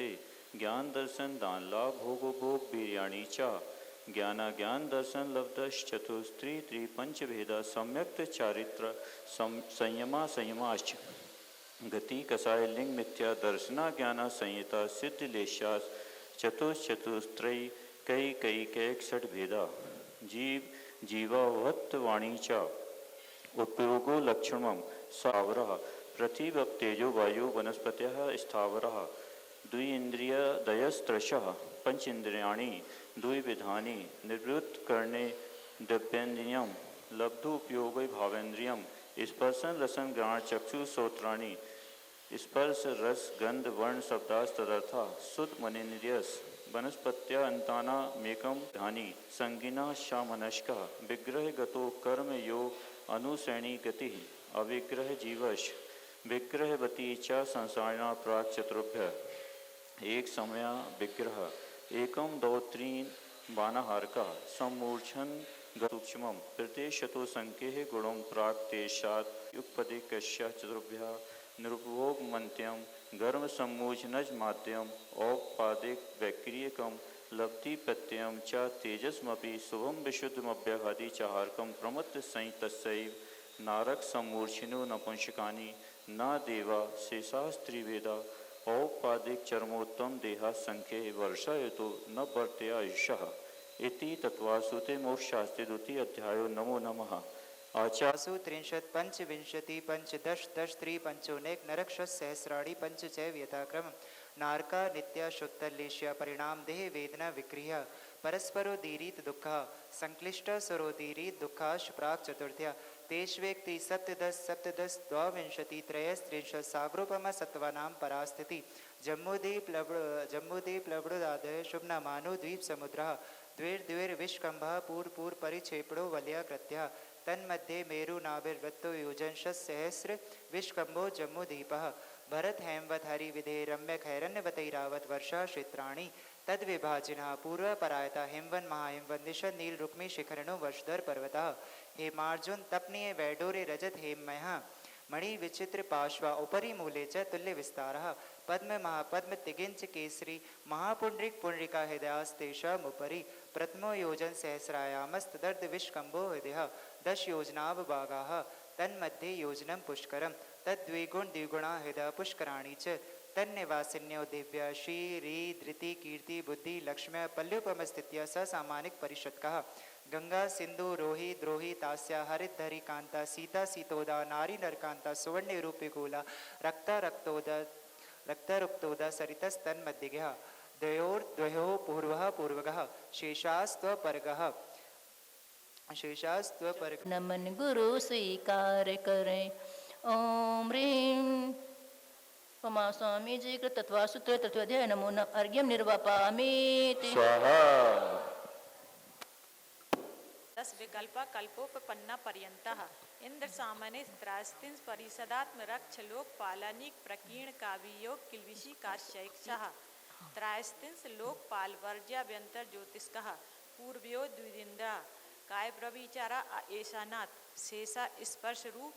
वर्तते। ज्ञान दर्शन दान लाभ भोगो भोग वीर्याणि च ज्ञान दर्शन लब्धश्चतुस्त्री त्रिपंच भेदा सम्यक्त चारित्र संयमाश्च गति कसाय लिंग मिथ्या दर्शना ज्ञाना संहिता सिद्ध लेशास चतुश्चतुस्त्रयी कई कई कैक षट भेदा जीवावत्त वाणी च उपयोगो लक्षणम सावरः पृथिव्यप्तेजो वायु वनस्पतयः स्थावरः द्विन्द्रियदयस्त्रशः पंचेन्द्रियाणि द्विविधानि निवृत्तकरणे दिव्येन्द्रियं लब्धोपयोगे भावेन्द्रियं स्पर्शन रसन घ्राण चक्षु श्रोत्राणि स्पर्श रस गंध वर्ण शब्दास्तदर्था शुद्ध मनेन्द्रियस वनस्पत्या अंताना मेकम धानी संगिना शामनस्का विग्रह गतो कर्म यो अनुश्रेणी गति अविग्रह जीवश विग्रहवती च संसारिणा प्राक चतुर्भ्य एक समया विग्रह एकम दो त्रीन बानाहारका सम्मूर्छन सूक्ष्म प्रत्यक्षतो संकेह गुणों प्राक तेषात् युगपदेकस्य चतुर्भ्यः निरुपभोग मन्त्यम गर्म सम्मोचनज माध्यम औपादिक वैक्रियकम लब्धि प्रत्ययम च तेजस्मपि शुभम विशुद्धमभ्यघाति चाहारकम प्रमत्त संहितस्यैव नारक सम्मूर्छिनो नपुंसकानि न देवा शेषास्त्रिवेदा औपादिक चरमोत्तम देहा संख्ये वर्षायतो न वर्तया आयुषः इति तत्वासुते मोक्षशास्त्रे द्वितीय अध्यायो नमो नमः आचासु त्रिंशत् पंचविंशति पंचदश दश त्रि पंचोनेक नरक्षस सहस्राणि पंच चैव यथाक्रम नारका नित्या शुद्धलेश्य परिणाम देह वेदना विक्रिया परस्परोदीरित दुःख संक्लिष्ट सरोदीरित दुःखाश प्राक चतुर्थ्या तेष्वेक्ति सप्तदश द्वाविंशति त्रयस्त्रिंशत् सागरोपम सत्वानां परास्थिति जम्बूद्वीप लवणुदादय शुभनामानो द्वीप समुद्रः द्विर्विष्कंभः पूर्व परिक्षेपणो वलयाकृत्यः तन्मध्ये मेरु नाभिर्वृत्तो योजनशस्सहस्र विष्कंभो जम्बूद्वीपः भरत हेमवत हरि विधे रम्य खैरण्यवतैरावत वर्षा क्षेत्राणि तद्विभाजिनः पूर्वपरायता हेमवन महाहेमवन निषद नील रुक्मी शिखरणो वर्षधर पर्वतः हेमार्जुन तपनीय वैडूर्य रजत हेममयः मणि विचित्र पार्श्वा उपरि मूले च तुल्य विस्तारः पद्म महापद्म तिगिंच केसरी महापुंडरिक पुंडरिका हृदयास्तेषामुपरि प्रथमो योजन सहस्रायामस्तदर्ध विष्कंभो हृदयः 10 योजनावभागाः तन्मध्ये योजनं पुष्करं तद्विगुण द्विगुणा हृदय पुष्कराणि च तन्निवासिन्यो दिव्या श्री धृति कीर्ति बुद्धि लक्ष्म्य पल्युपमस्थित्य ससामानिक परिषत्कः गंगा सिंधु रोहि द्रोहि तास्या हरित धरी कांता सीता सीतोदा नारी नरकांता सुवर्ण रूपिकूला रक्ता रक्तरुक्तोदा सरितस्तन्मध्यगः द्वयोर्द्वयोः पूर्वः पूर्वगः शेषास्त्वपरगः नमन गुरु स्वीकार करें। ओम ह्रीं पमा स्वामी जी कृत तत्वासूत्र तत्वाध्याय नमो न अर्घ्यम निर्वापामीति स्वाहा 10 विकल्प कल्पोपपन्ना पर्यंतः इंद्र सामान्य त्रास्तिन परिषदात्म रक्ष लोक पालानिक प्रकीर्ण कावियोग किलविशी काश्यक्षः त्रास्तिंस लोकपाल वर्ज्याभ्यंतर ज्योतिष्कः पूर्वयो द्विदिंद्रा काय प्रविचारा ऐशानाथ शेषा स्पर्श रूप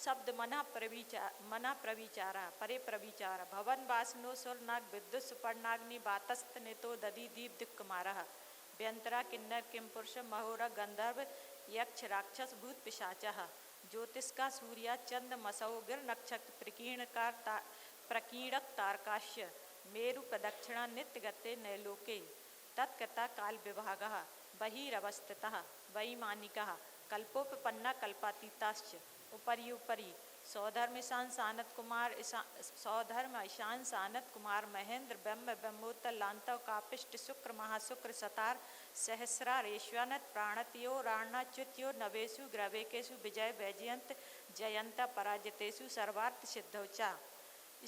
शब्द मना प्रविचारा परे प्रविचारा भवन वासनो सुरनाग विद्युत सुपर्णाग्नि बातस्त नेतो दधि दीप दिक्कुमारः व्यंतरा किन्नर किम पुरुष महोरा गंधर्व यक्ष राक्षस भूत पिशाचः ज्योतिष्का सूर्या चंद मसौ गिर नक्षत्र प्रकीणक तारकाश्य मेरु प्रदक्षिणा नित्य गते नैलोके तत्कता काल विभागः बहिरवस्थितः वैमानिकः कल्पोपपन्ना कल्पातीताश्च उपरि उपरि सौधर्म ईशान सानत कुमार महेंद्र ब्रह्मोत्तर लांतव कापिष्ट शुक्र महाशुक्र सतार सहस्रारेश्वनत प्राणतियो राणाच्युत्यो नवेशु ग्रवेकेशु विजय वैजयंत जयंत पराजितेषु सर्वार्थ सिद्धौचा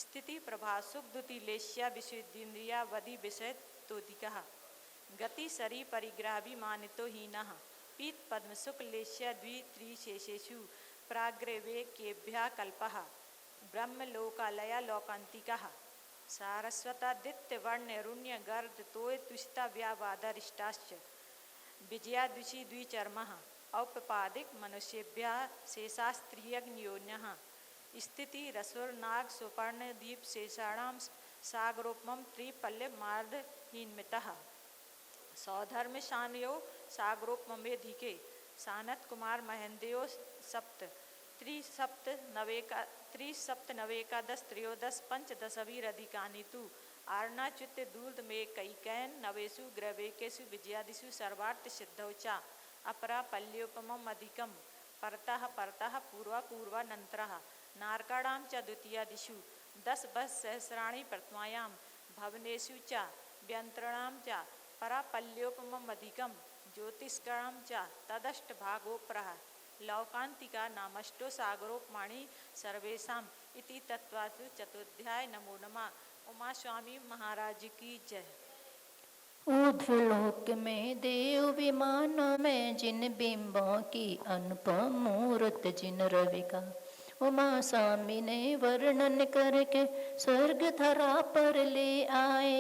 स्थिति प्रभा सुख दुति लेश्या विशुद्धिन्द्रिया वधि विषय तोदिकः गति सरी परिग्रहाभिमानितो हीनः पीत पद्म शुक्ल लेश्या द्वित्रिशेषेषु प्राग्रवे केभ्यः कल्पः ब्रह्मलोकालया लोकान्तिकः सारस्वतादित्यवर्ण्यरुण्य गर्द तोय तुष्टा व्यावादरिष्टाश्च विजयाद्विषि द्विचर्मः औपपादिक मनुष्येभ्यः शेषास्त्रियज्ञयोन्यः स्थिति रसुर नाग सुपर्ण दीप शेषाणाम सागरोपम त्रिपल्य मार्दहीनमितः सौधर्म शानयो सागरोपमेधिके सानत कुमार महेंद्रो सप्त त्रिसप्त नवेकादश त्रयोदश पंचदश अवीरधिकानि तु आर्णाच्युत दूर्ध में कैकैन नवेषु ग्रवेकेषु विजयादिषु सर्वार्थ सिद्धौ च अपरा पल्योपमम् अधिकं परतः परतः पूर्वा पूर्वानन्तरः नारकाणां च द्वितीयादिषु 10 सहस्राणि प्रथमायां भवनेषु च व्यन्तराणां च परापल्योपमम् अधिकं ज्योतिष्काणां च तदष्टभागोपरः लौकांतिका नामष्टो सागरोपमाणि सर्वेषाम् इति तत्वासु चतुर्थाय नमो नमः। उमा स्वामी महाराज की जय। ऊर्ध्वलोक में देव विमानों में जिन बिंबों की अनुपम मूर्त जिन रवि का उमा स्वामी ने वर्णन करके स्वर्ग धरा पर ले आए।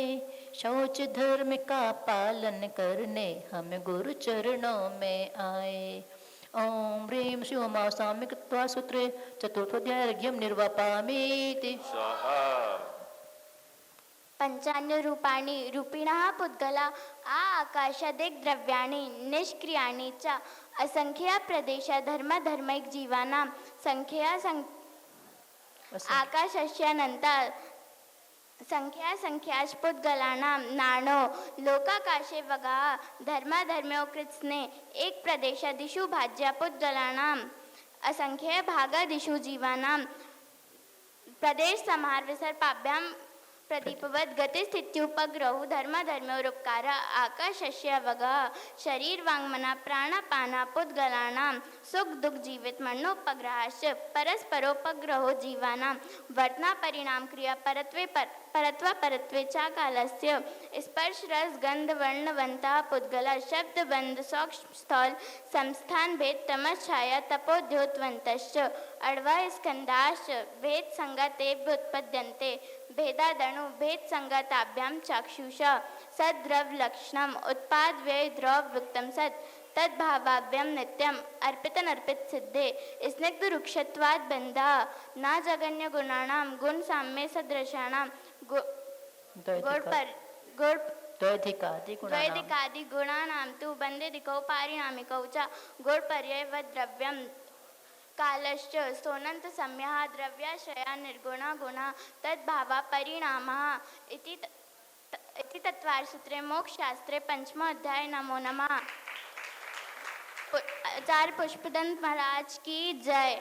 शौच धर्म का पालन करने हम गुरु चरणों में आए। ओम ह्रीं श्री उमा स्वामी कृत्वा सूत्रे चतुर्थोऽध्याय अर्घ्यं निर्वापयामीति। स्वाहा। पंचान्य रूपाणि रूपिणः पुद्गला आकाशादिक द्रव्याणि निष्क्रियाणि च असंख्य प्रदेश धर्म धर्मैक जीवानां संख्या आकाशस्यानंतर संख्या पुद्गलानां नानो लोकाकाशे वगा धर्मधर्म्यो कृत्स्ने एक प्रदेशादिषु भाज्या पुद्गलानां असंख्य भागादिषु जीवानां प्रदेश समाहार विसर्पाभ्यां प्रदीपवत गति स्थित्युपग्रहु धर्मधर्म्योरुपकार आकाशस्य वगः शरीर वाङ्मना प्राणापाना पुद्गलानां सुख दुख जीवित मरणोपग्रहाश्च परस्परोपग्रहो जीवानां वर्तना परिणाम क्रिया परत्वे च कालस्य स्पर्श रस गंध वर्णवंता पुद्गला शब्द बंध सौक्ष्म स्थल संस्थान भेद तमच्छाया तपोद्योतवन्तश्च अड्वा स्कंदाश्च भेद संगतेभ्य उत्पद्यन्ते भेदादणु भेद संगताभ्यां चाक्षुषा सद्द्रव लक्षणम उत्पाद व्यय द्रव विक्तम सत् तद्भावाभ्यम नित्यम अर्पितन अर्पित सिद्धे स्निग्ध रुक्षत्वाद बंधा ना जगन्य गुणानां गुण साम्य सदृशानां द्वैधिकादि गुणानां तु बंधेदिकौ पारिणामिकौ च गुणपर्ययवद् द्रव्यं कालश्च सोनंत सम्यः द्रव्याशया निर्गुणा गुणा तद्भावा परिणामः इति तत्त्वार्थसूत्रे मोक्षशास्त्रे पंचमोऽध्याय। नमो नमः। आचार्य पुष्पदंत महाराज की जय।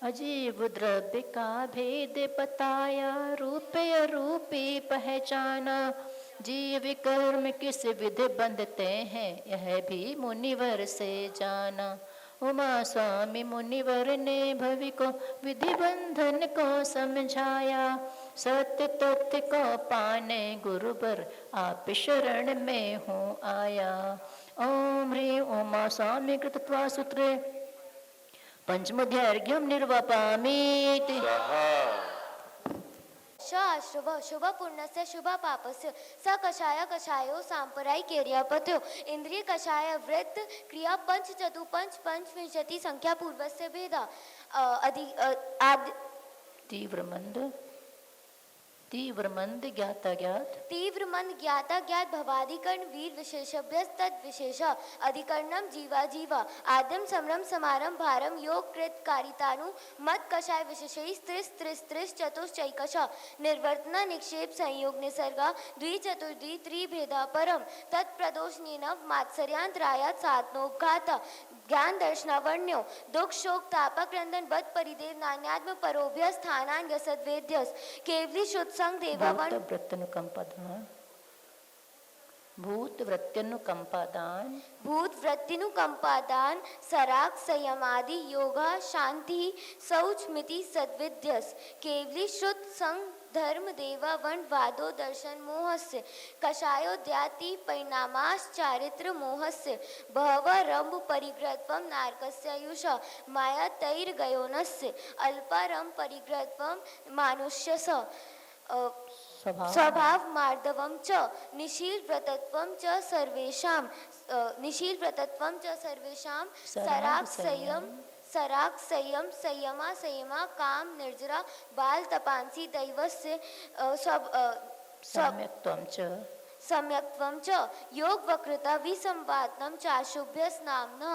अजीव द्रव्य का भेद बताया रूपे अरूपी पहचाना जीव कर्म किस विधि बंधते हैं यह भी मुनिवर से जाना। उमा स्वामी मुनिवर ने भवि को विधि बंधन को समझाया सत्य तथ्य को पाने गुरुवर आप शरण में हूँ आया। ओम ह्रीं उमा स्वामी कृत्वा सूत्रे पंचमोऽध्याय अर्घ्यं निर्वापयामीति। शुभ शुभ पुण्यस्य शुभ पापस्य स कषाय कषायो सांपराई केर्यापत्यो इंद्रिय कषाय वृत्त क्रिया पंच चतु पंच पंचविंशति संख्या पूर्वस्य भेदा तीव्र मंद ज्ञाता ज्ञात भवाधिकरण वीर विशेषभ्य तद विशेष अधिकरणम जीवा जीवा आद्यम समरम समारम भारम योग कृत कारितानु मत कषाय विशेषै त्रिस चतुश्चैकश निर्वर्तना निक्षेप संयोग निसर्गा द्विचतुर्द्वि त्रिभेदा परम तत्प्रदोषनेन मात्सर्यांतरायात साधनोपघात ज्ञान दर्शनावण्यो दुख शोक तापक्रंदन बद परिदेव नान्यात्म परोभ्य स्थानान यसद्वेद्यस केवली शुद्ध संग देवावन भूत वृत्त्यनुकंपादान सराग संयमादि योगा शांति शौचमिति सद्विद्यस केवली शुद्ध संग धर्म देवा वन वादो दर्शन मोहस्य कषायो द्याति परिणामास चारित्र मोहस्य बहव रंभ परिग्रहत्वम नारकस्यायुष माया तैर गयोनस्य अल्पारम परिग्रहत्वम मानुष्यस स्वभाव मार्दवम च निशील व्रतत्वम च सर्वेषां सराग सराग संयम संयमा संयमा काम निर्जरा बाल तपांसी दैवस्य सब सम्यक्त्वं च सम्यक्त्वं च योग वक्रता विसंवादनं चाशुभ्यस नाम्नः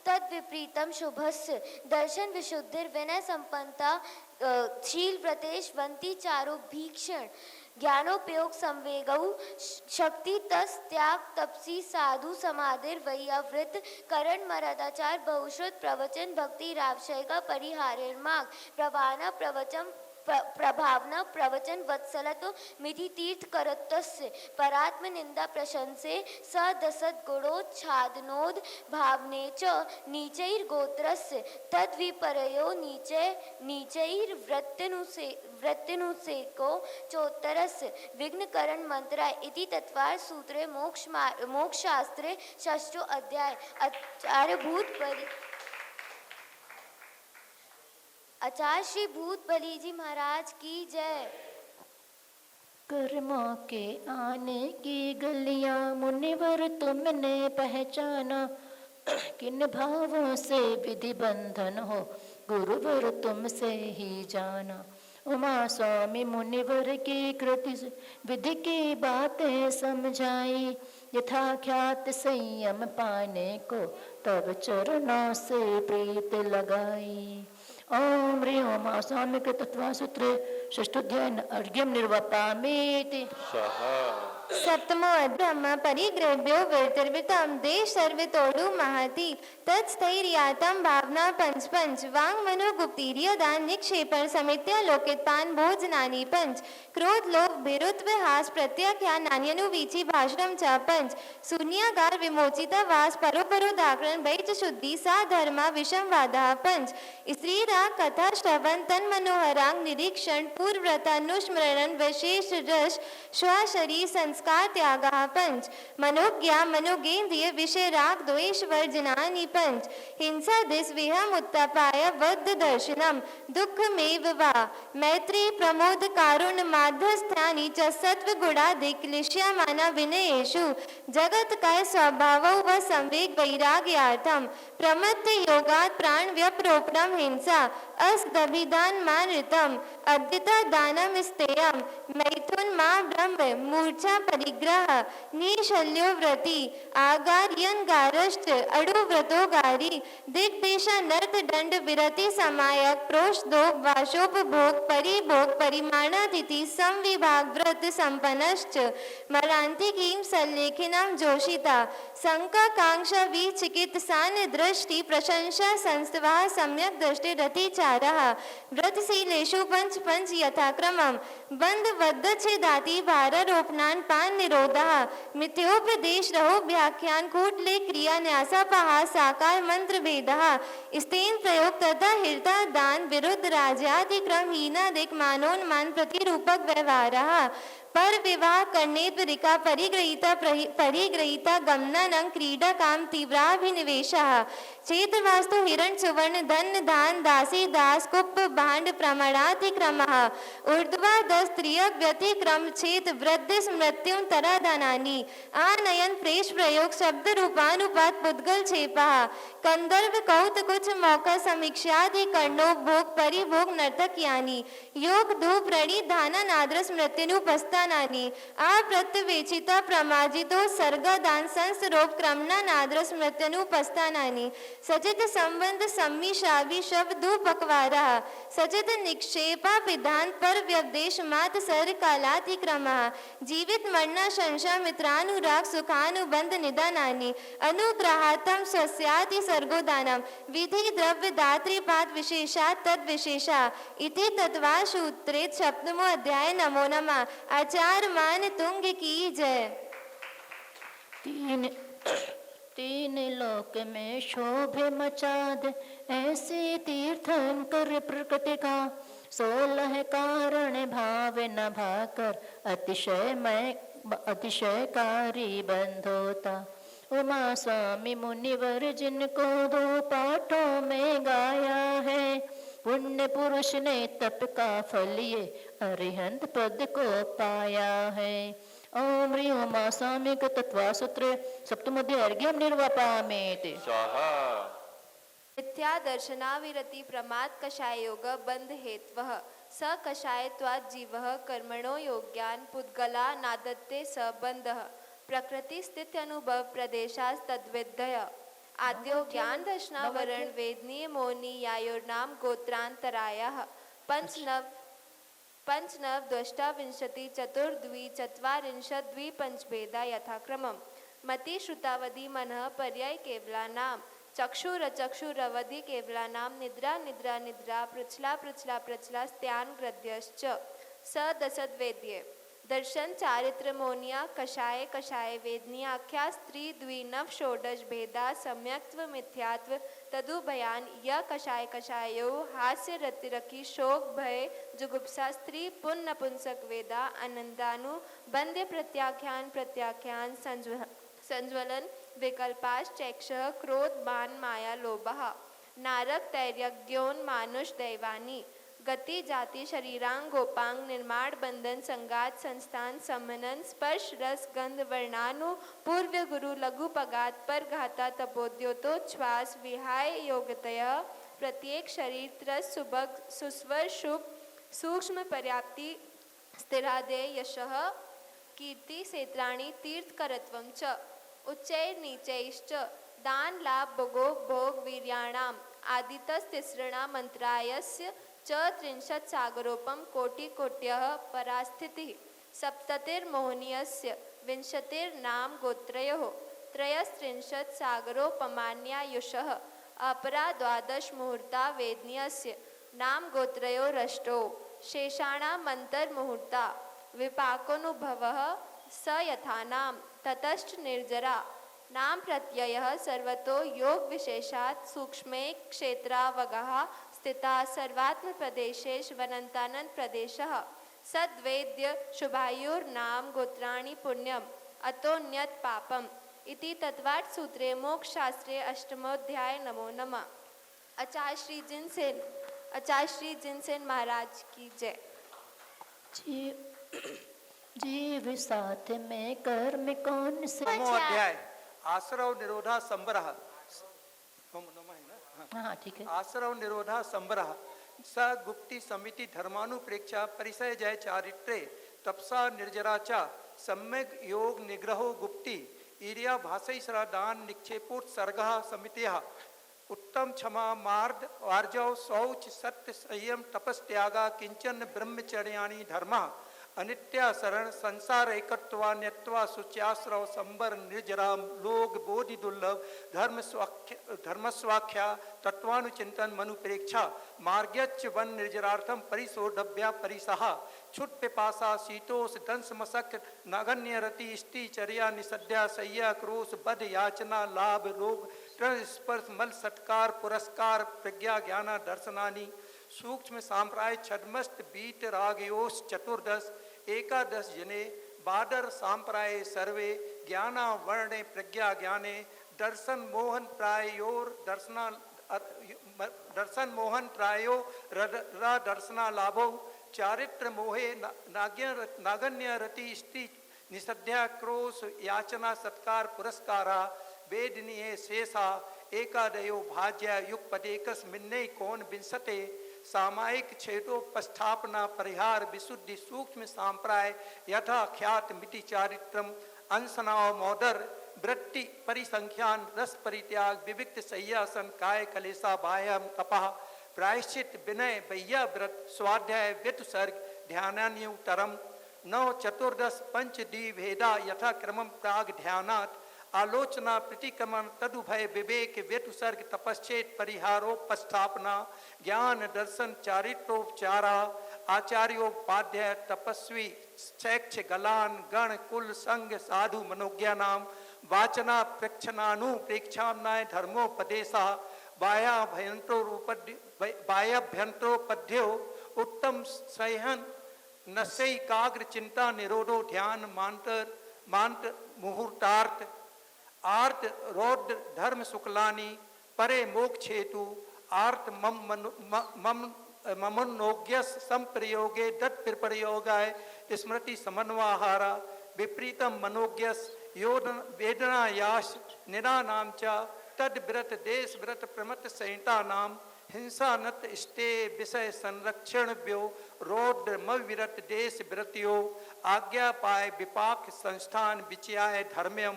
तद विपरीतम शुभस्य दर्शन विशुद्धिर विनय संपन्नता शील व्रतेश वंती चारो भीक्षण ज्ञानोपयोग संवेगौ शक्ति तस त्याग तपसी साधु समाधिर वैयावृत करण मर्यादाचार बहुश्रुत प्रवचन भक्ति रावशय का परिहारेर मार्ग प्रवाना प्रवचन प्रभावना प्रवचन वत्सलतो मिथि तीर्थ करतस्य परात्म निंदा प्रशंसे सदसद गुणोच्छादनोद भावने च नीचैर गोत्रस्य तद्विपर्यो नीचैर वृत्तिनुसेको चोत्तरस्य विघ्नकरण मंत्र इति तत्वार सूत्रे मोक्ष शास्त्रे षष्ठो अध्याय आचार्य श्री भूत बली जी महाराज की जय। कर्मों के आने की गलियां मुनिवर तुमने पहचाना, किन भावों से विधि बंधन हो गुरुवर तुमसे ही जाना। उमा स्वामी मुनिवर की कृति विधि की बातें समझाई, यथाख्यात संयम पाने को तब चरणों से प्रीत लगाई। ओम ह्रीं उमा स्वामी के तत्वा सूत्रे षष्ठोध्याय अर्घ्यम निर्वपामीति। सप्तमो ब्रह्म परिग्रह्यो विर्तिर्वितम देश सर्वितोडु महति तत्स्थैर्यातम भावना पंच पंच वांग मनो गुप्तीर्य दान निक्षेपण समित्या लोकितपान भोजनानि पंच क्रोध लोभ भीरुत्व हास प्रत्याख्यान नान्यनु वीची भाषणम च पंच शून्यागार विमोचिता वास परोपरो दाकरण बैच शुद्धि सा धर्मा विषम वादा पंच स्त्री राग कथा श्रवण तन मनोहरांग निरीक्षण पूर्वव्रतानुस्मरण विशेष रस स्वशरीर संस्कार त्यागा पंच मनोज्ञा मनोगेन्द्रिय विषय राग द्वेष वर्जनानि पंच हिंसा दिस विहम उत्तापाय वद्ध दर्शनम दुःखमेव वा मैत्री प्रमोद कारुण माध्यस्थानि च सत्व गुणादि क्लिश्यमाना विनयेषु जगत काय स्वभावो व संवेग वैराग्यार्थम प्रमत्त योगात् प्राण व्यपरोपणम हिंसा अस्दभिदान मानृतम अद्यता दानम स्तेयम मैथुन मा ब्रह्म मूर्छा परिग्रह निशल्यो व्रति आगार्यनगारश्च अड़ुव्रतोगारी दिग्देशा नर्त दंड विरति समायक प्रोषदोग वाशोपभोग परिभोग परिमाणातिथि संविभाग व्रत संपन्नश्च मरांति कीम सल्लेखिनाम जोषिता संकाकांक्षा विचिकित्सान दृष्टि प्रशंसा संस्तवा सम्यक दृष्टि रतिचारः व्रतशीलेषु पंच पंच यथाक्रमम् बंध वद्ध छेदाति भारारोपणान पान निरोधः मिथ्योपदेश रहो व्याख्यान कूटले क्रिया न्यासापहा साकार मंत्र भेदः स्तेन प्रयोग तथा हिरता दान विरुद्ध राज्यातिक्रम हीनादिक मानोन्मान प्रतिरूपक व्यवहारः पर विवाह करने त्वरिका परिग्रहीता गमनानं क्रीडा काम तीव्राभिनिवेशः क्षेत्रवास्तु हिरण सुवर्ण धन दान दासी दास कुप भांड प्रमाणातिक्रमः ऊर्ध्वाधः स्त्रियक व्यतिक्रम क्षेत्र वृद्धि स्मृत्युं तरादानानि आनयन प्रेष प्रयोग शब्द रूपानुपात पुद्गल छेपः कंदर्भ कौतकुच मौका समीक्षादि कर्णो भोग परिभोग नर्तक्यानि योग धूप रणि धाना नाद्र स्मृत्युनुपस्थानानि आप्रत्यवेचिता प्रमाजितो सर्गदान संसरोप क्रमना नाद्र स्मृत्युनुपस्थानानि सचित संबंध सम्मिशावि शब्दोपक्वारः सचित निक्षेपा विधान पर व्यवदेश मात सर कालातिक्रमः जीवित मरना संशय मित्रानुराग सुखानुबंध निदानानि अनुग्रहार्थम स्वस्याति सर्गोदानम विधि द्रव्य दात्रीपाद विशेषात् तद विशेषा इति तत्वा सूत्रे सप्तमो अध्याय नमो नमः। आचार्य मान तुंग की जय। तीन लोक में शोभे मचाद ऐसे तीर्थन कर प्रकृति का 16 कारण भाव न भाकर अतिशयकारी बंधोता। उमा स्वामी मुनिवर जिनको 2 पाठों में गाया है, पुण्य पुरुष ने तप का फल ये अरिहंत पद को पाया है। ओम ह्रीं उमा स्वामी के तत्वा सूत्रे सप्तमोध्याय अर्घ्यम निर्वपामीति। मिथ्या दर्शनाविरति प्रमाद कषाय योग बंध हेत्वः स कषायत्वात् जीवः कर्मणो योग्यान् पुद्गला नादत्ते स बंधः प्रकृति स्थिति अनुभव प्रदेशास् तद्विद्धय आद्यो ज्ञान दर्शना वर्ण वेदनीय मोनी यायोर्नाम गोत्रांतरायः पंचनव द्वष्टाविंशति चतुर्द्वि चत्वारिंशत् द्विपंचभेदा यथाक्रमम् मति श्रुतावधि मनः पर्याय केवलानां चक्षुरवधि केवलानां निद्रा निद्रा निद्रा पृच्छला पृच्छला पृच्छला स्त्यान ग्रद्यश्च स दशद्वेद्ये दर्शन चारित्र मोनिया कषाय कषाय वेदनीयाख्या स्त्री द्विनव षोडश भेदा सम्यक्त्व मिथ्यात्व तदुभयान य कषाय कषायो हास्य रतिरखी शोक भय जुगुप्सा स्त्री पुन नपुंसक वेदा अनंतानु बंध्य प्रत्याख्यान संज्वलन विकल्पाश्चैक्ष क्रोध मान माया लोभः नारक तैर्यज्ञोन्मानुष दैवानी गति जाति शरीरांग गोपांग निर्माण बंधन संगात संस्थान सम्मनन स्पर्श रस गंध वर्णानु पूर्व गुरु लघु पगात पर घाता तपोद्योतो श्वास विहाय योगतय प्रत्येक शरीर त्रस सुभग सुस्वर शुभ सूक्ष्म पर्याप्ति स्थिरादय यशः कीर्ति क्षेत्राणि तीर्थकरत्वं च उच्चैर नीचैश्च दान लाभ भोगो भोग वीर्याणाम आदितस्तिसृणा मंत्रायस्य च त्रिंशत् सागरोपम कोटि कोट्यः परास्थितिः सप्ततिर्मोहनीयस्य विंशतिर्नाम गोत्रयोः त्रयस्त्रिंशत् सागरोपमान्यायुषः अपरा द्वादश मुहूर्ता वेदनीयस्य नाम गोत्रयोरष्टौ शेषाणामन्तर्मुहूर्ता विपाकोनुभवः स यथानां ततश्च निर्जरा नाम प्रत्ययः सर्वतो योग विशेषात् सूक्ष्मे क्षेत्रावगः स्थिता सर्वात्म प्रदेशेश वनंतानंद प्रदेशः सद्वेद्य शुभायुर्नाम गोत्राणि पुण्यम अतोन्यत पापम इति तत्वार्थ सूत्रे मोक्ष शास्त्रे अष्टमोध्याय नमो नमः। आचार्य श्री जिनसेन महाराज की जय। जीव साथ में कर्म कौन से अध्याय आश्रव निरोधा संबरः हाँ ठीक है। आश्रव निरोधा संबरः स गुप्ति समिति धर्मानुप्रेक्षा परिसय जय चारित्रे तपसा निर्जरा च सम्यक योग निग्रहो गुप्ति ईर्या भाषै श्रादान निक्षेपोत्सर्गः समितिः उत्तम क्षमा मार्द वार्जव शौच सत्य संयम तपस्त्यागा किंचन ब्रह्मचर्याणि धर्मः अनित्या शरण संसार एकत्वान्यत्वा शुच्याश्रव संबर निर्जराम लोग बोधि दुर्लभ धर्मस्वाख्या तत्वानुचिंतन मनुप्रेक्षा मार्ग्यच वन निर्जरार्थम परिशोधव्या परिसहा छुट पिपासा शीतोष दंश मशक नगण्य रति स्त्री चर्या निसद्या सय्या क्रोश बध याचना लाभ रोग स्पर्श मल सत्कार पुरस्कार प्रज्ञा ज्ञाना दर्शनानि सूक्ष्म सांप्राय छदमस्त बीत रागयोश चतुर्दश एकादश जने बादर सांप्राय सर्वे ज्ञाना वर्णे प्रज्ञा ज्ञाने दर्शन मोहन प्रायोर दर्शन मोहन प्रायो दर्शना लाभो चारित्र मोहे नागण्य रति स्त्री निसद्या क्रोश याचना सत्कार पुरस्कारा वेदनीय शेषा एकादयो भाज्या युगपदेकस्मिन्ने कौन विंशते सामायिक क्षेत्रोपस्थापना परिहार विशुद्धि सूक्ष्म सांप्राय यथा ख्यात मिति चारित्रम अंशनाव मौदर वृत्ति परिसंख्यान रस परित्याग विविक्त सय्यासन काय कलेसा बाह्यम तपः प्रायश्चित विनय वैया व्रत स्वाध्याय व्यतुसर्ग ध्यानान्युतरम नव चतुर्दश पंचदी भेदा यथा क्रमम प्राग ध्यानात् आलोचना प्रतिक्रमण तदुभय विवेक व्यतुसर्ग तपश्चेत परिहारोपस्थापना ज्ञान दर्शन चारित्रोपचारा आचार्योपाध्याय तपस्वी शैक्ष गलान गण कुल संग साधु मनोज्ञा नाम वाचना प्रेक्षणानुप्रेक्षामनाय धर्मोपदेशा बाह्यभ्यंतरोपध्यो उत्तम संहन नशैकाग्र चिंता निरोधो ध्यान मांत मुहूर्तार्थ आर्त रौद्र धर्म शुक्लानि परे मोक्षेतु आर्त ममोन्नोग्यस संप्रयोगे दत्प्रयोगाय स्मृति समन्वाहारा विपरीतम मनोज्ञस वेदना याश निरानाम च तद व्रत देश व्रत प्रमत संहिता नाम हिंसा नत स्टे विषय संरक्षण व्यो रौद्र मविरत देश व्रत्यो आज्ञा पाए विपाक संस्थान विचयाय धर्म्यम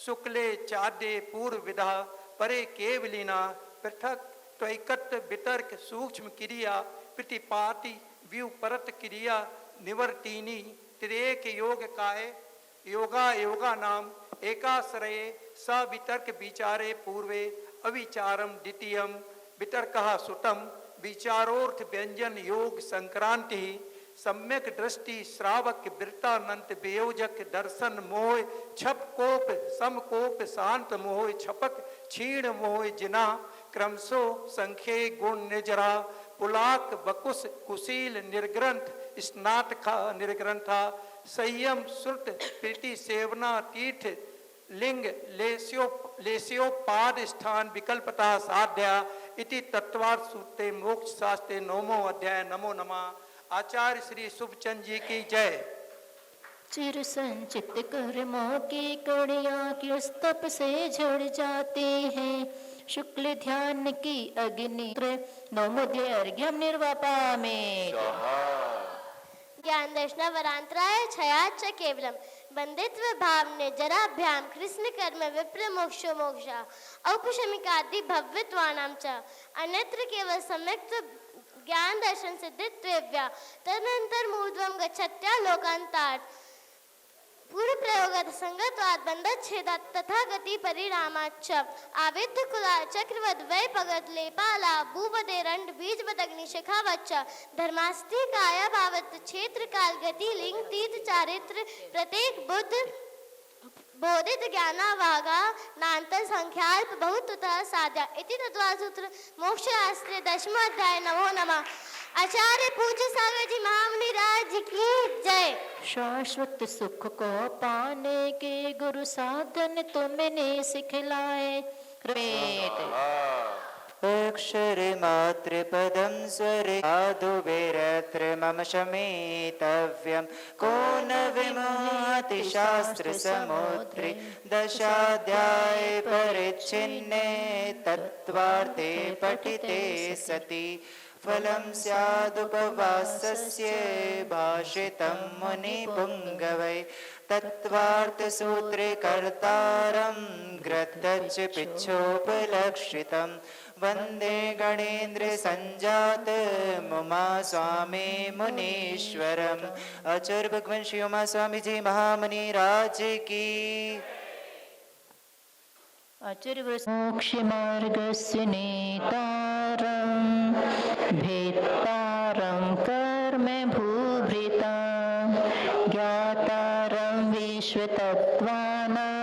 शुक्ले चाद्य पूर्व विधा परे केवलिना पृथक त्वैकत वितर्क सूक्ष्म क्रिया प्रतिपाति व्युपरत क्रिया निवर्तिनी त्रिएक योग काय योगा नाम एकाश्रये सवितर्क विचारे पूर्वे अविचारम द्वितीयम वितर्कः सुतम विचारोर्थ व्यंजन योग संक्रांति सम्यक दृष्टि श्रावक वृत्तानंत वियोजक दर्शन मोह छप कोप समकोप शांत मोह छपक क्षीण मोह जिना क्रमशो संख्ये गुण निजरा पुलाक बकुश कुशील निर्ग्रंथ स्नातका निर्ग्रंथा संयम श्रुत प्रीति सेवना तीर्थ लिंग लेस्योपाद स्थान विकल्पता साध्या इति तत्वार्थ सूत्रे मोक्ष शास्त्रे 9वां अध्याय। नमो नमः। आचार्य श्री शुभचंद जी की जय। चिर संचित कर्मों की कड़ियाँ किस तप से झड़ जाती हैं, शुक्ल ध्यान की अग्नि नौमुद्य अर्घ्यम निर्वापा में ज्ञान दर्शन वरांतराय छयाच केवलम बंदित्व भाव ने जराभ्याम कृष्ण कर्म विप्र मोक्षो मोक्षा औपशमिकादि भव्यत्वानां च अन्यत्र केवल सम्यक्त ज्ञान दर्शन सिद्धित्वेव्या तदनंतर मूर्ध्वं गच्छत्या लोकांतात् पूर्ण प्रयोगत संगतवाद बंधच्छेदात् तथा गति परिणामाच्च आविद्य कुला चक्रवद वै पगत लेपाला भूपदे रंड बीजवद अग्निशिखावच्च धर्मास्थि काया भावत क्षेत्र काल गति लिंग तीर्थ चारित्र प्रत्येक बुद्ध बोधित ज्ञानावागा नान्तर संख्याल्प बहुतः साध्या इति तत्वासूत्र मोक्ष शास्त्रे 10वां अध्याय। नमो नमः। आचार्य पूज्य सागर जी महामुनि राज की जय। शाश्वत सुख को पाने के गुरु साधन तुमने सिखलाए अक्षर मात्र पदम स्वर साधु वेरत्र मम शमेतव्यम को न विमोहति शास्त्र समुद्रे दशाध्याय परिच्छिन्ने तत्वार्थे पठिते सति फलं स्यादुपवासस्य भाषितं मुनिपुङ्गवै तत्त्वार्थसूत्रे कर्तारं ग्रद्धच पिच्छोपलक्षितं वन्दे गणेन्द्र संजात मुमा स्वामी मुनीश्वरम्। आचार्य भगवान श्री उमा स्वामी जी महामुनि राज की। आचार्य मोक्ष मार्गस्य नेतारं भेत्तारं कर्म भूभृतां ज्ञातारं विश्वतत्त्वानां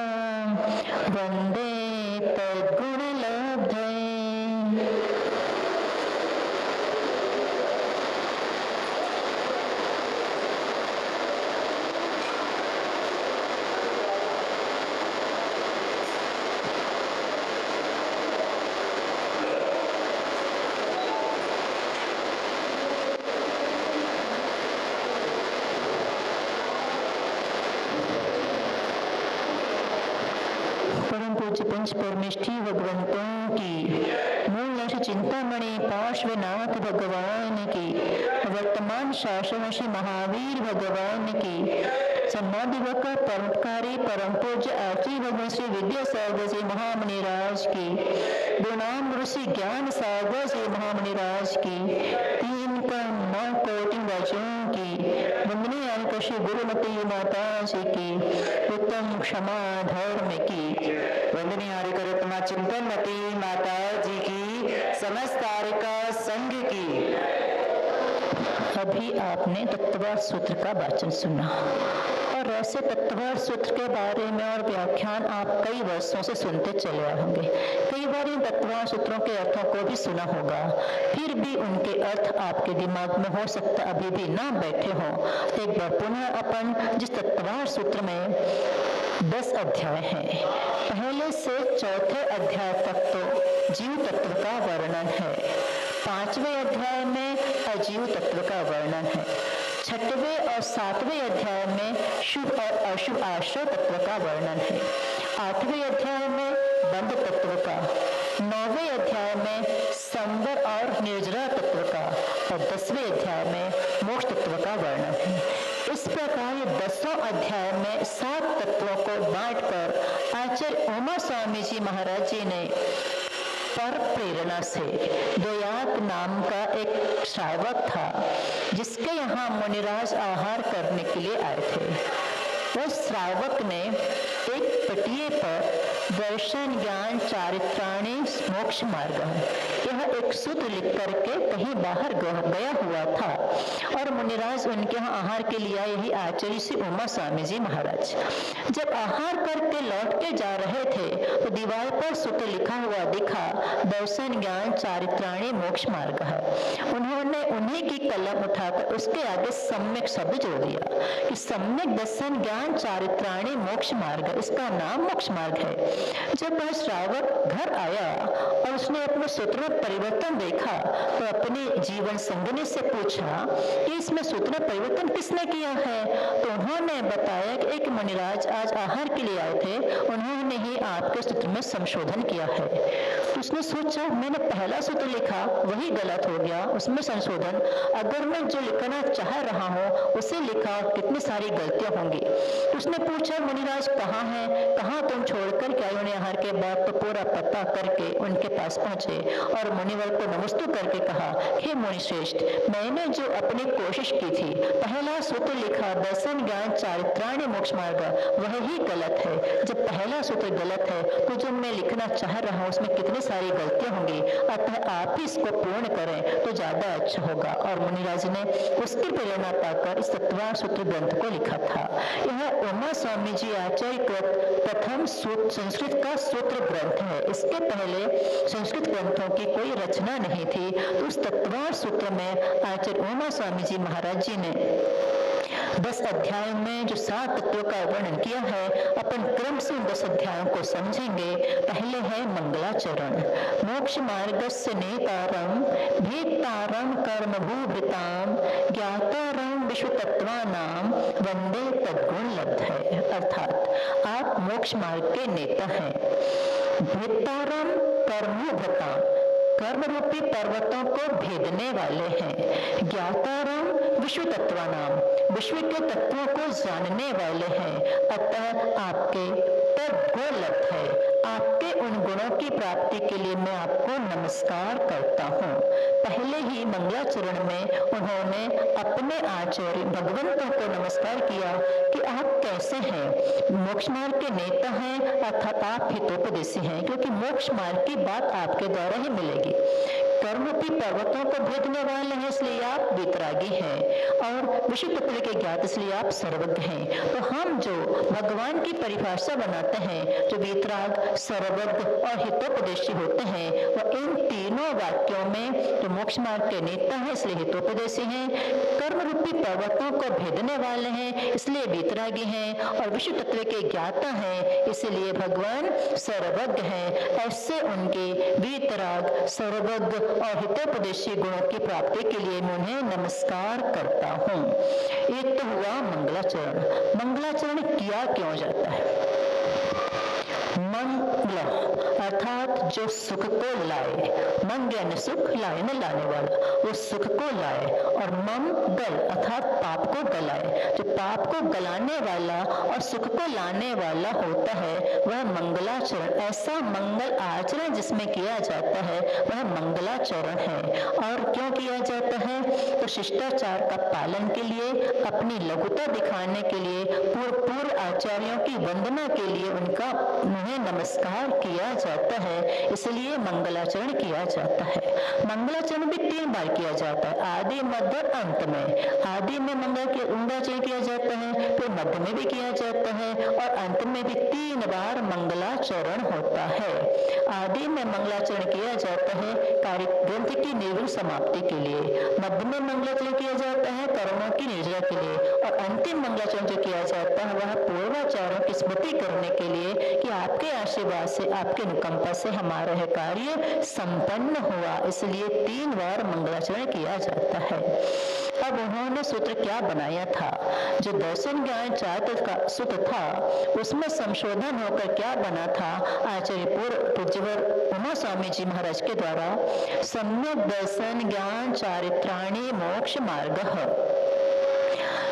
वन्दे तद्गुणलब्धये। पंच परमेष्ठी भगवंतों की मूल लक्ष्य चिंतामणि पार्श्वनाथ भगवान की वर्तमान शासन श्री महावीर भगवान की समाधिवक परमकारी परम पूज्य आचार्य भगवान श्री विद्यासागर जी महामुनि राज की गुणाम ऋषि ज्ञान सागर जी महामुनि राज की 3 कोटि वचों की वंदनीय अंक श्री गुरुमती माता जी की उत्तम क्षमा धर्म की वंदनीय आर्यकरत्मा चिंतनमती माता जी की समस्त आर्यका संघ की। अभी आपने तत्ववाद सूत्र का वाचन सुना और ऐसे तत्ववाद सूत्र के बारे में और व्याख्यान आप कई वर्षों से सुनते चले आए होंगे। कई बार इन तत्ववाद सूत्रों के अर्थों को भी सुना होगा, फिर भी उनके अर्थ आपके दिमाग में हो सकता अभी भी ना बैठे हों। एक बार पुनः अपन जिस तत्ववाद सूत्र में 10 अध्याय हैं, पहले से चौथे अध्याय तक तो जीव तत्व का वर्णन है, 5वें अध्याय में अजीव तत्व का वर्णन है, 6वें और 7वें अध्याय में शुभ और अशुभ आश्रय तत्व का वर्णन है, 8वें अध्याय में बंध तत्व का, 9वें अध्याय में संवर और निर्जरा तत्व का और 10वें अध्याय में मोक्ष तत्व का वर्णन है। इस प्रकार ये 10वें अध्याय में 7 तत्वों को बांटकर आचार्य उमा स्वामी जी महाराज जी ने पर प्रेरणा से दयात नाम का एक श्रावक था जिसके यहाँ मुनिराज आहार करने के लिए आए थे। उस श्रावक ने एक पटिये पर दर्शन ज्ञान चारित्राणी मोक्ष मार्ग यह एक सूत्र लिख करके कहीं बाहर गया हुआ था और मुनिराज उनके यहाँ आहार के लिए यही आचार्य श्री उमा स्वामी जी महाराज जब आहार करके लौट के जा रहे थे तो दीवार पर सूत्र लिखा हुआ दिखा, दर्शन ज्ञान चारित्राणी मोक्ष मार्ग है। उन्होंने उन्हीं की कलम उठाकर उसके आगे सम्यक शब्द जोड़ दिया कि सम्यक दर्शन ज्ञान चारित्राणी मोक्ष मार्ग, इसका नाम मोक्ष मार्ग है। जब वह श्रावक घर आया और उसने अपने सूत्र में परिवर्तन देखा तो अपने जीवन संगिनी से पूछा कि इसमें सूत्र में परिवर्तन किसने किया है। तो उन्होंने बताया कि एक मुनिराज आज आहार के लिए आए थे, उन्होंने ही आपके सूत्र में संशोधन किया है। तो उसने सोचा मैंने पहला सूत्र लिखा वही गलत हो गया, उसमें संशोधन, अगर मैं जो लिखना चाह रहा हूँ उसे लिखा कितनी सारी गलतियां होंगी। तो उसने पूछा मुनिराज कहाँ है, कहाँ तुम छोड़कर क्या? उन्हें आहार के बाद तो पूरा पता करके उनके पास पहुंचे और मुनिवर को नमस्ते करके कहा, हे मुनि श्रेष्ठ, मैंने जो अपनी कोशिश की थी, पहला सूत्र लिखा दर्शन ज्ञान चारित्राणी मोक्ष मार्ग, वह ही गलत है। जब पहला सूत्र गलत है तो जो मैं लिखना चाह रहा हूँ उसमें कितनी सारी गलतियां होंगी, अतः आप ही इसको पूर्ण करें तो ज्यादा अच्छा होगा। और मुनिराज ने उसकी प्रेरणा पाकर इस तत्वार सूत्र ग्रंथ को लिखा था। यह उमा स्वामी जी आचार्य कृत प्रथम संस्कृत का सूत्र ग्रंथ है। इसके पहले संस्कृत ग्रंथों की कोई रचना नहीं थी। तो उस तत्वार सूत्र में आचार्य उमा स्वामी जी महाराज जी ने 10 अध्यायों में जो 7 तत्वों का वर्णन किया है, अपन क्रम से उन 10 अध्यायों को समझेंगे। पहले है मंगलाचरण। मोक्ष मार्गस्य नेतारम भेत्तारम कर्मभूभृताम ज्ञातारम विश्व तत्वानाम वंदे तद्गुण लब्ध है। अर्थात आप मोक्ष मार्ग के नेता हैं। भेत्तारम कर्मभूभृताम, कर्म रूपी पर्वतों को भेदने वाले हैं। ज्ञातारम विश्व तत्वानाम, विश्व के तत्वों को जानने वाले हैं। अतः आपके तद्गुण लब्ध है, आपके उन गुणों की प्राप्ति के लिए मैं आपको नमस्कार करता हूँ। पहले ही मंगलाचरण में उन्होंने अपने आचार्य भगवंतों को नमस्कार किया कि आप कैसे हैं, मोक्ष मार्ग के नेता हैं, अर्थात आप हितोपदेशी हैं, क्योंकि मोक्ष मार्ग की बात आपके द्वारा ही मिलेगी। कर्मरूपी पर्वतों को भेदने वाले हैं इसलिए आप वितरागी हैं और विश्व तत्व के ज्ञात इसलिए आप सर्वज्ञ हैं। तो हम जो भगवान की परिभाषा बनाते हैं, जो वितराग, सर्वज्ञ और हितोपदेशी होते हैं, वह इन तीनों वाक्यों में जो मोक्ष मार्ग के नेता हैं इसलिए हितोपदेशी हैं, कर्म रूपी पर्वतों को भेदने वाले हैं इसलिए वितरागी हैं और विश्व तत्व के ज्ञाता हैं इसलिए भगवान सर्वज्ञ हैं। ऐसे उनके वितराग, सर्वज्ञ और हितोपदेशी गुणों की प्राप्ति के लिए मैं उन्हें नमस्कार करता हूँ। एक तो हुआ मंगलाचरण। मंगलाचरण किया क्यों जाता है? मंगल अर्थात जो सुख को लाए, मंग यानी सुख, लाए न लाने वाला, वो सुख को लाए, और मम गल अर्थात पाप को गलाए। जो पाप को गलाने वाला और सुख को लाने वाला होता है वह मंगलाचरण। ऐसा मंगल आचरण जिसमें किया जाता है वह मंगलाचरण है। और क्यों किया जाता है? तो शिष्टाचार का पालन के लिए, अपनी लघुता दिखाने के लिए, पूर्व आचार्यों की वंदना के लिए उनका उन्हें नमस्कार किया जाता है, इसलिए मंगलाचरण किया जाता है। मंगलाचरण भी 3 बार किया जाता है, आदि, मध्य और अंत में। आदि में मंगलाचरण किया जाता है, फिर मध्य में भी किया जाता है और अंत में भी 3 बार मंगलाचरण होता है। आदि में मंगलाचरण किया जाता है कार्य ग्रंथ की निर्विघ्न समाप्ति के लिए, मध्य में मंगलाचरण किया जाता है कर्मों की निर्जरा के लिए, और अंतिम मंगलाचरण जो किया जाता है वह पूर्वाचार्यों की स्मृति करने के लिए कि आपके आशीर्वाद से, आपके अनुकंपा से हमारा यह कार्य संपन्न हुआ, इसलिए 3 बार मंगलाचरण किया जाता है। अब उन्होंने सूत्र क्या बनाया था? जो दर्शन ज्ञान चारित्र का सूत्र था उसमें संशोधन होकर क्या बना था? आचार्य पूज्यवर उमा स्वामी जी महाराज के द्वारा सम्यक दर्शन ज्ञान चारित्राणी मोक्ष मार्ग।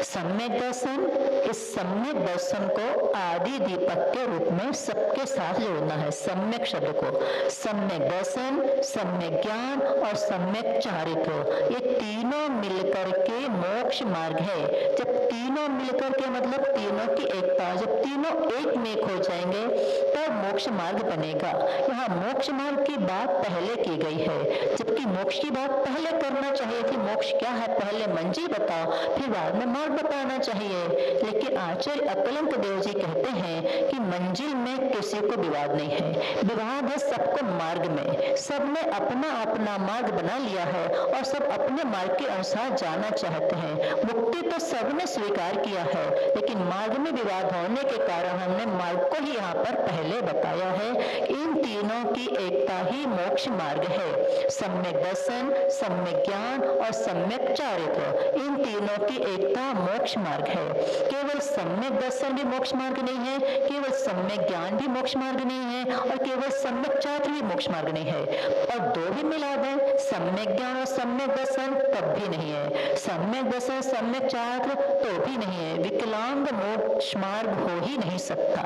सम्यक दर्शन, इस सम्यक दर्शन को आदि दीपक के रूप में सबके साथ जोड़ना है। सम्यक शब्द को, सम्यक दर्शन, सम्यक ज्ञान और सम्यक चारित्र, ये तीनों मिलकर के मोक्ष मार्ग है। जब तीनों मिलकर के मतलब तीनों की एकता, जब तीनों एक में एक हो जाएंगे तब मोक्ष मार्ग बनेगा। यहाँ मोक्ष मार्ग की बात पहले की गई है, जबकि मोक्ष की बात पहले करना चाहिए थी। मोक्ष क्या है? पहले मंजिल बताओ, फिर बाद में मार्ग बताना चाहिए। लेकिन आचार्य अकलंक देव जी कहते हैं कि मंजिल में किसी को विवाद नहीं है, विवाद है सबको मार्ग में। सबने अपना अपना मार्ग बना लिया है और सब अपने मार्ग के अनुसार जाना चाहते हैं। मुक्ति तो सबने स्वीकार किया है, लेकिन मार्ग में विवाद होने के कारण हमने मार्ग को ही यहाँ पर पहले बताया है। इन तीनों की एकता ही मोक्ष मार्ग है। सम्यक दर्शन, सम्यक ज्ञान और सम्यक चारित्र, इन तीनों की एकता मोक्ष मार्ग है। केवल सम्यक दर्शन भी मोक्ष मार्ग नहीं है, केवल सम्यक ज्ञान भी मोक्ष मार्ग नहीं है और केवल सम्यक चारित्र भी मोक्ष मार्ग नहीं है। और दो भी मिला दें, सम्यक ज्ञान और सम्यक दर्शन, तब भी नहीं है। सम्यक दर्शन सम्यक चारित्र तो भी नहीं है। विकलांग मोक्ष मार्ग हो ही नहीं सकता।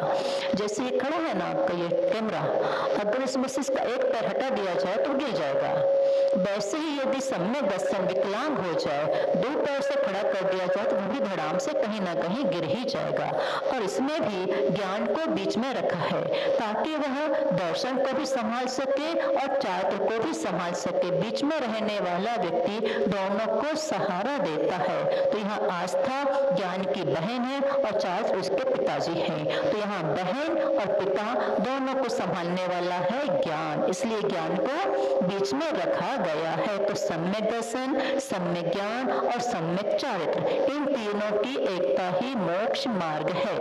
जैसे ये खड़ा है ना आपका ये कैमरा, अगर इसमें से इसका एक पैर हटा दिया जाए तो गिर जाएगा। वैसे ही यदि सम्यक दर्शन विकलांग हो जाए, दो पैर से खड़ा कर दिया जाए तो वो भी धड़ाम से कहीं ना कहीं गिर ही जाएगा। और इसमें भी ज्ञान को बीच में रखा है ताकि वह दर्शन को भी संभाल सके और चारित्र को भी संभाल सके। बीच में रहने वाला व्यक्ति दोनों को सहारा देता है। तो यहाँ आस्था ज्ञान की बहन है और चारित्र उसके पिताजी हैं। तो यहाँ बहन और पिता दोनों को संभालने वाला है ज्ञान, इसलिए ज्ञान को बीच में रखा गया है। तो सम्यक दर्शन, सम्यक ज्ञान और सम्यक चारित्र, इन तीनों की एकता ही मोक्ष मार्ग है।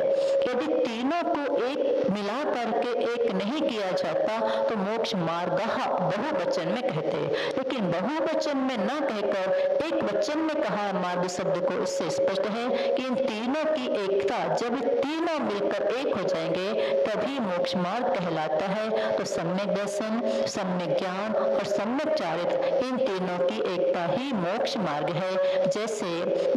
यदि तीनों को एक मिला करके एक नहीं किया जाता तो मोक्ष मार्ग बहुवचन में कहते, लेकिन बहुवचन में न कहकर एक वचन में कहा मार्ग शब्द को। इससे स्पष्ट है कि इन तीनों की एकता, जब तीनों मिलकर एक हो जाएंगे तभी मोक्ष मार्ग कहलाता है। तो सम्यक दर्शन, सम्यक ज्ञान और सम्यक चारित्र, इन तीनों की एकता ही मोक्ष मार्ग है। जैसे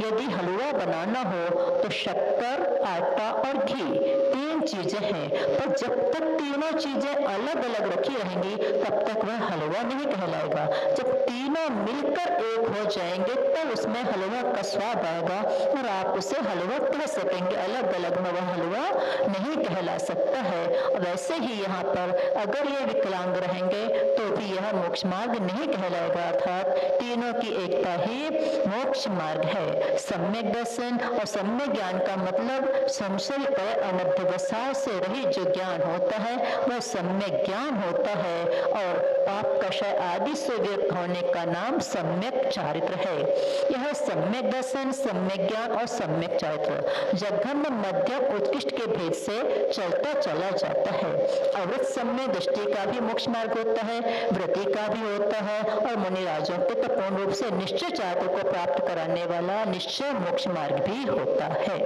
यदि हलवा बनाना हो तो शक्कर, आटा और घी तीन चीजें हैं, पर जब तक तीनों चीजें अलग अलग रखी रहेंगी तब तक वह हलवा नहीं कहलाएगा। जब तीनों मिलकर एक हो जाएंगे तब उसमें हलवा का स्वाद आएगा और आप उसे हलवा कह सकेंगे। अलग अलग में वह हलवा नहीं कहला सकता है। वैसे ही यहाँ पर अगर ये विकलांग रहेंगे तो भी यह मोक्ष मार्ग नहीं कहलाएगा, अर्थात तीनों की एकता ही मोक्ष मार्ग है। सम्यक दर्शन और सम्यक ज्ञान का मतलब संशय पर अनध्यवसाय से रहित जो ज्ञान होता है वह सम्यक ज्ञान होता है और पाप कषय आदि से विरक्त होने का नाम सम्यक चारित्र है। यह सम्यक दर्शन, सम्यक ज्ञान और सम्यक चारित्र जघन्य मध्यम उत्कृष्ट के भेद से चलता चला जाता है। अवृत सम्यक दृष्टि का भी मोक्ष मार्ग होता है, व्रति का भी होता है और मुनिराजों के तो पूर्ण रूप से निश्चय चारित्र को प्राप्त कराने वाला निश्चय मोक्ष मार्ग भी होता है।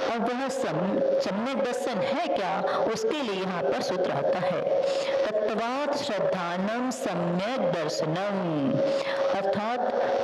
और वह सम्यक दर्शन है क्या, उसके लिए यहाँ पर सूत्र आता है तत्वात् श्रद्धानम सम्यक दर्शनम, अर्थात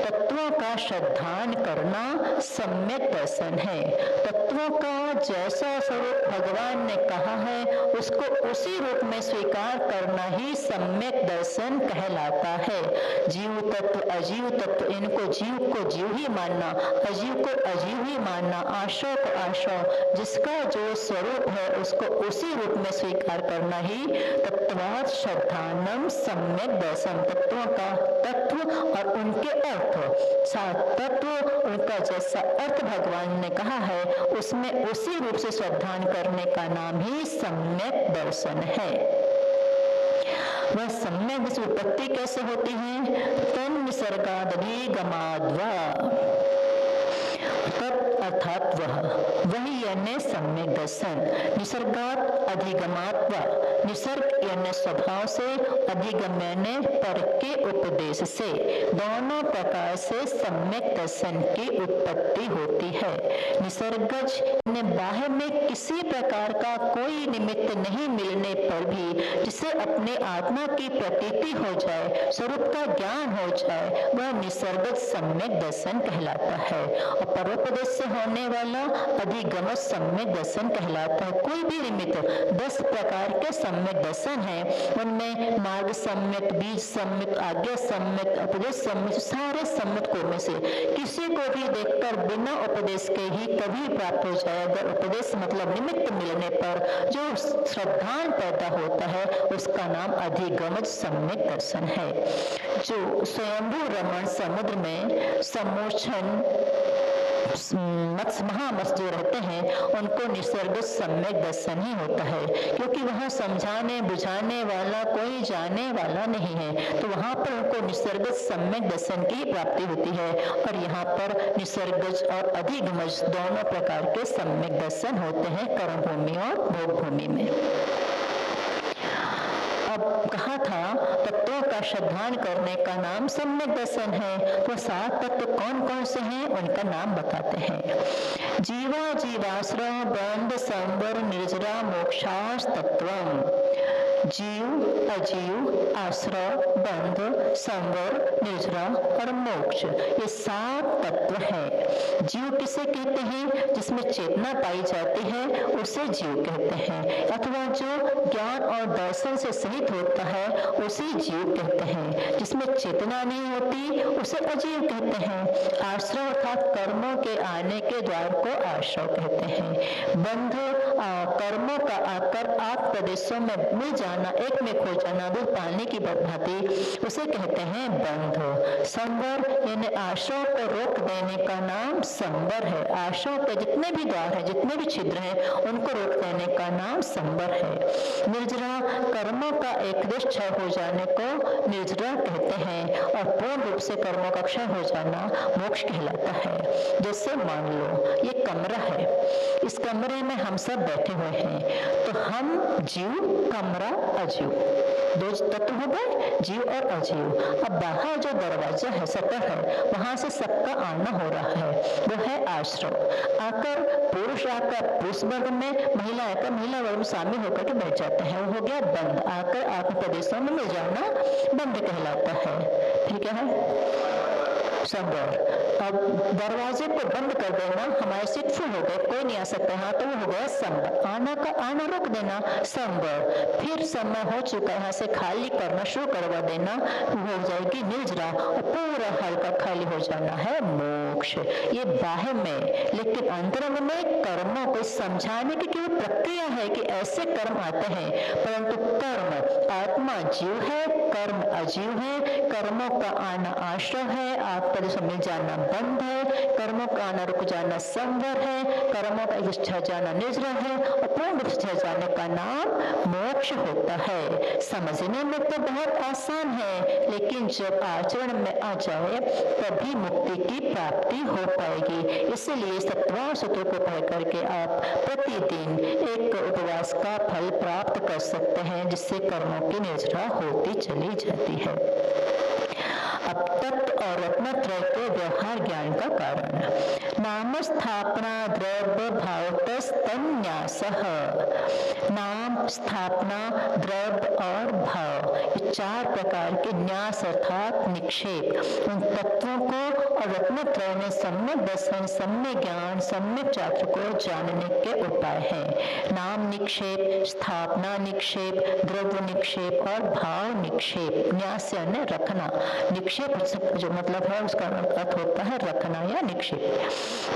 तत्वों का श्रद्धान करना सम्यक दर्शन है। तत्वों का जैसा स्वरूप भगवान ने कहा है उसको उसी रूप में स्वीकार करना ही सम्यक दर्शन कहलाता है। जीव तत्व, अजीव तत्व, इनको जीव को जीव ही मानना, अजीव को अजीव ही मानना, आशय को आशय, जिसका जो स्वरूप है उसको उसी रूप में स्वीकार करना ही तत्वात् श्रद्धानम सम्यक दर्शन। तत्वों का तत्व और उनके अर्थ, तत्व उनका जैसा अर्थ भगवान ने कहा है उसमें उसी रूप से श्रद्धान करने का नाम ही सम्यक दर्शन है। वह सम्यक दर्शन उत्पत्ति कैसे होती है? तन निसर्गादि गमाद्वा, तत् अर्थात वह वही यानी सम्यक दर्शन। निसर्गात अधिगमात वा, निसर्ग यानी स्वभाव से, अधिगम यानी पर के उपदेश से, दोनों प्रकार से सम्यक दर्शन की उत्पत्ति होती है। निसर्गज यानी बाह्य में किसी प्रकार का कोई निमित्त नहीं मिलने पर भी जिसे अपने आत्मा की प्रतीति हो जाए, स्वरूप का ज्ञान हो जाए, वह निसर्गज सम्यक दर्शन कहलाता है। और परोपदेश से होने वाला अधिगम सम्यक दर्शन कहलाता है। कोई भी निमित्त 10 प्रकार के सम्यक दर्शन है, उनमें मार्ग सम्यक, बीज सम्यक, आज्ञा सम्यक, उपदेश सम्यक, सारे सम्यकों में से किसी को भी देखकर बिना उपदेश के ही कभी प्राप्त हो जाएगा। उपदेश मतलब निमित्त मिलने पर जो श्रद्धान पैदा होता है उसका नाम अधिगमज सम्यक दर्शन है। जो स्वयंभू रमण समुद्र में समोचन महामत्स्य जो रहते हैं उनको निसर्ग सम्यक दर्शन ही होता है, क्योंकि वहाँ समझाने बुझाने वाला कोई जाने वाला नहीं है, तो वहाँ पर उनको निसर्ग सम्यक दर्शन की प्राप्ति होती है। और यहाँ पर निसर्गज और अधिगमज दोनों प्रकार के सम्यक दर्शन होते हैं कर्म भूमि और भोग भूमि में। अब कहा था तत्वों का श्रद्धान करने का नाम सम्यक दर्शन है। तो 7 तत्व कौन कौन से हैं उनका नाम बताते हैं। जीवा जीवाश्रय बंध संवर निर्जरा मोक्षाश तत्वम। जीव, अजीव, आश्रय, बंध, संवर, निर्जरा और मोक्ष, ये 7 तत्व है। जीव किसे कहते हैं? जिसमें चेतना पाई जाती है उसे जीव कहते हैं, अथवा जो ज्ञान और दर्शन से सहित होता है उसे जीव कहते हैं। जिसमें चेतना नहीं होती उसे अजीव कहते हैं। आश्रय अर्थात कर्मों के आने के द्वार को आश्रय कहते हैं। बंध कर्मों का आकर आप प्रदेशों में मिल जाना, एक में खो जाना, दूध पानी की भांति, उसे कहते हैं बंध। संवर यानी आश्रय को रोक देने का नाम संवर है। आश्रय के जितने भी द्वार हैं, जितने भी छिद्र हैं, उनको रोक देने का नाम संवर है। निर्जरा कर्मों का एकदृष्ट क्षय हो जाने को निर्जरा कहते हैं, और पूर्ण रूप से कर्मों का क्षय हो जाना मोक्ष कहलाता है। जैसे मान लो ये कमरा है, इस कमरे में हम सब बैठे हुए हैं, तो हम जीव, कमरा, अजीव, 2 तत्व हो गए, जीव और अजीव। अब बाहर जो दरवाजा है, सतह है, वहां से सबका आना हो रहा है, वो है आश्रय। आकर पुरुष आकर पुरुष वर्ग में, महिला आकर महिला वर्ग में शामिल होकर के बैठ जाते हैं, वो हो गया बंद। आकर आत्म प्रदेशों में मिल जाना बंद कहलाता है। ठीक है संवर। अब दरवाजे को बंद कर देना, हमारे सीट फुल हो गए, कोई नहीं आ सकता, हाँ, तो वो हो गया संवर। आना रोक देना संवर। फिर समय हो चुका, यहाँ से खाली करना शुरू करवा देना, हो जाएगी निर्जरा, और पूरा हल्का खाली हो जाना है मोक्ष। ये बाह्य में, लेकिन अंतरंग में कर्मों को समझाने की केवल प्रक्रिया है कि ऐसे कर्म आते हैं, परंतु कर्म आत्मा जीव है, कर्म अजीव है, कर्मों का आना आश्रय है, आप मिल जाना बंध है, कर्मों का आना रुक जाना संवर है, कर्मों का इच्छा जाना निर्जरा है, और पूर्ण इच्छा जाने का नाम मोक्ष होता है। समझने में तो बहुत आसान है, लेकिन जब आचरण में आ जाए तभी मुक्ति की प्राप्ति हो पाएगी। इसलिए 17 सूत्रों को पढ़ करके आप प्रतिदिन एक उपवास का फल प्राप्त कर सकते हैं, जिससे कर्मों की निर्जरा होती चली जाती है। अब तत्व और रत्नत्रय के व्यवहार ज्ञान का कारण। नाम स्थापना द्रव्य भावतस्तन्यासः। नाम, स्थापना, द्रव्य और भाव, ये 4 प्रकार के न्यास अर्थात निक्षेप, उन तत्वों को और रत्नत्रय में सम्यक दर्शन, सम्यक ज्ञान, सम्यक चात्र को जानने के उपाय हैं। नाम निक्षेप, स्थापना निक्षेप, द्रव्य निक्षेप और भाव निक्षेप। न्यास यानी रखना, निक्षेप जो मतलब है उसका अर्थ होता है रखना या निक्षेप।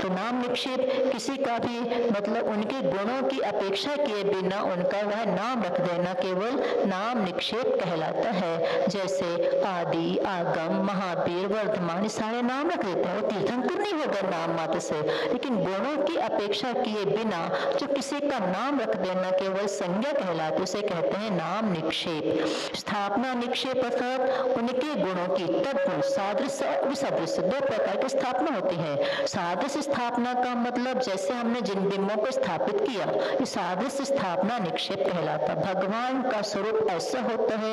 तो नाम निक्षेप किसी का भी मतलब उनके गुणों की अपेक्षा किए बिना उनका वह नाम रख देना केवल नाम निक्षेप कहलाता है। जैसे आदि, आगम, महावीर, वर्धमान, सारे नाम रख देते हैं, वो तीर्थंकर नहीं हो गए नाम मात्र से, लेकिन गुणों की अपेक्षा किए बिना जो किसी का नाम रख देना केवल संज्ञा कहलाती, उसे कहते हैं नाम निक्षेप। स्थापना निक्षेप अर्थात उनके गुणों की तद्गुण सादृश्य और विसदृश्य दो प्रकार की स्थापना होती है। सादृश्य स्थापना का मतलब जैसे हमने जिन बिंबों को स्थापित किया, ये सादृश्य स्थापना निक्षेप कहलाता। भगवान का स्वरूप ऐसा होता है,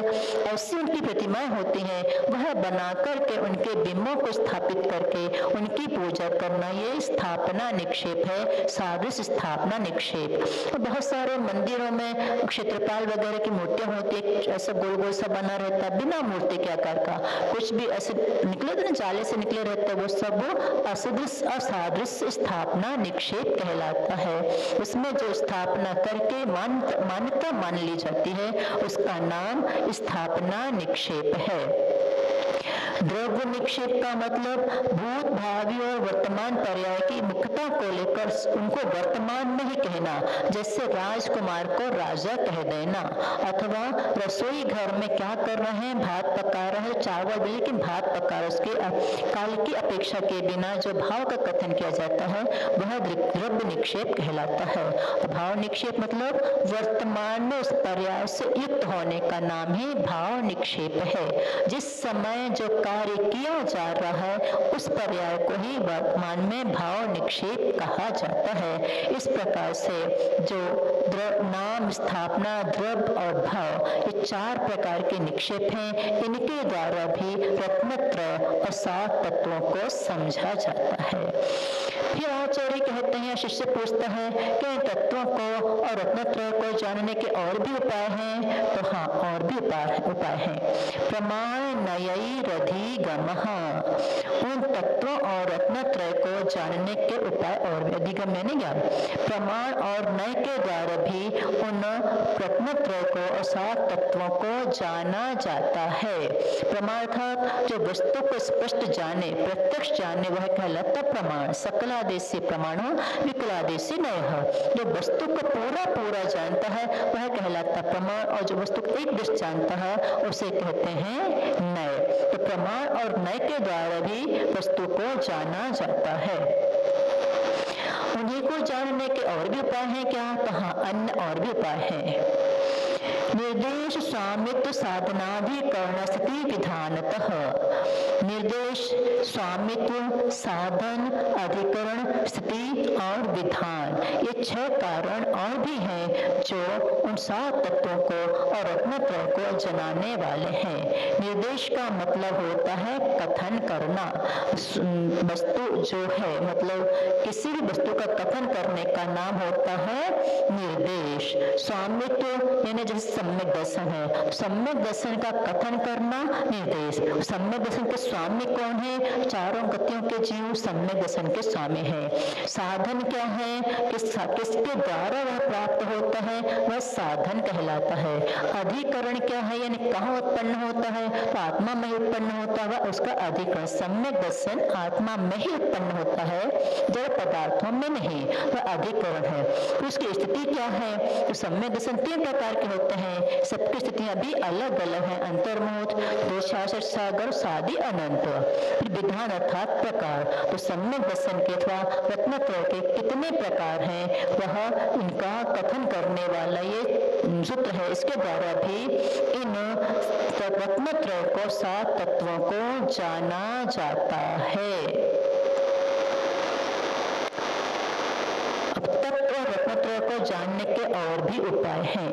ऐसी उनकी प्रतिमाएं होती हैं, वह बना करके उनके बिंबों को स्थापित करके उनकी पूजा करना, ये स्थापना निक्षेप है, सादृश्य स्थापना निक्षेप। बहुत सारे मंदिरों में क्षेत्रपाल वगैरह की मूर्तियां होती है, ऐसा गोल गोल सा बना रहता है बिना मूर्ति के आकार का, कुछ भी ऐसे निकले थे ना, जाले से निकले रहते, वो सब असदृश्य असादृश्य स्थापना निक्षेप कहलाता है। उसमें जो स्थापना करके मान्यता मान ली जाती है उसका नाम स्थापना निक्षेप है। द्रव्य निक्षेप का मतलब भूत, भावी और वर्तमान पर्याय की मुख्यता को लेकर उनको वर्तमान में ही कहना, जैसे राजकुमार को राजा कह देना, अथवा रसोई घर में क्या कर रहे हैं, भात पका रहे हैं, चावल भी, लेकिन भात पका रहे, उसके काल की अपेक्षा के बिना जो भाव का कथन किया जाता है वह द्रव्य निक्षेप कहलाता है। भाव निक्षेप मतलब वर्तमान में उस पर्याय से युक्त होने का नाम ही भाव निक्षेप है। जिस समय जो कार्य किया जा रहा है उस पर्याय को ही वर्तमान में भाव निक्षेप कहा जाता है। इस प्रकार से जो नाम, स्थापना, द्रव्य और भाव, ये चार प्रकार के निक्षेप हैं, इनके द्वारा भी रत्नत्रय और सात तत्वों को समझा जाता है। फिर आचार्य कहते हैं, शिष्य पूछता है कि इन तत्वों को और रत्नत्रय को जानने के और भी उपाय हैं? तो हाँ, और भी उपाय हैं। प्रमाण नयई रधि गमः, उन तत्वों और रत्नत्रय को जानने के उपाय और भी, अधिगम यानी ज्ञान, प्रमाण और नय के द्वारा भी उन रत्नत्रय को और सात तत्वों को जाना जाता है। प्रमाण अर्थात जो वस्तु को स्पष्ट जाने, प्रत्यक्ष जाने, वह कहलाता प्रमाण। सकलादेशी प्रमाण विकलादेशी नय, जो वस्तु को पूरा जानता है वह कहलाता प्रमाण, और जो वस्तु को एक दृष्टि जानता है उसे कहते हैं नय। तो प्रमाण और नय के द्वारा भी वस्तु को जाना जाता है। उन्हीं को जानने के और भी उपाय हैं क्या? तो हाँ, अन्य और भी उपाय हैं। निर्देश स्वामित्व साधनाधिकरण स्थिति विधानतः, निर्देश, स्वामित्व, साधन, अधिकरण, स्थिति और विधान, ये 6 कारण और भी हैं जो उन 7 तत्वों को और रत्नत्रय को जनाने वाले हैं। निर्देश का मतलब होता है कथन करना। वस्तु जो है, मतलब किसी भी वस्तु का कथन करने का नाम होता है निर्देश। स्वामित्व यानी जैसे सम्यक दर्शन है, सम्यक दर्शन का कथन करना निर्देश। सम्यक दर्शन के स्वामी कौन है? चारों गतियों के जीव सम्यक दर्शन के स्वामी हैं। साधन क्या है? किसके द्वारा वह प्राप्त होता है, वह साधन कहलाता है। अधिकरण क्या है, यानी कहाँ उत्पन्न होता है? तो आत्मा में ही उत्पन्न होता है, उसका अधिकरण। सम्यक दर्शन आत्मा में ही उत्पन्न होता है, जड़ पदार्थों में नहीं, वह अधिकरण है। उसकी स्थिति क्या है? तो सम्यक दर्शन 3 प्रकार के होते हैं, सबकी स्थितियां भी अलग अलग हैं। अंतर्मुख, देशासर, सागर, सादि, अनंत। विधान अर्थात प्रकार, तो सम्यक दर्शन के अथवा रत्नत्रय के कितने प्रकार हैं वह इनका कथन करने वाला ये सूत्र है। इसके द्वारा भी इन रत्नत्रय को 7 तत्वों को जाना जाता है। रत्नत्रय को जानने के और भी उपाय हैं।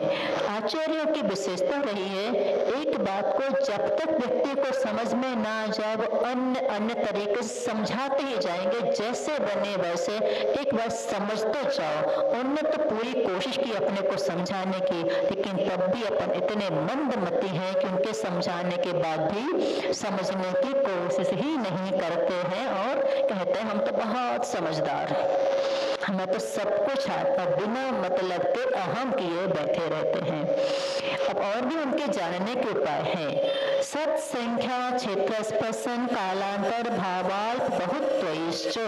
आचार्यों की विशेषता रही है, एक बात को जब तक व्यक्ति को समझ में ना आ जाए वो अन्य तरीके से समझाते ही जाएंगे, जैसे बने वैसे। एक बार समझ तो जाओ। उन्होंने तो पूरी कोशिश की अपने को समझाने की, लेकिन तब भी अपन इतने मंदमती हैं कि उनके समझाने के बाद भी समझने की कोशिश ही नहीं करते हैं और कहते हैं हम तो बहुत समझदार, हमें तो सब कुछ आता, बिना मतलब के अहम किए बैठे रहते हैं। अब और भी उनके जानने के उपाय हैं। सत, संख्या, क्षेत्र, स्पर्शन, कालांतर, भावाल्प, बहुत्वैश्च।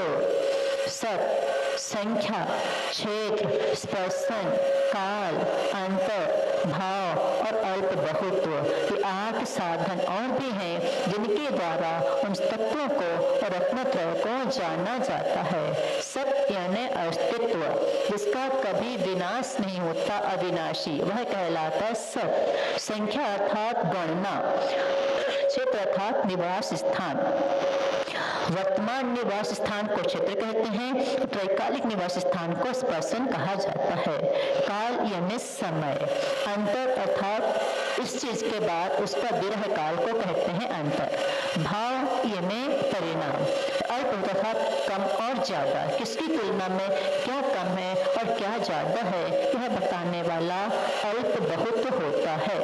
सत, संख्या, क्षेत्र, स्पर्शन, काल, अंतर, भाव और अल्प बहुत्व, ये 8 साधन और भी हैं जिनके द्वारा उन तत्वों को और रत्नत्रय को जाना जाता है। सत्य यानी अस्तित्व, जिसका कभी विनाश नहीं होता, अविनाशी, वह कहलाता है सत्य। संख्या अर्थात गणना, क्षेत्र अर्थात निवास स्थान। वर्तमान निवास स्थान को क्षेत्र कहते हैं, त्रैकालिक निवास स्थान को स्पर्शन कहा जाता है। काल यानी समय, अंतर अर्थात इस चीज के बाद उसका विरह काल को कहते हैं अंतर। भाव यानी परिणाम, अल्प अर्थात कम और ज्यादा, किसकी तुलना में क्या कम है और क्या ज्यादा है यह बताने वाला अल्प बहुत होता है।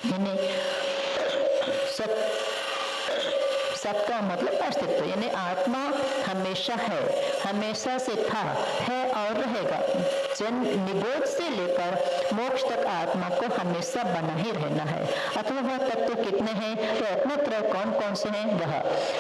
यानी सबका मतलब अस्तित्व, यानी आत्मा हमेशा है, हमेशा से था, है और रहेगा। जन्म निबोध से लेकर मोक्ष तक आत्मा को हमेशा बना ही रहना है। अथवा वह तत्व कितने हैं, तो रत्नत्रय कौन कौन से हैं, वह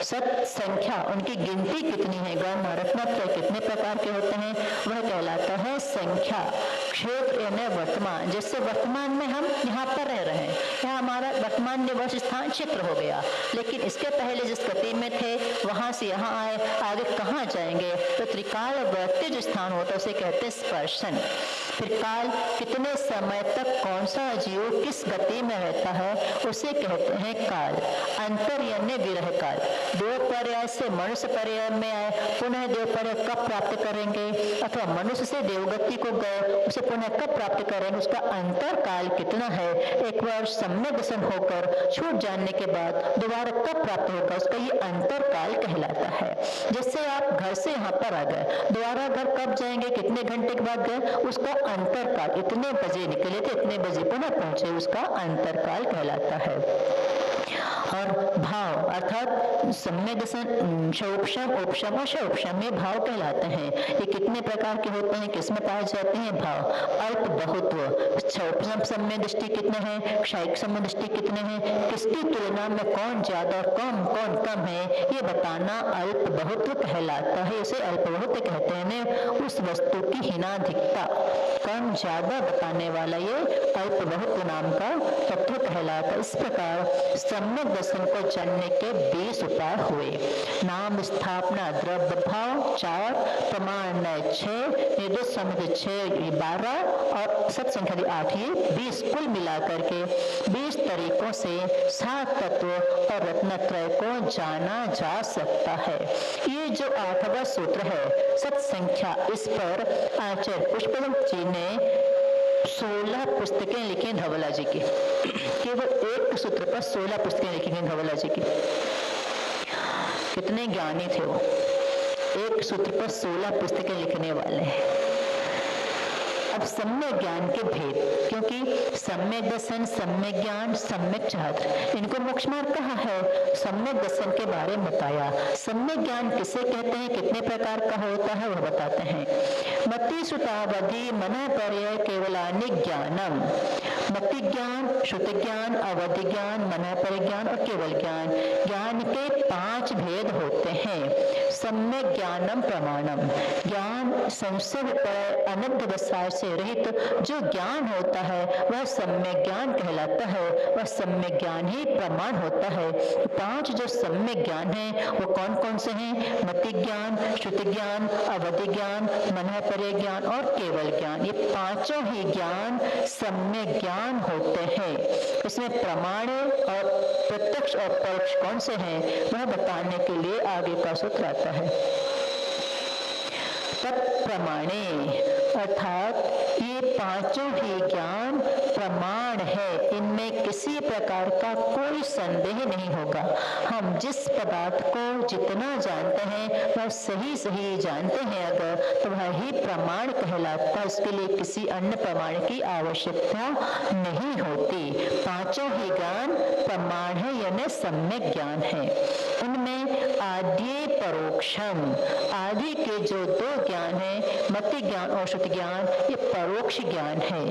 सत संख्या, उनकी गिनती कितनी है, गण रत्नत्रय कितने प्रकार के होते हैं, वह कहलाता है संख्या। क्षेत्र यानी वर्तमान, जिससे वर्तमान में हम यहाँ पर रह रहे हैं, यह हमारा वर्तमान निवास स्थान क्षेत्र हो गया। लेकिन इसके पहले जिस गति में थे वहां से यहाँ आए, आगे कहाँ जाएंगे, तो त्रिकाल वर्ती जो स्थान होता है उसे कहते हैं स्पर्शन। फिर काल, कितने समय तक कौन सा जीव किस गति में रहता है उसे कहते हैं काल। अंतर यानी विरह काल, देव पर्याय से मनुष्य पर्याय में आए, पुनः देव पर्याय कब प्राप्त करेंगे, अथवा मनुष्य से देवगति को गए उसे पुनः कब प्राप्त करेंगे, उसका अंतर काल कितना है। एक बार सम्यक दर्शन होकर छूट जाने के बाद दोबारा कब प्राप्त होगा, उसका ये अंतर काल कहलाता है। जैसे आप घर से यहाँ पर आ गए, दोबारा घर कब जाएंगे, कितने घंटे के बाद गए, उसका अंतर काल, इतने बजे निकले थे इतने बजे पुनः पहुंचे, उसका अंतर काल कहलाता है। और भाव अर्थात सम्यक दर्शन, शोपशम, उपशम और शोपशम, ये भाव कहलाते हैं। ये कितने प्रकार के होते हैं, किसमें पाए जाते हैं, भाव। अल्प बहुत्व, शोपशम सम्यक दृष्टि कितने हैं, क्षयिक सम्यक दृष्टि कितने हैं, किसकी तुलना में कौन ज्यादा और कौन कम है, ये बताना अल्प बहुत्व कहलाता है। इसे अल्प बहुत्व कहते हैं, उस वस्तु की हीनाधिकता, कम ज्यादा बताने वाला ये अल्प बहुत्व नाम का तत्व कहलाता है। इस प्रकार सम्यक दर्शन को जानने के 20 उपाय हुए। नाम स्थापना, द्रव्य भाव 4, प्रमाण 6, निर्दोष समुद्र 6, 12 और सत्संख्या 8, ये 20 कुल मिलाकर के 20 तरीकों से 7 तत्व और रत्नत्रय को जाना जा सकता है। ये जो 8वां सूत्र है सत्संख्या, इस पर आचार्य पुष्पदंत जी ने 16 पुस्तकें लिखी धवला जी की। केवल एक सूत्र पर 16 पुस्तकें लिखी गई धवला जी की। कितने ज्ञानी थे वो, एक सूत्र पर 16 पुस्तकें लिखने वाले हैं। अब सम्यक ज्ञान के भेद, क्योंकि सम्यक दर्शन, सम्यक ज्ञान, सम्यक चाहत, इनको मोक्ष मार्ग कहा है। सम्यक दर्शन के बारे में बताया। सम्यक ज्ञान किसे कहते हैं, कितने प्रकार का होता है वह बताते हैं। मति श्रुतावधि मन पर्याय केवलानि ज्ञानम। मति ज्ञान, श्रुति ज्ञान, अवधि ज्ञान, मन परिज्ञान और केवल ज्ञान, ज्ञान के 5 भेद होते हैं। सम्यक ज्ञानम प्रमाणम, ज्ञान संशय पर अनंत वसाय से रहित जो ज्ञान होता है वह सम्यक ज्ञान कहलाता है। वह सम्यक ज्ञान ही प्रमाण होता है। 5 जो सम्यक ज्ञान है वो कौन कौन से हैं, मति ज्ञान, श्रुति ज्ञान, अवधि ज्ञान, मन पर्याय ज्ञान और केवल ज्ञान, ये 5 ही ज्ञान सम्यक ज्ञान होते हैं। इसमें प्रमाण और प्रत्यक्ष और परोक्ष कौन से हैं वह बताने के लिए आगे का सूत्र आता है। तत्प्रमाणे अर्थात ये 5 ही ज्ञान प्रमाण है, इनमें किसी प्रकार का कोई संदेह नहीं होगा। हम जिस पदार्थ को जितना जानते हैं वह सही सही जानते हैं अगर, तो वह ही प्रमाण कहलाता है। इसके लिए किसी अन्य प्रमाण की आवश्यकता नहीं होती। 5 ही ज्ञान प्रमाण है, यानी सम्यक ज्ञान है। उनमें आद्य परोक्षम, आदि के जो 2 ज्ञान है, मति ज्ञान और श्रुति ज्ञान, ये परोक्ष ज्ञान है।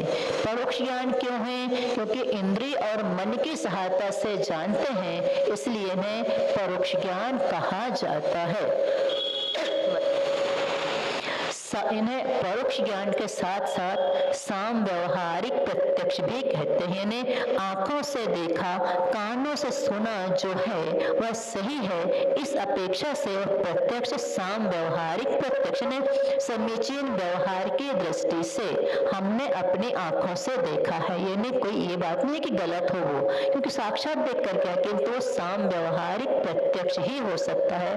परोक्ष ज्ञान क्यों है, क्योंकि इंद्रिय और मन की सहायता से जानते हैं, इसलिए इन्हें परोक्ष ज्ञान कहा जाता है। इन्हें परोक्ष ज्ञान के साथ साथ साम व्यवहारिक प्रत्यक्ष भी कहते हैं। यानी आंखों से देखा, कानों से सुना जो है वह सही है, इस अपेक्षा से वह प्रत्यक्ष साम व्यवहारिक प्रत्यक्ष ने समीचीन व्यवहार की दृष्टि से हमने अपनी आंखों से देखा है। यानी कोई ये बात नहीं कि गलत हो वो, क्योंकि साक्षात देख कर क्या, किंतु वो साम व्यवहारिक प्रत्यक्ष ही हो सकता है,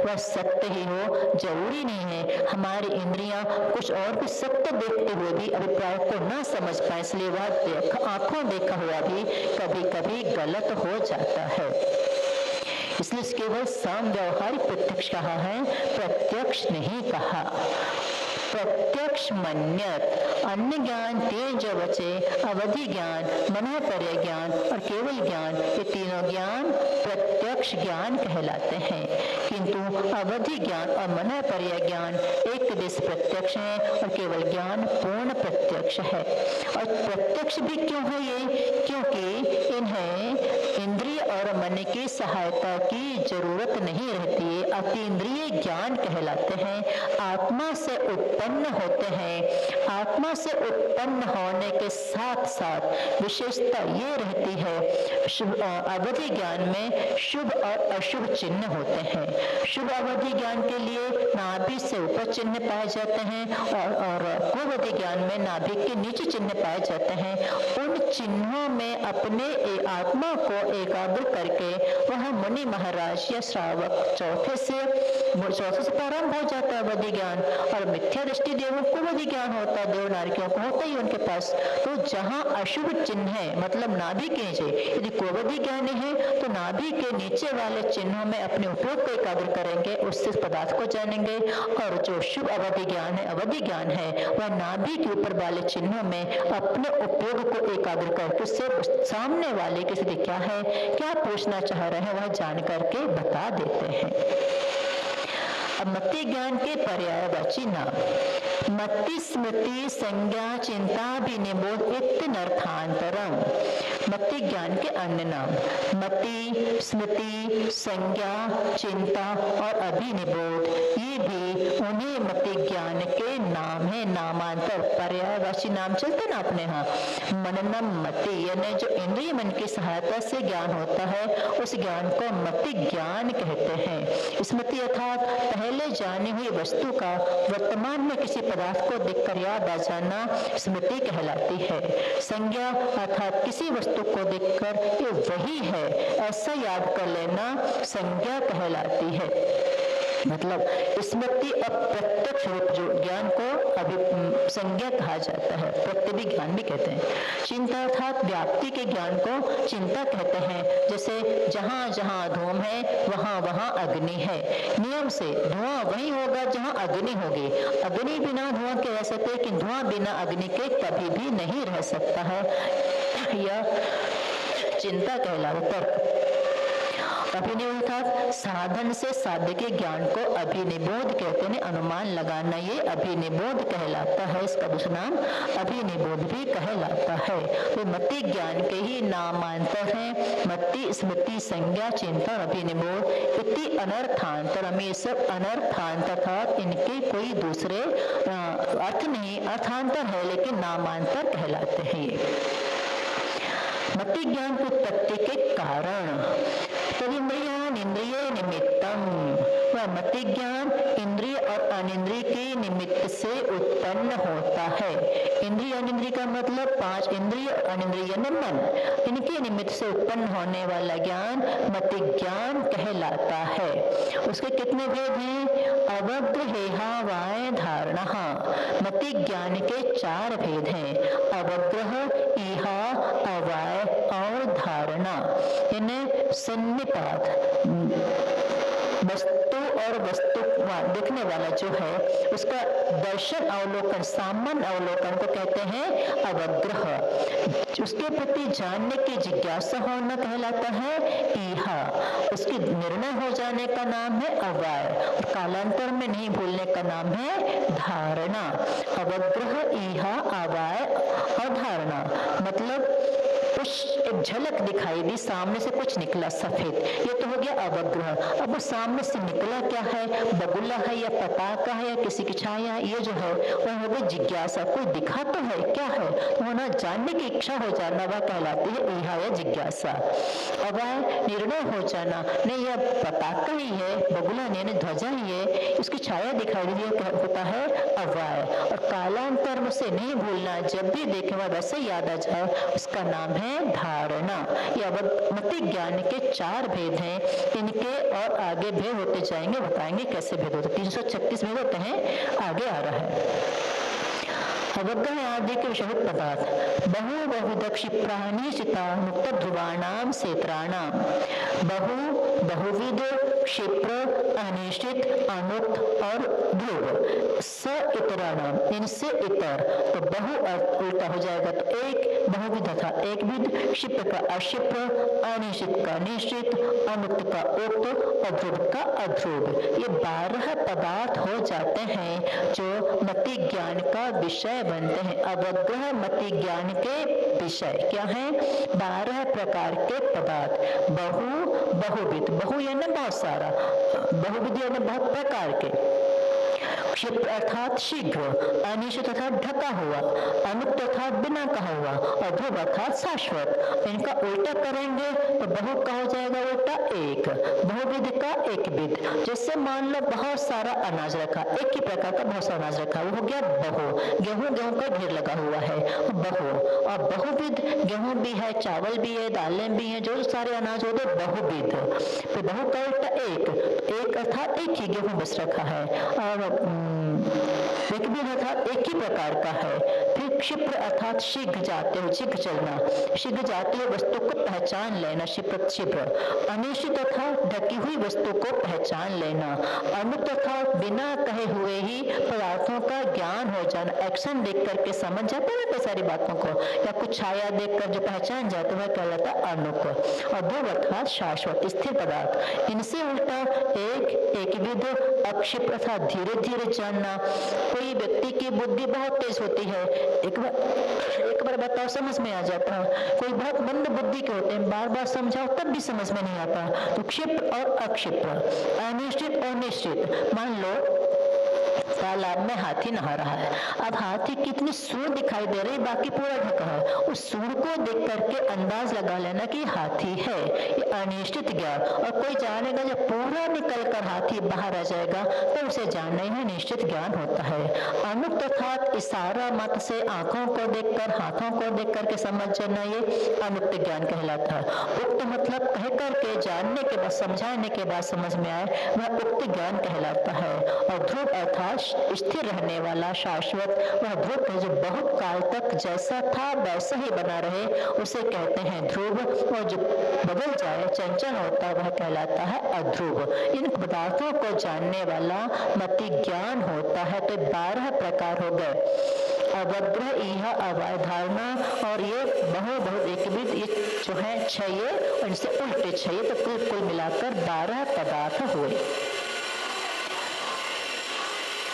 वह सत्य ही हो, जरूरी नहीं है। हमारी इंद्रियां कुछ और भी सत्य देखते हुए भी अभिप्राय को न समझ पाए, इसलिए वह आंखों देखा हुआ भी कभी कभी गलत हो जाता है। इसलिए केवल साम व्यवहारिक प्रत्यक्ष कहा है, प्रत्यक्ष नहीं कहा। प्रत्यक्ष मन्यत, अन्य ज्ञान तेज बचे, अवधि ज्ञान, मनःपर्य ज्ञान और केवल ज्ञान, ये तीनों ज्ञान प्रत्यक्ष ज्ञान कहलाते हैं। किंतु अवधि ज्ञान और मनःपर्य ज्ञान एक दिश प्रत्यक्ष है और केवल ज्ञान पूर्ण प्रत्यक्ष है। और प्रत्यक्ष भी क्यों है ये? क्योंकि इन्हें इंद्रिय और मन की सहायता की जरूरत नहीं रहती है, अतीन्द्रिय ज्ञान कहलाते हैं, आत्मा से उत्पन्न होते हैं। आत्मा से उत्पन्न होने के साथ साथ विशेषता ये रहती है, अवधि ज्ञान में शुभ और अशुभ चिन्ह होते हैं। शुभ अवधि ज्ञान के लिए नाभि से ऊपर चिन्ह पाए जाते हैं और कुअवधि ज्ञान में नाभि के नीचे चिन्ह पाए जाते हैं। उन चिन्हों में अपने आत्मा को एकाग्र करके वह मुनि महाराज या श्रावक चौथे से प्रारंभ हो जाता है अवधि ज्ञान, और मिथ्या दृष्टि देवों को अवधि ज्ञान होता है, देव नारकियों को होता ही उनके पास। तो जहाँ अशुभ चिन्ह है, मतलब नाभि के नीचे, यदि कोवधि ज्ञान है तो नाभि के नीचे वाले चिन्हों में अपने उपयोग को एकाग्र करेंगे, उससे पदार्थ को जानेंगे। और जो शुभ अवधि ज्ञान है, अवधि ज्ञान है, वह नाभि के ऊपर वाले चिन्हों में अपने उपयोग को एकाग्र करके उससे सामने वाले की स्थिति क्या है, क्या पूछना चाह रहे हैं, वह जान करके बता देते हैं। अब मति ज्ञान के पर्यायवाची नाम, मति स्मृति संज्ञा चिंता विनिबोध इत्यनर्थांतरम। मति ज्ञान के अन्य नाम मति, स्मृति, संज्ञा, चिंता और अभिनिबोध, ये भी उन्हीं मति ज्ञान के नाम है। नामांतर पर्यायवाची नाम चलते ना अपने यहाँ। मननम मति, यानी जो इंद्रिय मन की सहायता से ज्ञान होता है, उस ज्ञान को मति ज्ञान कहते हैं। स्मृति अर्थात पहले जानी हुई वस्तु का वर्तमान में किसी पदार्थ को देखकर याद आ जाना स्मृति कहलाती है। संज्ञा अर्थात किसी वस्तु को देखकर ये वही है ऐसा याद कर लेना संज्ञा कहलाती है। मतलब स्मृति और प्रत्यक्ष रूप जो ज्ञान को संज्ञा कहा जाता है, प्रत्यभिक ज्ञान भी कहते हैं। चिंता अर्थात व्याप्ति के ज्ञान को चिंता कहते हैं। जैसे जहाँ जहाँ धूम है वहाँ वहाँ अग्नि है, नियम से धुआं वही होगा जहाँ अग्नि होगी। अग्नि बिना धुआं के रह सकते, लेकिन धुआं बिना अग्नि के कभी भी नहीं रह सकता है। यह चिंता कहलाता। तर्क अभिनिबोध अर्थात साधन से साध्य के ज्ञान को अभिनिबोध कहते हैं, अनुमान लगाना, ये अभिनिबोध कहलाता है। इसका दूसरा नाम अभिनिबोध भी कहलाता है। तो मति ज्ञान के ही नामांतर हैं मति, स्मृति, संज्ञा, चिंता और अभिनिबोध। इति अनर्थांतर, ये सब अनर्थांतर अर्थात इनके कोई दूसरे अर्थ नहीं, अर्थांतर है लेकिन नामांतर कहलाते हैं। ये मति ज्ञान की उत्पत्ति के कारण तदिन्द्रियान इंद्रिय निमित्तम, वह मति ज्ञान इंद्रिय और अनिंद्रिय के निमित्त से उत्पन्न होता है। इंद्रिय अनिंद्रिय का मतलब पांच इंद्रिय और अनिंद्रिय मन, इनके निमित्त से उत्पन्न होने वाला ज्ञान मति ज्ञान कहलाता है। उसके कितने भेद हैं? अवग्रहेहा वाय धारणा, मति ज्ञान के चार भेद हैं। अवग्रह, इहा, अवाय और धारणा। इन्हें सन्निपात, वस्तु और वस्तु देखने वाला जो है उसका दर्शन अवलोकन, सामान्य अवलोकन को कहते हैं अवग्रह। उसके प्रति जानने की जिज्ञासा होना कहलाता है इहा। उसकी निर्णय हो जाने का नाम है अवाय, और कालांतर में नहीं भूलने का नाम है धारणा। अवग्रह, इहा, अवाय और धारणा मतलब कुछ एक झलक दिखाई दी, सामने से कुछ निकला सफेद, ये तो हो गया अवग्रह। अब वो सामने से निकला क्या है, बगुला है या पताका है या किसी की छाया है, ये जो है वो हो गई जिज्ञासा। कोई दिखा तो है, क्या है, तो होना जानने की इच्छा हो जाना, वह कहलाती है इहा या जिज्ञासा। अब वह निर्णय हो जाना, नहीं यह पताका ही है, बगुला नहीं, ध्वजा ही है, उसकी छाया दिखाई दी, यह होता है अवाय। और कालांतर में से नहीं भूलना, जब भी देखे वह वैसे याद आ जाए, उसका नाम है धारणा। ये अवगमति ज्ञान के 4 भेद हैं, इनके और आगे भेद होते जाएंगे, बताएंगे कैसे भेद होते। 336 भेद होते हैं, आगे आ रहा है। अवग्रह आदि के विषय पदार्थ बहु बहुविध क्षिप्रानिशिता मुक्त ध्रुवाणाम सेत्राणाम। बहुविध क्षिप्र, अनिश्चित, अनुक्त और ध्रुव स इतराणाम, इनसे इतर। तो बहु उल्टा हो जाएगा, तो एक बहुविध था एक विध, क्षिप्र का अक्षिप्र, अनिश्चित का निश्चित, अनुक्त का उक्त और ध्रुव का अध्रुव। ये 12 पदार्थ हो जाते हैं जो मति ज्ञान का विषय बनते हैं। अवग्रह मति ज्ञान के विषय क्या है, 12 प्रकार के पदार्थ। बहुविध, बहु यानी बहुत सारा, बहुविध यानी बहुत प्रकार के। क्षिप्र अर्थात शीघ्र, अनिश्चित अर्थात ढका हुआ, अनुक्त अर्थात बिना कहा हुआ और ध्रुव अर्थात शाश्वत। इनका उल्टा करेंगे तो बहु का हो जाएगा उल्टा एक, बहुविध का एक विध। जैसे मान लो बहुत सारा अनाज रखा, एक ही प्रकार का बहुत सारा अनाज रखा, वो हो गया बहु। गेहूं का ढेर लगा हुआ है, बहु। और बहुविध, गेहूं भी है, चावल भी है, दालें भी हैं, जो सारे अनाज हो गए बहुविध। तो बहु का उल्टा एक अर्थात एक ही गेहूं बस रखा है, और एक भी अर्थात एक ही प्रकार का है। फिर क्षिप्र अर्थात शीघ्र जाते हो, शीघ्र चलना, शीघ्र जाते हुए वस्तु को पहचान लेना, क्षिप्र। अनिश्चित अर्थात ढकी हुई वस्तु को पहचान लेना। अनुक्त अर्थात बिना कहे हुए ही पदार्थों का ज्ञान हो जाना, एक्शन देख करके समझ जाते हैं ना सारी बातों को, या कुछ छाया देख कर जो पहचान जाते हैं कहलाता है अनुक्त। और ध्रुव अर्थात शाश्वत स्थिर पदार्थ। इनसे उल्टा एक विध, अक्षिप्र अर्थात धीरे धीरे जानना। कोई व्यक्ति की बुद्धि बहुत तेज होती है, एक बार बताओ समझ में आ जाता है। कोई बहुत मंद बुद्धि के होते हैं, बार बार समझाओ तब भी समझ में नहीं आता। तो क्षिप्र और अक्षिप्र, अनिश्चित और निश्चित। मान लो तालाब में हाथी नहा रहा है, अब हाथी कितनी सूंड दिखाई दे रही, बाकी पूरा ढका है, उस सूंड को देख करके अंदाज लगा लेना कि हाथी है, ये अनिश्चित ज्ञान। और कोई जानेगा जब पूरा निकल कर हाथी बाहर आ जाएगा तो उसे जानना ही निश्चित ज्ञान होता है। अनुक्त अर्थात इशारा मत से आंखों को देखकर, हाथों को देख करके समझ जाना, ये अनुक्त ज्ञान कहलाता है। उक्त मतलब कह करके जानने के बाद, समझाने के बाद समझ में आए, वह उक्त ज्ञान कहलाता है। और ध्रुव अर्थात स्थिर रहने वाला, शाश्वत, वह ध्रुव है जो बहुत काल तक जैसा था वैसा ही बना रहे, उसे कहते हैं ध्रुव। और जो बदल जाए, चंचल होता है, वह कहलाता है अध्रुव। इन पदार्थों को जानने वाला मति ज्ञान होता है। तो 12 प्रकार हो गए, अवग्रह, इहा, अवाय, धारणा, और ये बहु एक विध, ये जो है 6, और इनसे उल्टे 6, तो कुल मिलाकर 12 पदार्थ हुए।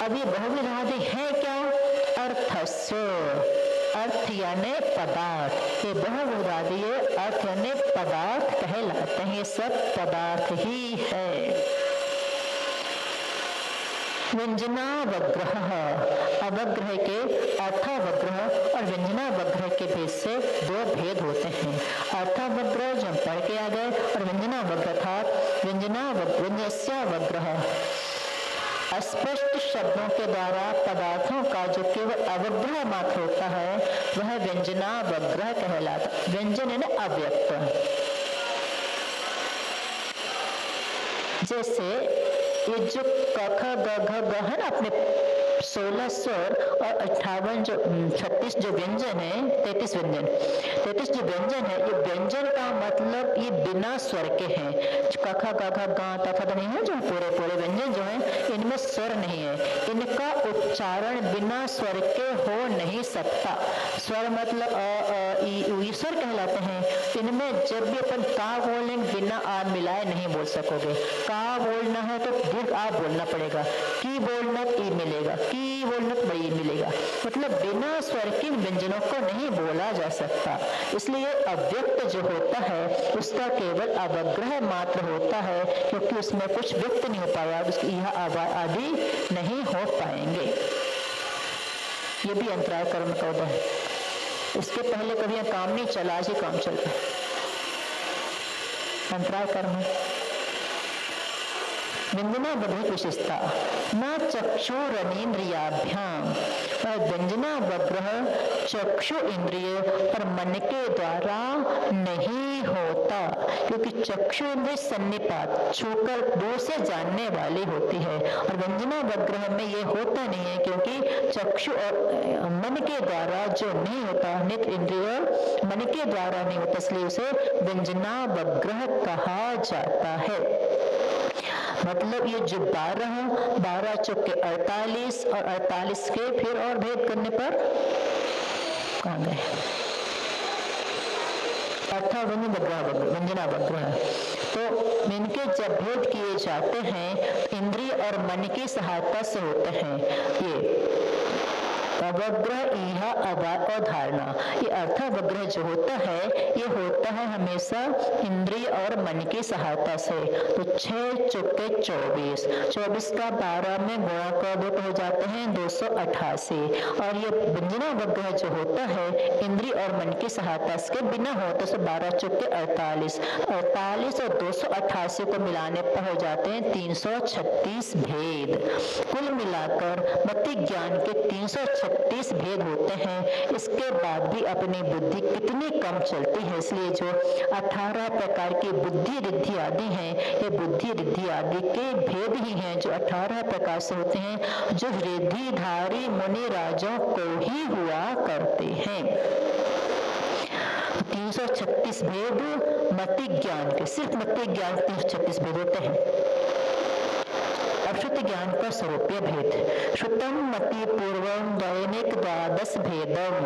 अब ये बहुविध आदि है क्या, अर्थस्व, अर्थ यानी पदार्थ। ये बहुविध आदि अर्थ यानी पदार्थ कहलाते हैं, ये सब पदार्थ ही है। व्यंजनावग्रह, अवग्रह के अर्थावग्रह और व्यंजनावग्रह के भेद से 2 भेद होते हैं। अर्थावग्रह जो हम पढ़ के आ गए, और व्यंजनावग्रह था व्यंजस्यावग्रह, अस्पष्ट शब्दों के द्वारा पदार्थों का जो केवल अवग्रह मात्र होता है, वह व्यंजनावग्रह कहलाता। व्यंजन यानी अव्यक्त। जैसे ये जो क ख ग घ ग है ना, अपने 16 स्वर और 58 जो 36 जो व्यंजन है, 33 जो व्यंजन है, ये व्यंजन का मतलब ये बिना स्वर के हैं। क ख ग घ ग त थ नहीं है, जो पूरे व्यंजन जो है इनमें स्वर नहीं है, इनका उच्चारण बिना स्वर के हो नहीं सकता। स्वर मतलब अ ई उ, स्वर कहलाते हैं। इनमें जब भी अपन का बोलेंगे बिना आ मिलाए नहीं बोल सकोगे। का बोलना है तो दीर्घ आ बोलना पड़ेगा, की बोलना तो ई मिलेगा, की बोलना तो बड़ी मिलेगा। मतलब बिना स्वर के व्यंजनों को नहीं बोला जा सकता। इसलिए अव्यक्त जो होता है उसका केवल अवग्रह मात्र होता है, क्योंकि उसमें कुछ व्यक्त नहीं हो पाया, उसकी यह आदि नहीं हो पाएंगे। ये भी अंतराय कर्म का उदाहरण। इसके पहले कभी यह काम नहीं चला, आज ही काम चल रहा है। अंतराय कर्म व्यंजना बधिक विशेषता न चक्षुरनेन्द्रियाभ्याम, और व्यंजना वग्रह चक्षु इंद्रिय और मन के द्वारा नहीं होता, क्योंकि चक्षु इंद्रिय सन्निपात छूकर दूर से जानने वाली होती है, और व्यंजना वग्रह में ये होता नहीं है, क्योंकि चक्षु और मन के द्वारा जो नहीं होता, नेत्र इंद्रिय मन के द्वारा नहीं होता, इसलिए उसे व्यंजना वग्रह कहा जाता है। मतलब ये जो 12 चौके 48 और 48 के फिर और भेद करने पर कहाँ गए, अर्थात व्यंजना वग्रह। तो इनके जब भेद किए जाते हैं इंद्रिय और मन की सहायता से होते हैं। ये अवग्रह इहा अवधारणा, ये अर्थावग्रह जो होता है ये होता है हमेशा इंद्रिय और मन की सहायता से। तो 6 चौके 24, 24 का 12 में गुणा कर दो तो हो जाते हैं 288, और ये व्यंजना वग्रह जो होता है इंद्रिय और मन की सहायता से बिना होता, तो 12 चौके 48 और 288 को मिलाने पर हो जाते हैं 336 भेद। कुल मिलाकर मति ज्ञान के 336 भेद होते हैं। इसके बाद भी अपनी बुद्धि कितनी कम चलती है, इसलिए जो 18 प्रकार की बुद्धि रिद्धि आदि हैं, ये बुद्धि रिद्धि आदि के भेद ही हैं जो 18 प्रकार से होते हैं, जो रिद्धिधारी मुनि राजों को ही हुआ करते हैं। 336 भेद मति ज्ञान के, सिर्फ मति ज्ञान 336 भेद होते हैं। अश्रुत ज्ञान का स्वरूपीय भेद, श्रुतम मति पूर्वम दैनिक 12 भेदम,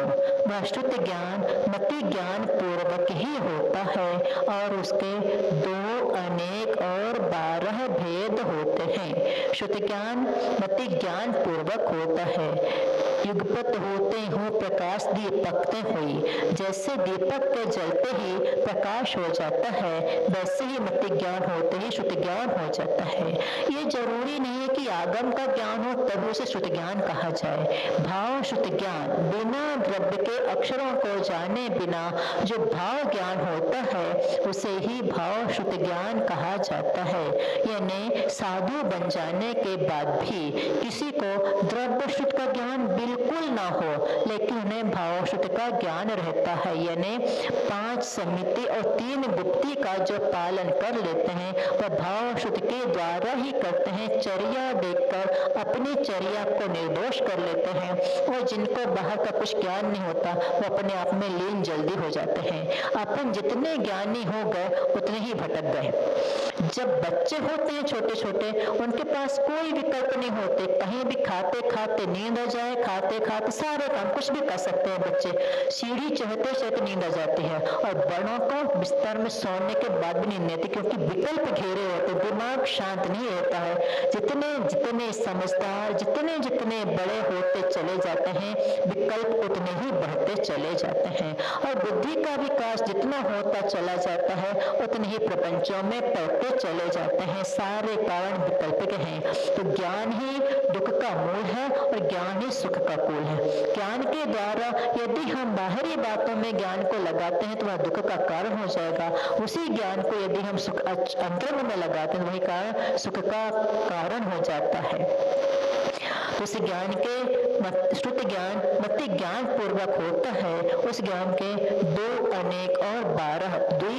अश्रुत ज्ञान मति ज्ञान पूर्वक ही होता है और उसके 2 अनेक और 12 भेद होते हैं। श्रुत ज्ञान मति ज्ञान पूर्वक होता है, युगपत होते हो प्रकाश दीपकते हुई, जैसे दीपक के जलते ही प्रकाश हो जाता है, वैसे ही मति ज्ञान होते ही श्रुत ज्ञान हो जाता है। ये जरूरी नहीं है कि आगम का ज्ञान हो तभी उसे श्रुत ज्ञान कहा जाए। भाव श्रुत ज्ञान बिना द्रव्य के अक्षरों को जाने बिना जो भाव ज्ञान होता है उसे ही भाव श्रुत ज्ञान कहा जाता है। यानी साधु बन जाने के बाद भी किसी को द्रव्य श्रुत का ज्ञान बिल्कुल ना हो, लेकिन उन्हें भाव श्रुत का ज्ञान रहता है, यानी 5 समिति और 3 गुप्ती का जो पालन कर लेते हैं वह भाव श्रुत के द्वारा ही करते हैं। चर्या देखकर अपनी चर्या को निर्दोष कर लेते हैं, और जिनको बाहर का कुछ ज्ञान नहीं होता वो अपने आप में लीन जल्दी हो जाते हैं। अपन जितने ज्ञानी हो गए उतने ही भटक गए। जब बच्चे होते हैं छोटे छोटे, उनके पास कोई विकल्प नहीं होते, कहीं भी खाते खाते नींद आ जाए, खाते खाते सारे काम कुछ भी कर सकते हैं बच्चे, सीढ़ी चढ़ते चढ़ते नींद आ जाती है। और बड़ों को बिस्तर में सोने के बाद भी नींद नहीं आती, क्योंकि विकल्प घेरे होते, दिमाग शांत नहीं रहता है। जितने जितने समझदार जितने जितने बड़े होते चले जाते हैं विकल्प उतने ही बढ़ते चले जाते हैं, और बुद्धि का विकास जितना होता चला जाता है उतने ही प्रपंचों में पड़ते चले जाते हैं। सारे कारण विकल्प के हैं। तो ज्ञान ही दुख का मूल है और ज्ञान ही सुख का कुल है। ज्ञान के द्वारा यदि हम बाहरी बातों में ज्ञान को लगाते हैं तो वह दुख का कारण हो जाएगा। उसी ज्ञान को यदि हम सुख अंतरंग में लगाते हैं वही कारण सुख का कारण हो जाता है। तो इस ज्ञान के श्रुत ज्ञान मति ज्ञान पूर्वक होता है, उस ज्ञान के 2 अनेक और 12 2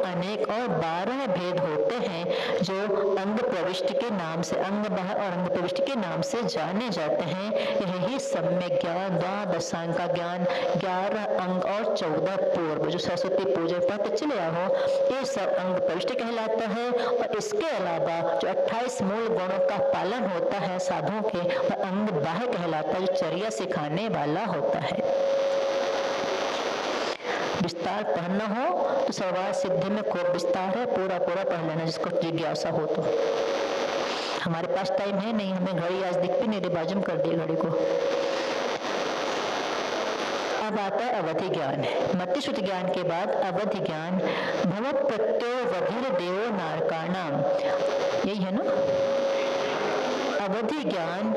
अनेक 12 भेद होते हैं जो अंग प्रविष्टि के नाम से, अंग बाह्य और अंग प्रविष्टि के नाम से जाने जाते हैं। यही सम्यक ज्ञान, द्वादशांग का ज्ञान, 11 अंग और 14 पूर्व जो सरस्वती पूजन पढ़ते चले आओ, ये सब अंग प्रविष्टि कहलाता है। और इसके अलावा जो 28 मूल गुणों का पालन होता है साधुओं के, वह अंग बाह्य कहलाता है, जो चर्या सिखाने वाला होता है। विस्तार पढ़ना हो तो सर्वार्थ सिद्धि में खूब विस्तार है, पूरा पढ़ लेना जिसको जिज्ञासा हो तो। हमारे पास टाइम है नहीं, हमें घड़ी आज दिख भी नहीं रही, बाजू में कर दिए घड़ी को। अब आता है अवधि ज्ञान। मति श्रुति ज्ञान के बाद अवधि ज्ञान। भव प्रत्ययो वधिर देवो नारकाणाम, यही है ना। अवधि ज्ञान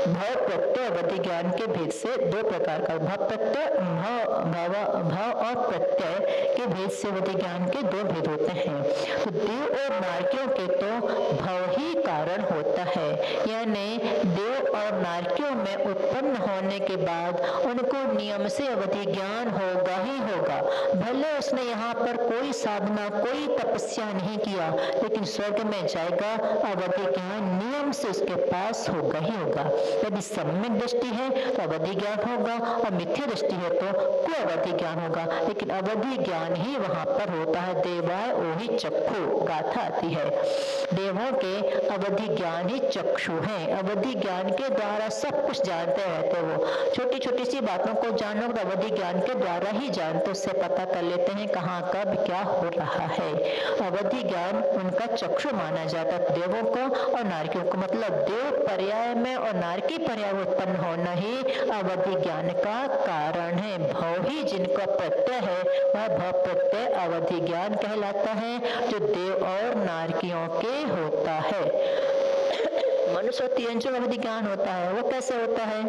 भाव प्रत्यय अवधि ज्ञान के भेद से दो प्रकार का, भाव प्रत्यय भाव और प्रत्यय के भेद से अवधि ज्ञान के दो भेद होते हैं। तो देव और नारकियों के तो भाव ही कारण होता है, यानी देव और नारकियों में उत्पन्न होने के बाद उनको नियम से अवधि ज्ञान होगा ही होगा। भले उसने यहाँ पर कोई साधना कोई तपस्या नहीं किया, लेकिन स्वर्ग में जाएगा अवधि ज्ञान नियम से उसके पास होगा ही होगा। यदि सम्यक दृष्टि है तो अवधि ज्ञान होगा, और मिथ्या दृष्टि है तो कोई अवधि ज्ञान होगा, लेकिन अवधि ज्ञान ही वहां पर होता है। देवाय ओहि चक्षु गाथा आती है, देवों के अवधि ज्ञान ही चक्षु है। अवधि ज्ञान के द्वारा सब कुछ जानते रहते, वो छोटी छोटी सी बातों को जानो तो अवधि ज्ञान के द्वारा ही जानते, उससे पता कर लेते हैं कहाँ कब क्या हो रहा है। अवधि ज्ञान उनका चक्षु माना जाता है देवों को और नारकियों को, मतलब देव पर्याय में और नारकी पर्याय उत्पन्न होना ही अवधि ज्ञान का कारण है। भाव ही जिनका प्रत्यय है वह भाव प्रत्यय अवधि ज्ञान कहलाता है, जो देव और नारकियों के होता है। मनुष्य तीन अवधि ज्ञान होता है, वो कैसे होता है?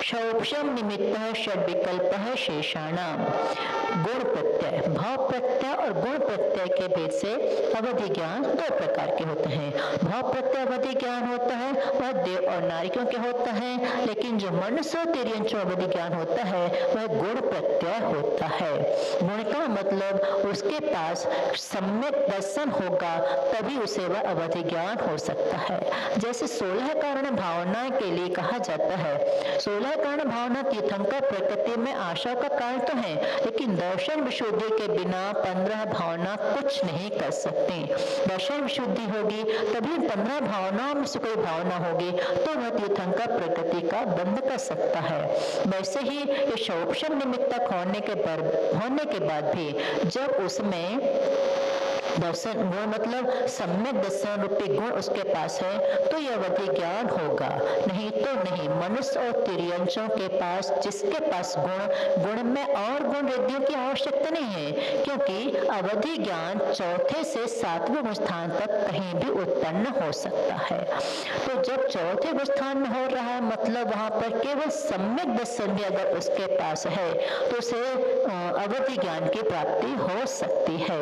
शौक्षम निमित्त षड विकल्प शेषाणाम। गुण प्रत्यय, भाव प्रत्यय और गुण प्रत्यय के भेद से अवधि ज्ञान दो प्रकार के होते हैं। भाव प्रत्यय अवधि ज्ञान होता है वह देव और नारियों के होता है, लेकिन जो मनुष्य तिर्यंचो अवधि ज्ञान होता है वह गुण प्रत्यय होता है। गुण का मतलब उसके पास सम्यक दर्शन होगा तभी उसे वह अवधि ज्ञान हो सकता है। जैसे 16 कारण भावना के लिए कहा जाता है, 16 कारण भावना तीर्थंकर प्रकृति में आशा का कारण तो है, लेकिन दर्शन विशुद्धि के बिना 15 भावना कुछ नहीं कर सकते। दर्शन विशुद्धि होगी तभी 15 भावनाओं में से कोई भावना होगी तो वह तीर्थंकर प्रकृति का बंध कर सकता है। वैसे ही ये शौक्षम निमित्तक होने के बाद भी जब उसमें दर्शन गुण मतलब सम्यक दर्शन रूपी गुण उसके पास है तो यह अवधि ज्ञान होगा, नहीं तो नहीं। मनुष्य और तिर्यंचों के पास जिसके पास गुण में और गुण रिद्धियों की आवश्यकता नहीं है, क्योंकि अवधि ज्ञान चौथे से 7वें स्थान तक कहीं भी उत्पन्न हो सकता है। तो जब चौथे स्थान में हो रहा है मतलब वहां पर केवल सम्यक दर्शन भी अगर उसके पास है तो उसे अवधि ज्ञान की प्राप्ति हो सकती है।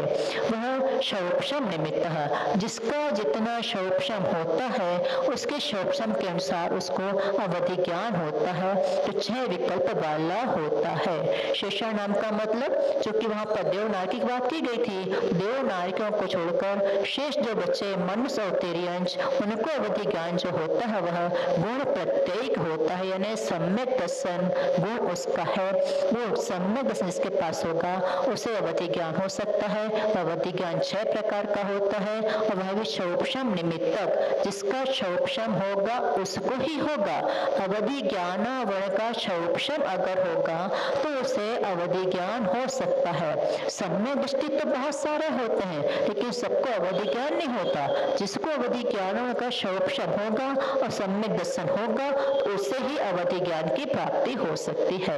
वह शौक्षम निमित्त है, जिसका जितना शौक्षम होता है उसके शौक्षम के अनुसार उसको अवधि ज्ञान होता है, तो 6 विकल्प वाला होता है। शेषा नाम का मतलब चूंकि वहां पर देव नारकी की बात की गई थी, देव नारकियों को छोड़कर शेष जो बच्चे मनुष्य और तिर्यंच उनको अवधि ज्ञान जो होता है वह गुण प्रत्येक होता है, यानी सम्यक दर्शन गुण उसका है। वो सम्यक दर्शन जिसके पास होगा उसे अवधि ज्ञान हो सकता है। अवधि ज्ञान 6 प्रकार का होता है और वह भी शौक्षम निमित्तक, जिसका शौक्षम होगा उसको ही होगा। अवधि ज्ञान वर्ण का शौक्षम अगर होगा तो उसे अवधि ज्ञान हो सकता है। सम्यक दृष्टि तो बहुत सारे होते हैं लेकिन सबको अवधि ज्ञान नहीं होता। जिसको अवधि ज्ञान का शौक्षम होगा और सम्यक दर्शन होगा तो उससे ही अवधि ज्ञान की प्राप्ति हो सकती है।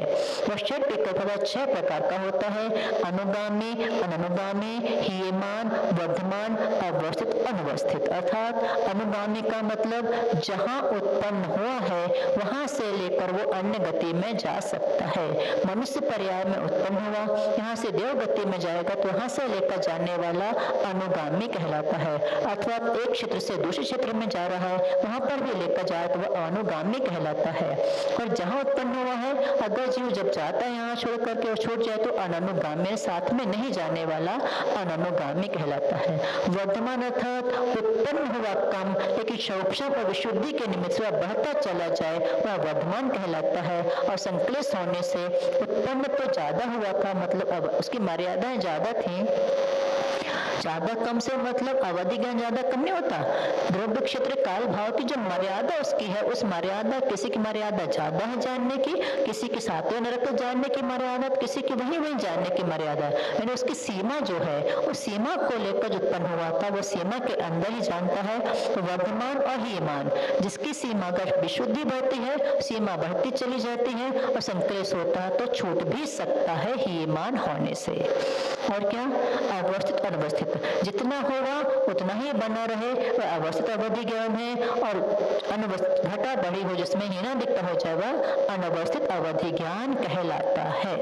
वह षड विकल्प 6 प्रकार का होता है, अनुगामी, अननुगामी, हीयमान, वर्धमान, अवस्थित, अनवस्थित। अर्थात अनुगामी का मतलब जहां उत्पन्न हुआ है वहां से लेकर वो अन्य गति में जा सकता है। मनुष्य पर्याय में उत्पन्न हुआ, यहाँ से देव गति में जाएगा तो वहां से लेकर जाने वाला अनुगामी कहलाता है। अथवा एक क्षेत्र से दूसरे क्षेत्र में जा रहा है वहां पर भी लेकर जाए तो वह अनुगामी कहलाता है। और जहां उत्पन्न हुआ है अगर जीव जब जाता है यहाँ छोड़ करके और छूट जाए तो अननुगामी, साथ में नहीं जाने वाला अननुगामी कहलाता है। वर्धमान अर्थात उत्पन्न हुआ कम लेकिन शौक्षम और विशुद्धि के निमित्त से बढ़ता चला जाए वह वर्धमान कहलाता है। और संक्लेश होने से उत्पन्न तो ज्यादा हुआ था, मतलब अब उसकी मर्यादाएं ज्यादा थी ज्यादा कम से मतलब अवधि ज्ञान ज्यादा कम नहीं होता। द्रव्य क्षेत्र काल भाव की जो मर्यादा उसकी है, उस मर्यादा, किसी की मर्यादा ज्यादा है जानने की, किसी की सातवें नरक को जानने की मर्यादा, किसी की वही जानने की मर्यादा, यानी उसकी सीमा जो है, उस सीमा को लेकर जो उत्पन्न हुआ था वो सीमा के अंदर ही जानता है। तो वर्धमान और हीयमान, जिसकी सीमा का विशुद्धि बढ़ती है, सीमा बढ़ती चली जाती है और संक्लेश होता है, तो छूट भी सकता है हीयमान होने से। और क्या, अवस्थित अनवस्थित, जितना होगा उतना ही बना रहे, वह अवस्थित अवधि ज्ञान है। और अनवस्थित घटा बढ़ी हो जिसमें हीना दिखता हो जाएगा, अनवस्थित अवधि ज्ञान कहलाता है।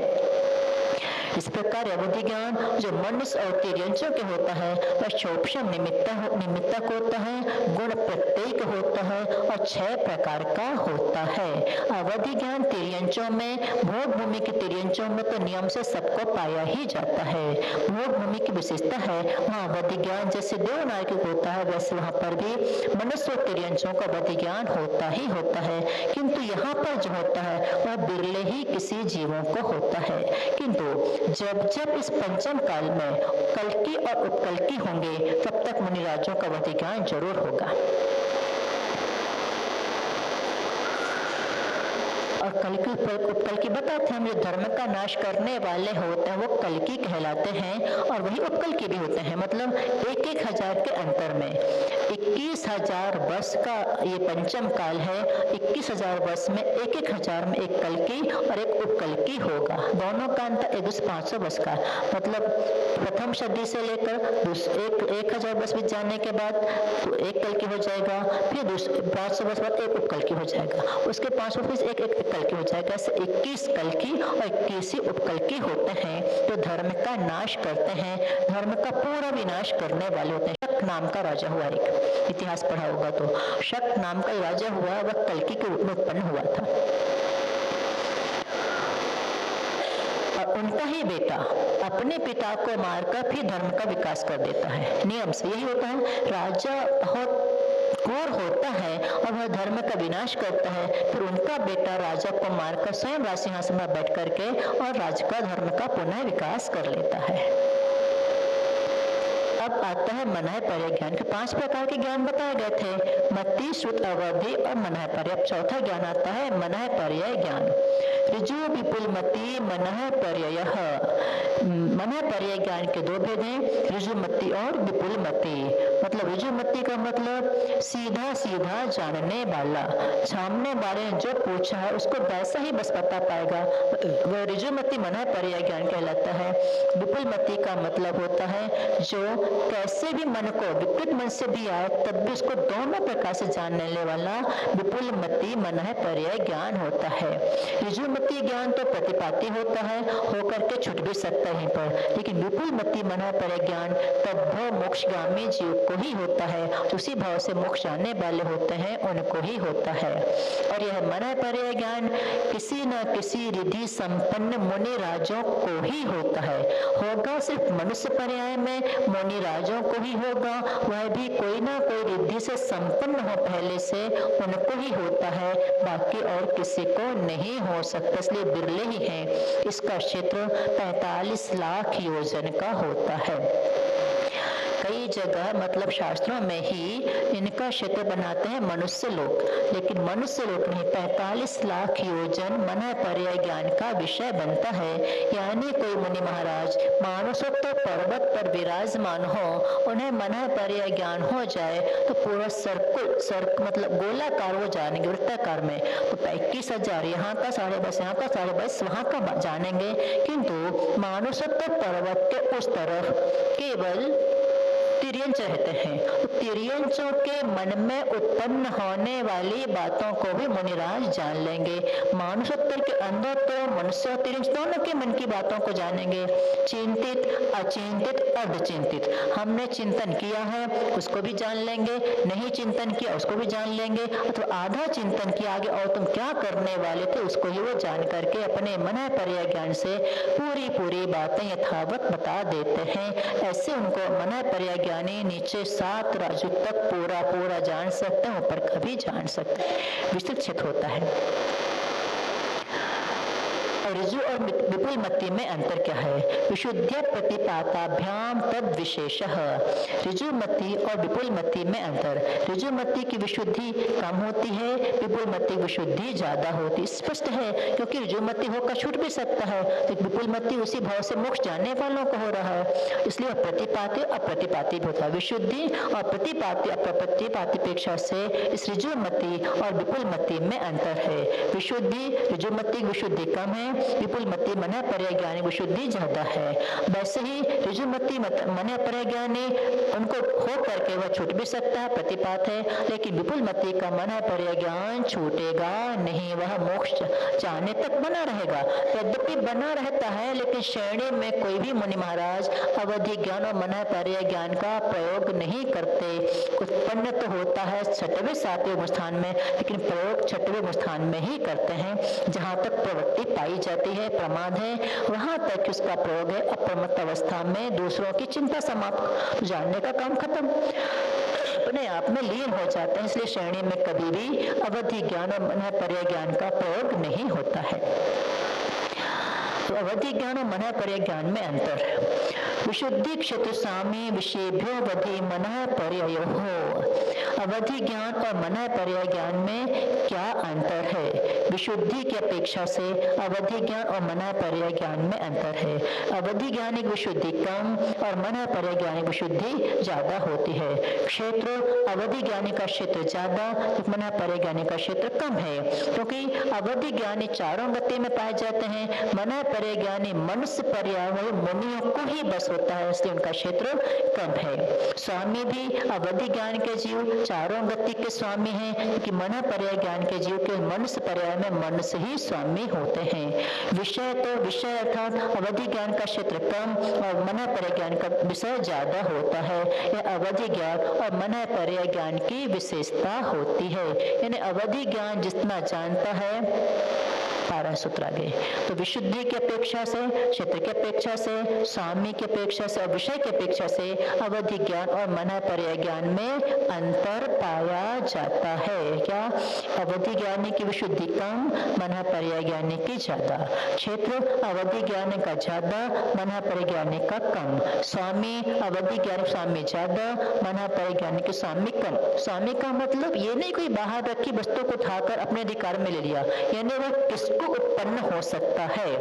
इस प्रकार अवधि ज्ञान जो मनुष्य और तिर्यंचों के होता है वह क्षोभम निमित्तक होता है, गुण प्रत्येक होता है और 6 प्रकार का होता है। अवधि ज्ञान तिर्यंचों में, भोग भूमि के तिर्यंचों में तो नियम से सबको पाया ही जाता है। भोग भूमि की विशेषता है वहाँ अवधि ज्ञान जैसे देवनागरिक होता है, वैसे वहाँ पर भी मनुष्य और तिर्यंचों का अवधि ज्ञान होता ही होता है। किंतु यहाँ पर जो होता है वह बिरले ही किसी जीवों को होता है। किंतु जब इस पंचम काल में कल्कि और उपकल्कि होंगे, तब तक मुनिराजों का अवधि ज्ञान जरूर होगा। और कल्कि उपकल्कि बताते हैं, जो धर्म का नाश करने वाले होते हैं वो कल्कि कहलाते हैं, और वही उपकल्कि भी होते हैं। मतलब 1,000 के अंतर में 21,000 वर्ष का ये पंचम काल है। 21,000 वर्ष में 1,000 में एक कल्कि और एक उपकल्कि होगा। दोनों का अंतर 1,500 वर्ष का, मतलब प्रथम सदी से लेकर 1,000 वर्ष बीत जाने के बाद तो एक कल्कि हो जाएगा, फिर 500 वर्ष बाद एक उपकल्कि हो जाएगा, उसके 500 वर्ष एक कल्कि हो जाएगा। ऐसे 21 कल्कि और 21 उपकल्कि होते हैं जो धर्म का नाश करते हैं, धर्म का पूरा विनाश करने वाले होते हैं। शक नाम का राजा हुआ, एक इतिहास पढ़ा होगा तो, शक नाम का राजा हुआ, वह कल्कि के रूप में उत्पन्न हुआ था। और उनका ही बेटा अपने पिता को मारकर फिर धर्म का विकास कर देता है। नियम से यही होता है, राजा बहुत क्रूर होता है और वह धर्म का विनाश करता है, फिर उनका बेटा राजा को मारकर स्वयं राजसिंहासन में बैठ करके और राज्य का धर्म का पुनः विकास कर लेता है। अब आता है मनः पर्याय ज्ञान के 5 प्रकार के ज्ञान बताए गए थे, मति, श्रुत, अवधि और मनः पर्याय। अब चौथा ज्ञान आता है मनः पर्याय ज्ञान। ऋजु विपुल मति मनः पर्यायः। मनः पर्याय ज्ञान के 2 भेद हैं, ऋजु मति और विपुल मति। मतलब ऋजु मति का मतलब सीधा सीधा जानने वाला, सामने वाले ने जो पूछा है उसको वैसा ही बस बता पाएगा, वह ऋजु मति मनः पर्याय ज्ञान कहलाता है। विपुल मति का मतलब होता है जो कैसे भी मन को विपरीत मन से भी आए तब भी उसको दोनों प्रकार से जानने वाला विपुल मति मनः पर्याय ज्ञान होता है। ऋजु मति ज्ञान तो प्रतिपाती होता है, होकर के छूट भी सकता है पर, लेकिन विपुल मति मनः पर्याय ज्ञान तद्भव मोक्षगामी जीव को ही होता है, उसी भाव से मोक्ष जाने वाले होते हैं उनको ही होता है। और यह मनः पर्याय ज्ञान किसी न किसी रिधि संपन्न मुनि राजों को ही होता है। होगा सिर्फ मनुष्य पर्याय में मुनि राजों को ही होगा, वह भी कोई ना कोई रिद्धि से संपन्न हो पहले से, उनको ही होता है, बाकी और किसी को नहीं हो सकता, इसलिए बिरले ही हैं। इसका क्षेत्र 45 लाख योजन का होता है। कई जगह मतलब शास्त्रों में ही इनका क्षेत्र बनाते हैं मनुष्य लोक, लेकिन मनुष्य लोक नहीं, 45 लाख योजन मनः पर्याय ज्ञान का विषय बनता है। यानी कोई मुनि महाराज मानसोत्तर पर्वत पर विराजमान हो, उन्हें मनः पर्याय ज्ञान हो जाए तो पूरा सर्क मतलब गोलाकार वो जानेंगे, वृत्ताकार में। तो 21,000 यहाँ का 22.5, यहाँ का 22.5, वहाँ का जानेंगे, किंतु मानसोत्तर पर्वत के उस तरफ केवल तिर्यंच रहते हैं, तो तिर्यंचों के मन में उत्पन्न होने वाली बातों को भी मुनिराज जान लेंगे। मानसोत्तर के अंदर तो मनुष्य और तिर्यंच दोनों के मन की बातों को जानेंगे, चिंतित, अचिंतित, अर्धचिंतित। हमने चिंतन किया है उसको भी जान लेंगे, नहीं चिंतन किया उसको भी जान लेंगे, अथवा आधा चिंतन किया आगे और तुम क्या करने वाले थे उसको ही वो जान करके अपने मनः पर्याय ज्ञान से पूरी बातें यथावत बता देते हैं। ऐसे उनको मनः पर्याय ज्ञानी नीचे 7 राजू तक पूरा जान सकते हैं, ऊपर कभी जान सकते हैं, विस्तृत क्षेत्र होता है। और ऋजु और विपुल मति में अंतर क्या है? विशुद्ध प्रतिपाताभ्याम तद विशेषः। ऋजु मति और विपुल मति में अंतर। ऋजु मति की विशुद्धि कम होती है, विपुल मति की विशुद्धि ज्यादा होती। स्पष्ट है, क्योंकि ऋजु मति होकर छूट भी सकता है, तो विपुल मति उसी भाव से मोक्ष जाने वालों को हो रहा है, इसलिए प्रतिपाती अप्रतिपाती भी होता है। विशुद्धि और प्रतिपाती अप्रतिपाती अपेक्षा से इस ऋजु मति और विपुल मति में अंतर है। विशुद्धि ऋजु मति की विशुद्धि कम है, विपुल मति मन पर्याज्ञानी विशुद्धि ज्यादा है। वैसे ही ऋजु मति मन पर्याज्ञानी उनको हो करके वह छूट भी सकता है, प्रतिपात है, लेकिन विपुल मति का मन पर्याज्ञान छूटेगा नहीं, वह मोक्ष चाहने तक बना रहेगा। यद्यपि बना रहता है, लेकिन श्रेणी में कोई भी मुनि महाराज अवधि ज्ञान और मन पर्याज्ञान का प्रयोग नहीं करते। उत्पन्न तो होता है 6वें 7वें स्थान में, लेकिन प्रयोग 6वें स्थान में ही करते हैं। जहाँ तक प्रवृत्ति पाई जाती है, प्रमाद है, वहां तक उसका प्रयोग है। अप्रमत्त अवस्था में दूसरों की चिंता समाप्त, जानने का काम खत्म, अपने आप में लीन हो जाते हैं। इसलिए श्रेणी में कभी भी अवधि ज्ञान और मन पर्याज्ञान का प्रयोग नहीं होता है। तो अवधि ज्ञान और मन पर्याज्ञान में अंतर। विशुद्धि क्षेत्र स्वामी विषयभ्यो अवधि मन पर्ययोः। अवधि ज्ञान और मन पर्याज्ञान में क्या अंतर है? विशुद्धि की अपेक्षा से अवधि ज्ञान और मन पर्याज्ञान में अंतर है। अवधि ज्ञानिक विशुद्धि कम और मन पर्याज्ञानिक विशुद्धि ज्यादा होती है। क्षेत्र अवधि ज्ञानी का क्षेत्र ज्यादा, मन पर्याज्ञानी का क्षेत्र कम है, क्योंकि अवधि ज्ञानी चारों गति में पाए जाते हैं, मन पर्याज्ञानी मनुष्य पर्याय मुनियों को ही बस होता है, इसलिए उनका क्षेत्र कम है। स्वामी भी अवधि ज्ञान के जीव चारों गति के स्वामी हैं, क्योंकि मन पर्याय ज्ञान के जीव के मनुष्य पर्याय में मनुष्य ही स्वामी होते हैं। विषय तो विषय अर्थात अवधि ज्ञान का क्षेत्र कम और मन पर्याय ज्ञान का विषय ज्यादा होता है। यह अवधि ज्ञान और मन पर्याय ज्ञान की विशेषता होती है, यानी अवधि ज्ञान जितना जानता है, 12 सूत्र आगे, तो विशुद्धि की अपेक्षा से, क्षेत्र की अपेक्षा से, स्वामी की अपेक्षा से और विषय की अपेक्षा से अवधि ज्ञान और मन पर्याय ज्ञान में अंतर पाया जाता है। क्या? अवधि ज्ञानी की विशुद्धि कम, मन पर्याय ज्ञानी की ज्यादा। क्षेत्र अवधि ज्ञानी का ज्यादा, मन पर्याय ज्ञानी का कम। स्वामी अवधि ज्ञानी स्वामी ज्यादा, मन पर्याय ज्ञानी के स्वामी कम। स्वामी का मतलब ये नहीं कोई बाहर रखी वस्तु को उठाकर अपने अधिकार में ले लिया, यानी वह किसको उत्पन्न हो सकता है।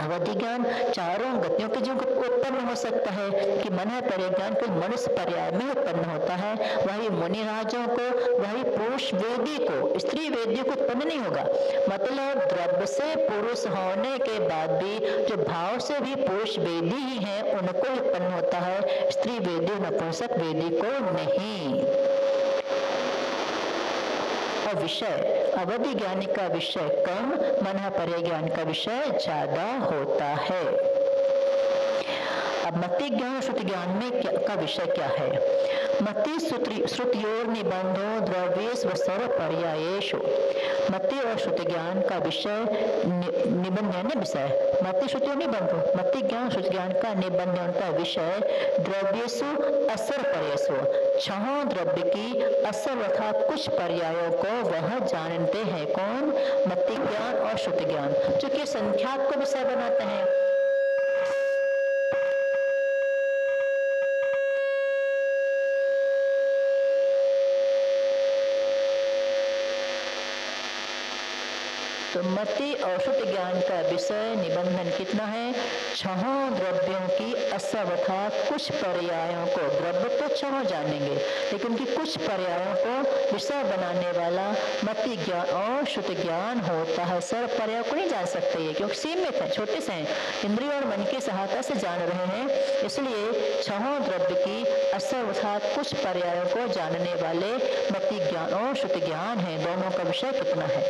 अवधि ज्ञान चारों गतियों के जीव को उत्पन्न हो सकता है, कि मन पर्याज्ञान को मनुष्य पर्याय में उत्पन्न होता है। वही मुनि राजों को, वही पुरुष वेदी को, स्त्री वेदी को उत्पन्न नहीं होगा। मतलब द्रव्य से पुरुष होने के बाद भी जो भाव से भी पुरुष वेदी ही है, उनको उत्पन्न होता है, स्त्री वेदी नपुंसक वेदी को नहीं। और विषय अवधि ज्ञानी का विषय कम, मन पर्याय ज्ञान का विषय ज्यादा होता है। अब मति ज्ञान श्रुति ज्ञान में का विषय क्या है? मति श्रुतियोर निबंधो द्रव्येषु व सर्व पर्यायेषु। मति और श्रुति ज्ञान का विषय निबंध यानी विषय, मति श्रुतियों निबंधो, मति ज्ञान श्रुति ज्ञान का निबंध का विषय द्रव्येषु असर पर्यायेषु, 6 द्रव्य की असर अर्थात कुछ पर्यायों को वह जानते हैं। कौन? मति ज्ञान और श्रुति ज्ञान, जो कि संख्याक को विषय बनाते हैं। तो मति और श्रुति ज्ञान का विषय निबंधन कितना है? 6 द्रव्यों की असवथा कुछ पर्यायों को, द्रव्य तो 6 जानेंगे, लेकिन उनकी कुछ पर्यायों को विषय बनाने वाला मति ज्ञान और श्रुति ज्ञान होता है। सर्व पर्याय को नहीं जान सकते ये, क्योंकि सीमित है, छोटे से हैं, इंद्रिय और मन की सहायता से जान रहे हैं, इसलिए 6 द्रव्य की असवथा कुछ पर्यायों को जानने वाले मति ज्ञान और श्रुति ज्ञान है। दोनों का विषय कितना है?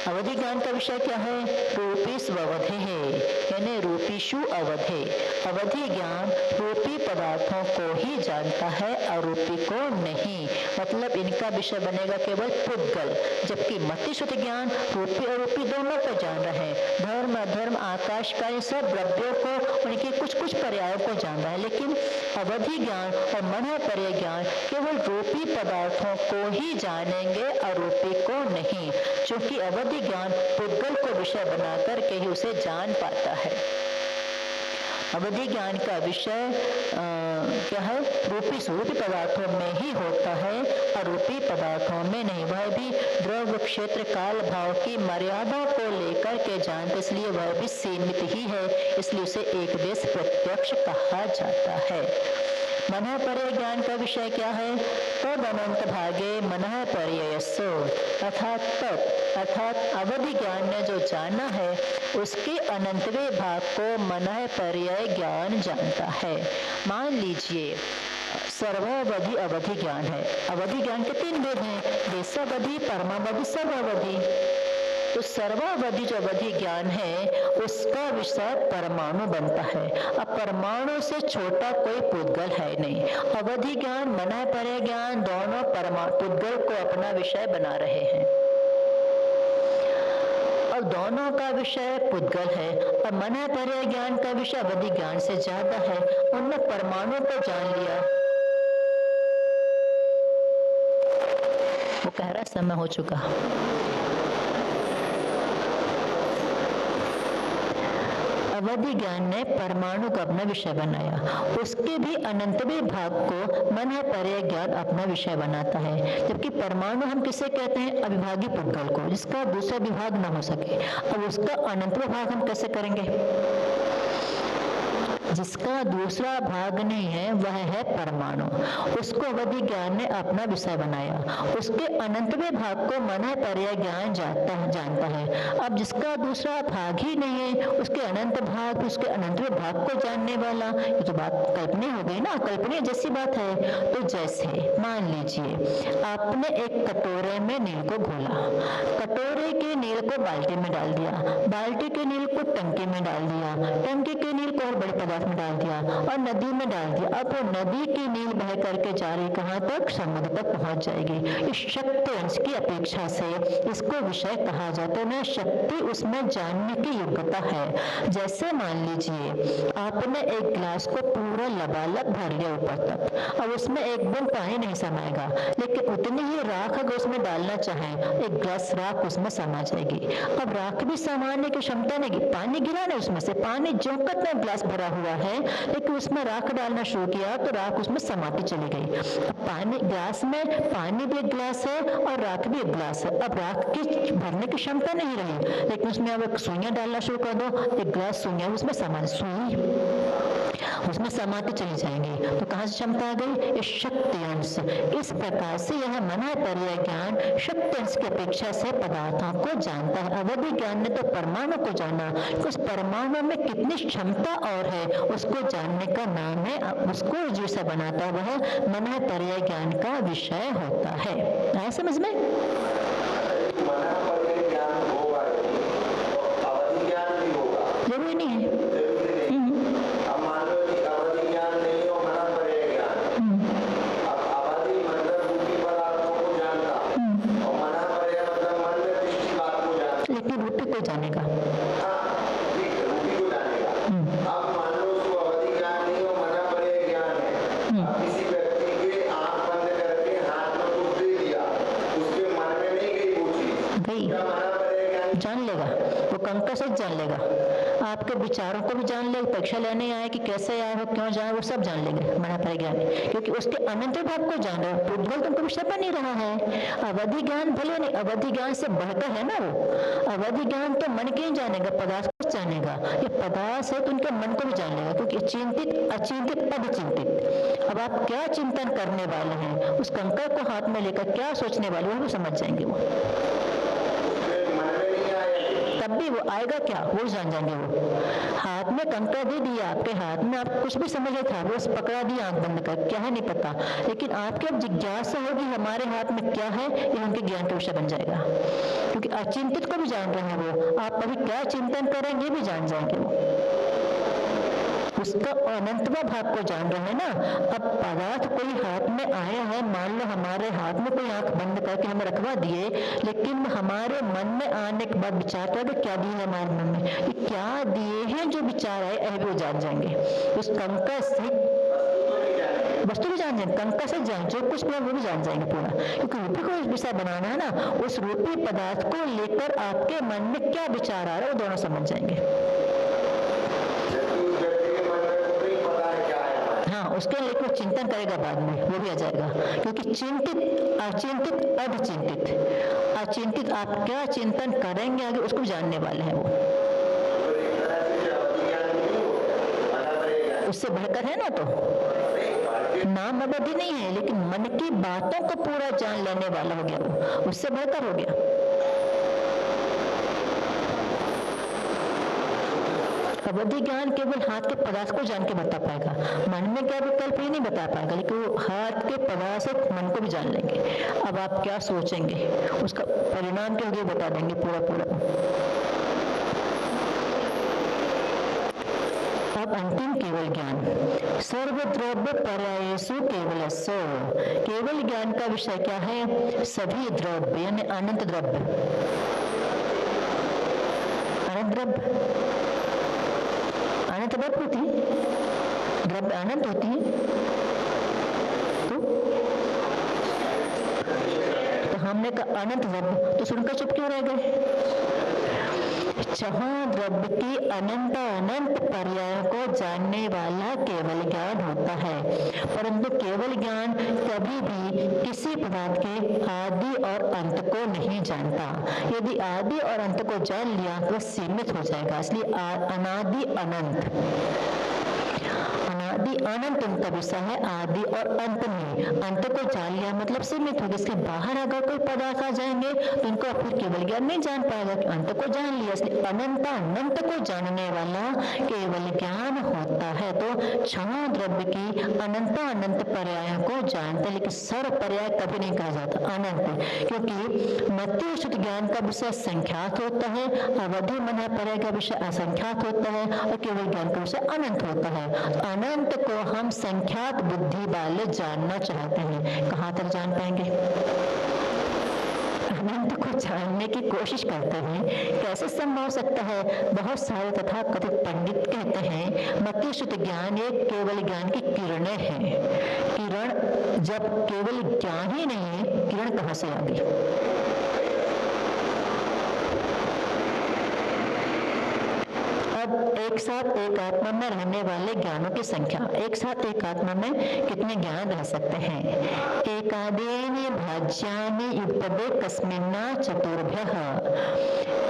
अवधि ज्ञान का विषय क्या है? रूपी स्ववधे है, यानी रूपीशु अवधे। अवधि ज्ञान रूपी पदार्थों को ही जानता है, अरूपी को नहीं। मतलब इनका विषय बनेगा केवल पुद्गल, जबकि मति श्रुति ज्ञान रूपी और रूपी दोनों को जान रहे हैं। धर्म अधर्म आकाश का, ये सब द्रव्यों को, उनके कुछ कुछ पर्यायों को जान रहा है, लेकिन अवधि ज्ञान और मन पर्याय ज्ञान केवल रूपी पदार्थों को ही जानेंगे, अरूपी को नहीं। चूंकि अवधि अवधि ज्ञान पुद्गल को विषय बना करके ही उसे जान पाता है। अवधि ज्ञान का विषय क्या है? रूपी स्वरूपी पदार्थों में ही होता है, अरूपी पदार्थों में नहीं। वह भी द्रव्य क्षेत्र काल भाव की मर्यादा को लेकर के जानते, इसलिए वह भी सीमित ही है, इसलिए उसे एक देश प्रत्यक्ष कहा जाता है। मनः पर्यय ज्ञान का विषय क्या है? तद अनंत भागे मनः पर्ययस्सो, अर्थात अवधि ज्ञान ने जो जाना है उसके अनंतवे भाग को मनः पर्यय ज्ञान जानता है। मान लीजिए सर्वावधि अवधि ज्ञान है। अवधि ज्ञान के 3 भेद हैं, देशावधि, परमावधि, सर्वावधि। तो सर्वावधि जो अवधि ज्ञान है उसका विषय परमाणु बनता है। अब परमाणु से छोटा कोई पुद्गल है नहीं। अवधि ज्ञान, मनः पर्यय ज्ञान दोनों पुद्गल को अपना विषय बना रहे हैं। अब दोनों का विषय पुद्गल है। अब मनः पर्यय ज्ञान का विषय अवधि ज्ञान से ज्यादा है। उनने परमाणु को जान लिया। वो कह रहा समय हो चुका। अवधि ज्ञान ने परमाणु को अपना विषय बनाया, उसके भी अनंतवे भाग को मनः पर्यय ज्ञान अपना विषय बनाता है। जबकि परमाणु हम किसे कहते हैं? अविभागी पुद्गल को, जिसका दूसरा विभाग न हो सके। अब उसका अनंतवे भाग हम कैसे करेंगे? जिसका दूसरा भाग नहीं है वह है परमाणु, उसको अवधि ज्ञान ने अपना विषय बनाया। उसके अनंतवे भाग को मनः पर्यय ज्ञान जानता है। अब जिसका दूसरा भाग ही नहीं है उसके अनंत भाग, उसके अनंतवे भाग को जानने वाला, ये तो बात कल्पनीय हो गई ना, कल्पनीय जैसी बात है। तो जैसे मान लीजिए आपने एक कटोरे में नील को घोला, कटोरे के नील को बाल्टी में डाल दिया, बाल्टी के नील को टंकी में डाल दिया, टंकी के नील को और बड़े पदार्थ में डाल दिया और नदी में डाल दिया। अब वो नदी की नील बह करके जा रही कहाँ तक? समुद्र तक पहुंच जाएगी। इस शक्ति अंश की अपेक्षा से इसको विषय कहा जाता है। शक्ति उसमें जानने की योग्यता है। जैसे मान लीजिए आपने एक गिलास को पूरा लबालब भर लिया ऊपर तक, अब उसमें एक बूंद पानी नहीं समाएगा, लेकिन उतनी ही राख अगर उसमें डालना चाहे एक गिलास राख उसमें समा जाएगी। अब राख भी समाने की क्षमता नहीं, पानी गिरा नहीं उसमें से, पानी जोकत में गिलास भरा हुआ है, लेकिन उसमें राख डालना शुरू किया तो राख उसमें समाती चली गई। अब पानी गिलास में, पानी भी एक गिलास है और राख भी एक गिलास है। अब राख की भरने की क्षमता नहीं रही, लेकिन उसमें अब सुइयां डालना शुरू कर दो, एक गिलास सुइयां उसमें समा, सुई उसमें समाती चली जाएंगी। तो कहाँ से क्षमता आ गई? इस शक्ति अंश। इस प्रकार से यह मनः पर्यय ज्ञान शक्ति अंश की अपेक्षा से पदार्थों को जानता है। अवधि ज्ञान ने तो परमाणु को जाना, उस परमाणु में कितनी क्षमता और है उसको जानने का नाम है, उसको जो से बनाता है वह मनः पर्यय ज्ञान का विषय होता है। आया समझ में? जरूरी नहीं है। लेकिन रूपी को जानेगा। जान लेगा, वो कंकर से जान लेगा, आपके विचारों को भी जान लेगा। परीक्षा लेने आए कि कैसे आए हो, क्यों जाए, वो सब जान लेंगे मनः पर्यय ज्ञान, क्योंकि उसके अनंत भाग को जान रहे हो। पुद्गल तुमको विषय पर नहीं रहा है। अवधि ज्ञान भले नहीं, अवधि ज्ञान से बढ़कर है ना वो। अवधि ज्ञान तो मन के ही जानेगा, पदार्थ को जानेगा। ये पदार्थ है तो उनके मन को भी जान लेगा, क्योंकि चिंतित, अचिंतित, अभिचिंतित। अब आप क्या चिंतन करने वाले हैं, उस कंकर को हाथ में लेकर क्या सोचने वाले वो समझ जाएंगे। वो तब भी वो आएगा क्या, वो जान जाएंगे। वो हाथ में कंकर दे दिया आपके हाथ में, आप कुछ भी समझ रहे था, वो पकड़ा दिया आंख बंद कर, क्या है नहीं पता, लेकिन आपके अब जिज्ञासा होगी हमारे हाथ में क्या है, ये उनके ज्ञान का विषय बन जाएगा। क्योंकि अचिंतित को भी जान रहे हैं वो, आप अभी क्या चिंतन करेंगे भी जान जाएंगे वो, उसका अनंतवा भाग को जान रहे हैं ना। अब पदार्थ कोई हाथ में आया है, मान लो हमारे हाथ में कोई आंख बंद करके हमें रखवा दिए, लेकिन हमारे मन में आने के बाद विचार करेंगे क्या दिए है हमारे मन में, ये क्या दिए हैं, जो विचार आए वो जान जाएंगे। उस कंकर से वस्तु भी जान जाएंगे, कंकर से जान जो कुछ भी वो भी जान जाएंगे पूरा, क्योंकि रूपी को विषय बनाना है ना, उस रूपी पदार्थ को लेकर आपके मन में क्या विचार आ रहा है वो दोनों समझ जाएंगे। हाँ, उसके लेकर चिंतन करेगा बाद में, वो भी आ जाएगा, क्योंकि चिंतित अचिंतित अभिचिंतित, अचिंतित आप क्या चिंतन करेंगे आगे उसको जानने वाले हैं वो, उससे बढ़कर है ना, तो नाम अवधि नहीं है लेकिन मन की बातों को पूरा जान लेने वाला हो गया वो, उससे बढ़कर हो गया। अवधि ज्ञान केवल हाथ के पदार्थ को जान के बता पाएगा, मन में क्या विकल्प ही नहीं बता पाएगा, लेकिन वो हाथ के पदार्थ से मन को भी जान लेंगे। अब आप क्या सोचेंगे उसका परिणाम क्या होगा बता देंगे पूरा पूरा। अब अंतिम केवल ज्ञान, सर्वद्रव्य पर्यायेषु केवलस्य, केवल ज्ञान का विषय क्या है, सभी द्रव्य यानी अनंत द्रव्य, अनंत द्रव्य, अनंत द्रव्य होती है, द्रव्य अनंत होती है, तो हमने कहा अनंत द्रव्य, तो सुनकर चुप क्यों रह गए। जहाँ द्रव्य की अनंत अनंत पर्याय को जानने वाला केवल ज्ञान होता है, परंतु केवल ज्ञान कभी भी किसी पदार्थ के आदि और अंत को नहीं जानता। यदि आदि और अंत को जान लिया तो सीमित हो जाएगा, इसलिए अनादि अनंत, अनादि अनंत उनका विषय है, आदि और अंत नहीं। अंत को जान लिया मतलब सीमित हो गया, इसके बाहर अगर कोई पदार्थ आ जाएंगे तो इनको फिर केवल ज्ञान नहीं जान पाएगा कि अंत को जान लिया, इसलिए अनंत अनंत को जानने वाला केवल ज्ञान होता है। तो क्षण द्रव्य की अनंत अनंत पर्याय को जानते, लेकिन सर्व पर्याय कभी नहीं कहा जाता अनंत, क्योंकि मति शुद्ध ज्ञान का विषय संख्यात होता है, अवधि मना पर्याय का विषय असंख्यात होता है और केवल ज्ञान का विषय अनंत होता है। अनंत को हम संख्यात बुद्धि वाले जानना चाहते हैं, कहाँ तक जान पाएंगे। अनंत को जानने की कोशिश करते हैं, कैसे संभव हो सकता है। बहुत सारे तथा कथित पंडित कहते हैं मति शुद्ध ज्ञान एक केवल ज्ञान की किरणें हैं। किरण जब केवल ज्ञान ही नहीं है, किरण कहाँ से आ गई। अब एक साथ एक आत्मा में रहने वाले ज्ञानों की संख्या, एक साथ एक आत्मा में कितने ज्ञान रह सकते हैं। एकादेनि भाज्यानि युगपदे कस्मिन्ना चतुर्भ्यः,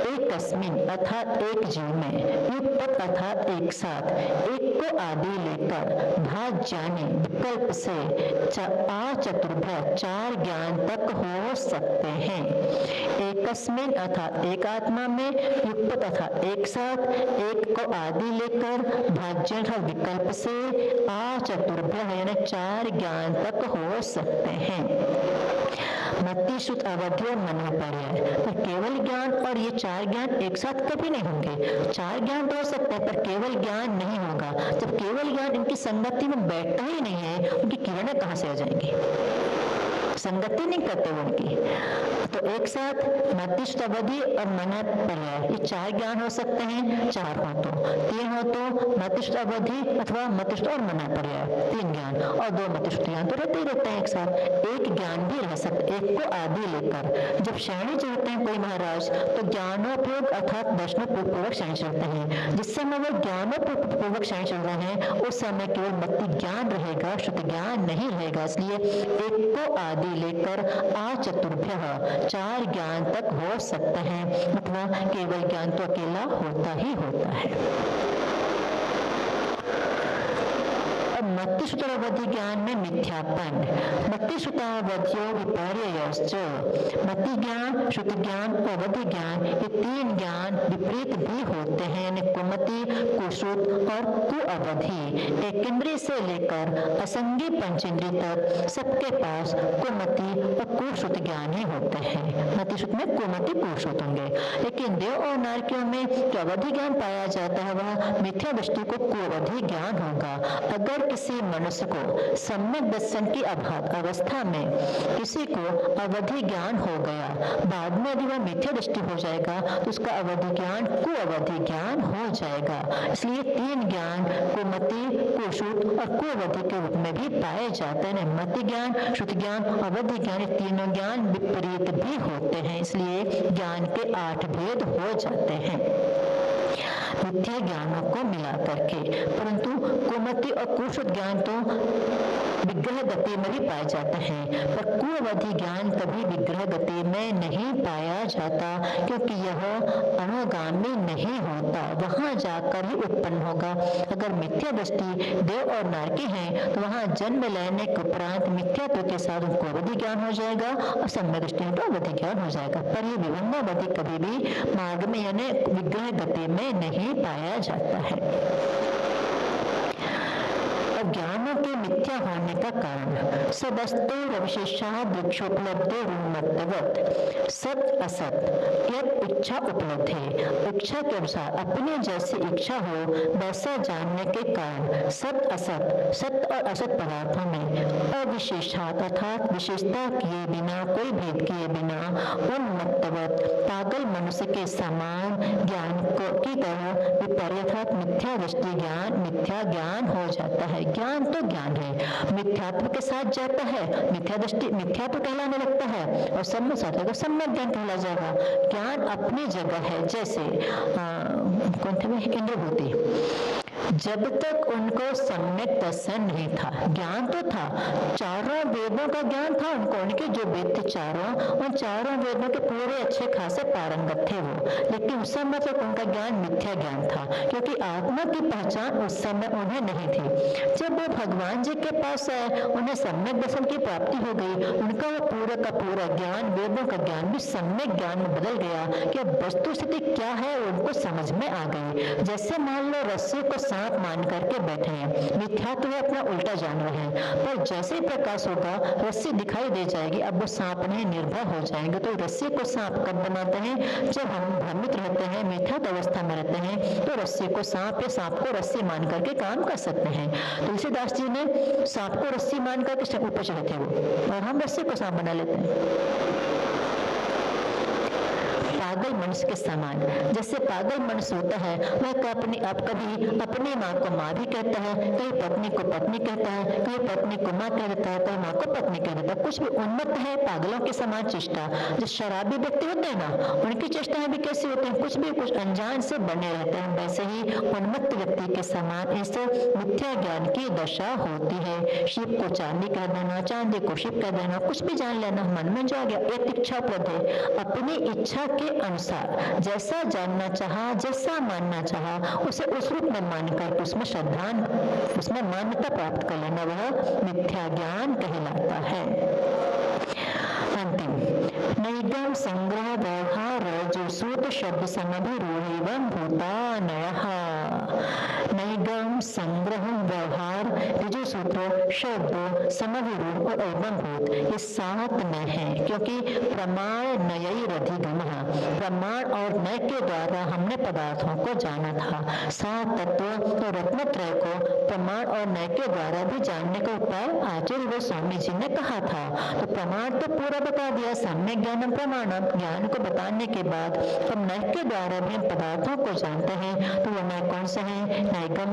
एक कस्मिन अर्थात एक जीव में, युगपद अर्थात एक साथ, एक को आदि लेकर, भाज्यानि विकल्प से, चतुर्भ्य चार ज्ञान तक हो सकते हैं। एक कस्मिन अर्थात एक आत्मा में, युगपद अर्थात एक साथ, एक को आदि लेकर, भाज्य विकल्प से, चतुर्भ्य यानी चार ज्ञान तक हो सकते हैं। मति शुद्ध अवधि और मना पर्याय, तो केवल ज्ञान और ये चार ज्ञान एक साथ कभी नहीं होंगे। चार ज्ञान तो हो सकते हैं पर केवल ज्ञान नहीं होगा। जब केवल ज्ञान इनकी संगति में बैठता ही नहीं है, उनकी किरणें कहाँ से आ जाएंगी, संगति नहीं करते उनकी। तो एक साथ मति शुद्ध अवधि और मना पर्याय ये चार ज्ञान हो सकते हैं, चार हो तो, तीन हो तो मति शुद्ध अवधि अथवा मति शुद्ध और मना पर्याय तीन ज्ञान, और दो मति शुद्ध ज्ञान तो रहते ही रहते हैं एक साथ। एक ज्ञान भी रह सकते, एक को आदि लेकर। जब शयनी चढ़ते हैं कोई महाराज तो ज्ञानोपयोग अर्थात दर्शनोपयोग शयन चढ़ते हैं। जिस समय वो ज्ञानोपयोग शयन चल रहे हैं उस समय केवल मति ज्ञान रहेगा, शुद्ध ज्ञान नहीं रहेगा। इसलिए एक को आदि लेकर चतुर्भ्य चार ज्ञान तक हो सकते हैं, अथवा केवल ज्ञान तो अकेला होता ही होता है। मति शुद्धावधि ज्ञान में मिथ्यापन, मति शुद्धावधियों विपर्ययश्च, मति ज्ञान, शुद्ध ज्ञान, अवधि ज्ञान ये तीन ज्ञान विपरीत भी होते हैं। कुमति, कुशुद्ध और कुअवधि। एक इंद्रिय से लेकर असंगी पंचेंद्रिय तक सबके पास कुमति और कुशुद्ध ज्ञान ही होते हैं। मति शुद्ध में कुमति कुशुद्ध होंगे, लेकिन देव और नारकियों में जो अवधि ज्ञान पाया जाता है वह मिथ्या वस्तु को कुअवधि ज्ञान होगा। अगर किसी किसी मनुष्य को सम्यक दर्शन की अवस्था में किसी को अवधि ज्ञान हो गया, बाद में यदि वह मिथ्या दृष्टि हो जाएगा तो उसका अवधि ज्ञान कुअवधि ज्ञान हो जाएगा। इसलिए 3 ज्ञान कुमति, कुश्रुत और कुअवधि के रूप में भी पाए जाते हैं। मति ज्ञान, श्रुति ज्ञान, अवधि ज्ञान, ये तीनों ज्ञान विपरीत भी होते हैं, इसलिए ज्ञान के 8 भेद हो जाते हैं मिथ्या ज्ञानों को मिला करके। परंतु कुमति और कुश्रुत ज्ञान तो विग्रह गति में भी पाए जाते हैं, पर कुअवधि ज्ञान कभी विग्रह गति में नहीं पाया जाता, क्योंकि यह अनुगामी नहीं होता, वहां जाकर ही उत्पन्न होगा। अगर मिथ्या दृष्टि देव और नरकी है तो वहां जन्म लेने के उपरांत मिथ्यात्व के साथ उनको अवधि ज्ञान हो जाएगा और सम्यक दृष्टि तो अवधि ज्ञान हो जाएगा, पर ये विभिन्नावधि कभी भी मार्ग में यानी विग्रह गति में नहीं पाया जाता है। ज्ञानों के मिथ्या होने का कारण सदस्तो विशेषाद वृक्षोपलब्धो रूमत्वत सत असत यद इच्छा उपलब्ध है, इच्छा के अनुसार अपने जैसी इच्छा हो वैसा जानने के कारण सत असत, सत्य और असत पदार्थों में अविशेषात अर्थात विशेषता किए बिना, कोई भेद किए बिना उन्मत्तवत पागल मनुष्य के समान ज्ञान को की तरह विपर्यथात मिथ्या दृष्टि ज्ञान मिथ्या ज्ञान हो जाता है। ज्ञान तो ज्ञान है, मिथ्यात्व के साथ जाता है, मिथ्या दृष्टि मिथ्यात्व कहलाने लगता है और सम्यक साथ लगेगा सम्यक ज्ञान कहला जाएगा। ज्ञान अपनी जगह है, जैसे कौन थे इंद्रभूति, जब तक उनको सम्यक दर्शन नहीं था, ज्ञान तो था, चारों वेदों का ज्ञान था उनको, उनके जो वेद थे चारों, उन चारों वेदों के पूरे अच्छे खासे पारंगत थे वो, लेकिन उस समय तक उनका ज्ञान मिथ्या ज्ञान था, क्योंकि आत्मा की पहचान उस समय उन्हें नहीं थी। जब वो भगवान जी के पास आए, उन्हें सम्यक दर्शन की प्राप्ति हो गई, उनका वो पूरा का पूरा ज्ञान, वेदों का ज्ञान भी सम्यक ज्ञान में बदल गया कि अब वस्तु स्थिति क्या है उनको समझ में आ गई। जैसे मान लो रस्सी को सांप मान करके बैठे हैं, मिथ्या तो है अपना उल्टा जान रहे हैं, पर जैसे ही प्रकाश होगा रस्सी दिखाई दे जाएगी, अब वो सांप नहीं निर्भय हो जाएंगे। तो रस्सी को सांप कब बनाते हैं, जब हम भ्रमित रहते हैं, मिथ्या अवस्था में रहते हैं, तो रस्सी को सांप या सांप को रस्सी मान करके काम कर सकते हैं। तुलसीदास जी ने सांप को रस्सी मान करके ऊपर चढ़े थे वो, और हम रस्सी को सांप बना लेते हैं। पागल मनुष्य के समान, जैसे पागल मनुष्य होता है वह कभी अपनी माँ को माँ भी कहता है, कहीं पत्नी को पत्नी कहता है, कहीं पत्नी को माँ कह देता है, कहीं माँ को पत्नी कह देता है। कुछ भी उन्मत्त है, पागलों के समान चेष्टा। जो शराबी व्यक्ति होते हैं ना, उनकी चेष्टाएं भी कैसी होती हैं, कुछ भी कुछ अनजान से बने रहते हैं, वैसे ही उन्मत्त व्यक्ति के समान इस मिथ्या ज्ञान की दशा होती है। शिव को चांदी कह देना, चांदी को शिव कह देना, कुछ भी जान लेना, मन में जो आ गया एक इच्छा उपलब्ध है, अपनी इच्छा के अनुसार जैसा जानना चाहा, जैसा मानना चाहा, उसे उस रूप में मानकर उसमें श्रद्धा, उसमें मान्यता प्राप्त कर लेना, वह मिथ्या ज्ञान कहलाता है। अंतिम नैगम संग्रह व्यवहार जो सूत्र शब्द समभिरूढ़ भूतानयः। नैगम संग्रह व्यवहार ऋजु सूत्र शब्द समभिरूढ़ और एवं भूत ये सात नय है, क्योंकि प्रमाण नयई रधिगम, प्रमाण और नय के द्वारा हमने पदार्थों को जाना था। सात तत्व और रत्नत्रय को प्रमाण और नय के द्वारा भी जानने का उपाय आचार्य गोस्वामी जी ने कहा था। तो प्रमाण तो पूरा बता दिया, सम्यक ज्ञानम प्रमाणम, ज्ञान को बताने के बाद हम नय के द्वारा भी पदार्थों को जानते हैं। तो वो नय कौन सा है, नैगम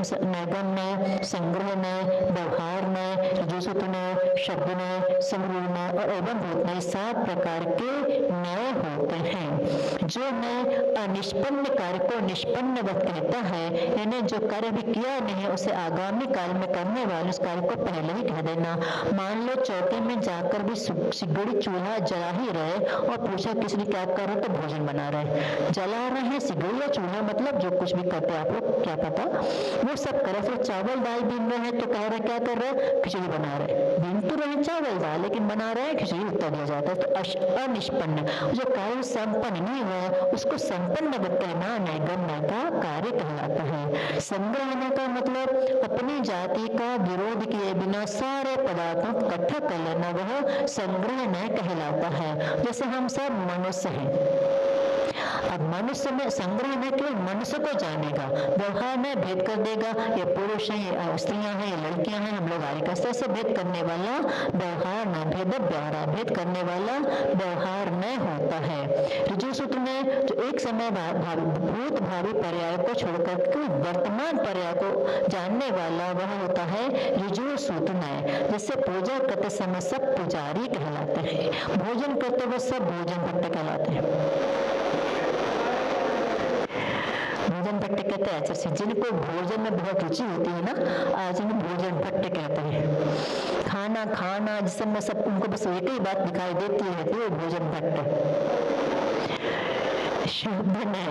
नय, संग्रह नय, व्यवहार नय, ऋजुसूत्र नय, शब्द नय, समरूढ़ नय और एवं भूत नय, 7 प्रकार के नय होते हैं। जो नय अनिष्पन्न कार्य को निष्पन्न कहता है, यानी जो कार्य भी किया नहीं है उसे आगामी काल में करने वाले उस कार्य को पहले ही कह देना। मान लो चौके में जाकर भी सिगड़ी चूल्हा जला ही रहे और पूछा किसी ने क्या कर रहे, तो भोजन बना रहे, जला रहे हैं सिगड़ी या चूल्हा, मतलब जो कुछ भी करते आप लोग क्या पता, वो सब करे। फिर चावल दाल बीन रहे हैं तो कह रहे क्या कर रहे, खिचड़ी बना रहे, बीन तो रहे चावल दाल लेकिन बना रहे हैं खिचड़ी, उत्तर दिया जाता है। तो अनिष्पन्न जो कार्य संपन्न नहीं हुआ उसको संपन्न कहना नैगम नय का कार्य कहलाता है। संग्रह का मतलब अपनी जाति का विरोध किए बिना सारे पदार्थों को इकट्ठा कर लेना, वह संग्रह नय कहलाता है। जैसे हम सब मनुष्य हैं, अब मनुष्य में संग्रह में केवल मनुष्य को जानेगा, व्यवहार में भेद कर देगा, ये पुरुष है, ये स्त्रियां हैं, ये लड़कियां हैं, हम लोग आर्य से भेद करने वाला व्यवहार न भेद व्यवहार भेद करने वाला व्यवहार न होता है। ऋजु सूत्र में जो एक समय भूत भावी पर्याय को छोड़कर वर्तमान पर्याय को जानने वाला वह होता है ऋजु सूत्र नय। जिससे पूजा करते समय सब पुजारी कहलाते हैं, भोजन करते हुए सब भोजन भट्ट कहलाते हैं। भोजन भट्ट कहते हैं ऐसे जिनको भोजन में बहुत रुचि होती है ना, आज इन्हें भोजन भट्ट कहते हैं। खाना खाना जिस समय सब उनको बस एक ही बात दिखाई देती है वो भोजन भट्ट। शब्द नय,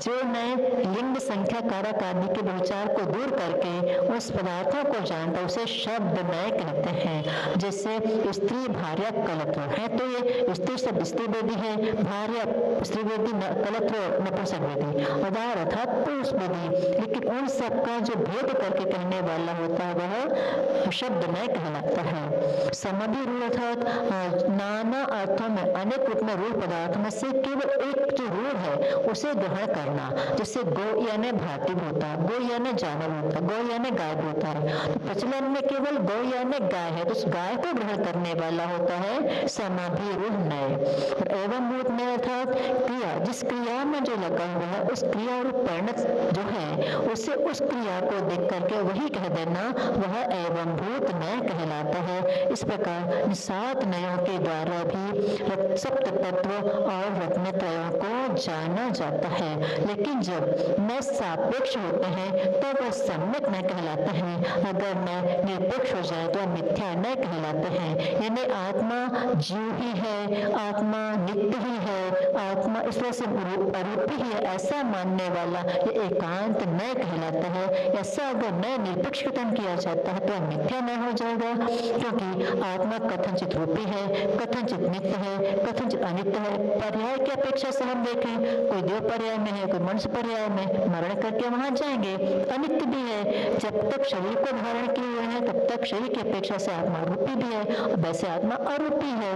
जो नय लिंग संख्या कारक आदि के विचार को दूर करके उस पदार्थों को जानता उसे शब्द नय कहते हैं। जैसे स्त्री भार्या कलत्र है तो ये स्त्री शब्द स्त्री वेदी है, भार्या स्त्री वेदी, कलत्र नपुंसक वेदी, उदार अर्थात पुरुष वेदी। लेकिन उन सबका जो भेद करके कहने वाला होता है वह शब्द नय कहलाता है। समाधि रूढ़ अर्थात नाना अर्थों में अनेक रूप में रूढ़ पदार्थ में से केवल एक जो रूढ़ है उसे ग्रहण करना। जैसे गो यानी भारतीय होता है, गो यानी जानवर होता है, गो यानी गाय होता है। तो प्रचलन में केवल गो यानी गाय है तो उस गाय को ग्रहण करने वाला होता है समाधि रूढ़ नय। और एवं मूर्त नय अर्थात क्रिया, जिस क्रिया में जो लगा हुआ है उस क्रिया और परिणत जो है उसे उस क्रिया को देख करके वही कह देना, वह एवं भूत नय कहलाता है। इस प्रकार 7 नयों के द्वारा भी सप्त तत्व और रत्नत्रयों को जाना जाता है। लेकिन जब नय सापेक्ष होते हैं तो वह सम्यक नय कहलाते हैं। अगर नय निरपेक्ष हो जाए तो मिथ्या नय कहलाते हैं। यानी आत्मा जीव ही है, आत्मा नित्य ही है, आत्मा इस तरह से अरूपी ही है ऐसा मानने वाला ये एकांत नय कहलाता है। ऐसा अगर नय निरपेक्ष कथन किया जाता है तो मिथ्या नय हो जाएगा, क्योंकि आत्मा कथनचित रूपी है, कथनचित नित्य है, कथनचित अनित्य है। पर्याय की अपेक्षा से हम देखें कोई देव पर्याय में है, कोई मनुष्य पर्याय में, मरण करके वहां जाएंगे। अनित्य भी है, जब तक शरीर को धारण किए हुए हैं तब तक शरीर की अपेक्षा से आत्मा रूपी भी है, और वैसे आत्मा अरूपी है।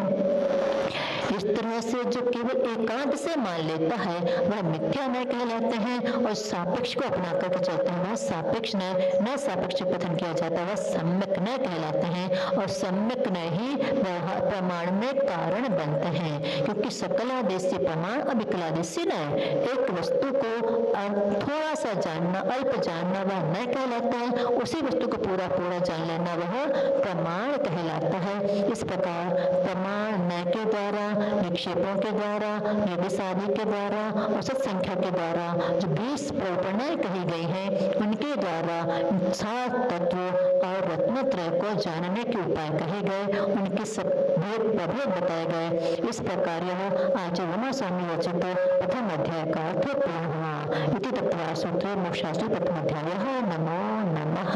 इस तरह से जो केवल एकांत से मान लेता है वह मिथ्या नय कहलाते हैं, और सापेक्ष को अपना करके चलते हैं वह सापेक्ष नय सापेक्ष कथन किया जाता है वह सम्यक नय कहलाते हैं। और सम्यक नय ही प्रमाण में कारण बनते हैं, क्योंकि सकलादेशी प्रमाण अविकलादेशी नय। एक वस्तु को थोड़ा सा जानना, अल्प जानना वह नय कहलाता है, उसी वस्तु को पूरा पूरा जान लेना वह प्रमाण कहलाता है। इस प्रकार प्रमाण नय के द्वारा, निक्षेपों के द्वारा, निर्देश आदि के द्वारा और सत्संख्या के द्वारा जो 20 प्रवर्तनाएं कही गई हैं उनके द्वारा 7 तत्व और रत्नत्रय को जानने के उपाय कहे गए, उनके सब भेद बताए गए। इस प्रकार यह आचार्य उमा स्वामी रचित प्रथम अध्याय का अर्थ पूर्ण हुआ। इति तत्व सूत्र मोक्षशास्त्री प्रथम अध्याय। नमो नमः।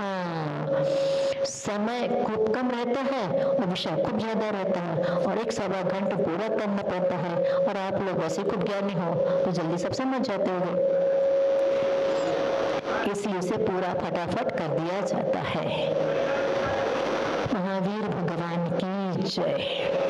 समय खूब कम रहता है और विषय खूब ज्यादा रहता है, और 1-1.25 घंटे पूरा करना पड़ता है, और आप लोग वैसे खूब ज्ञानी हो तो जल्दी सब समझ जाते होंगे, इसलिए उसे पूरा फटाफट कर दिया जाता है। महावीर भगवान की जय।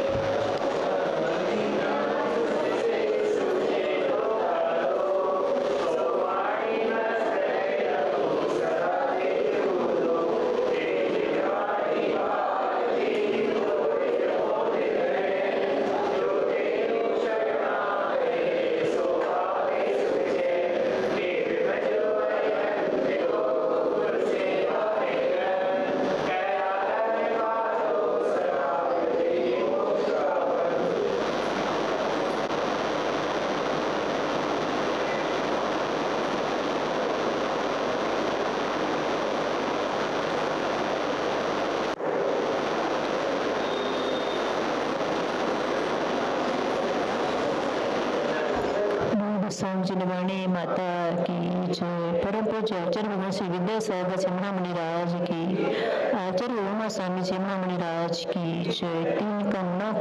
जिनवाणी माता की जय। परम पूज्य आचार्य भगवान श्री विद्यासागर जी महामुनि राज की, आचार्य उमा स्वामी जी महामुनि राज की जय। 3 का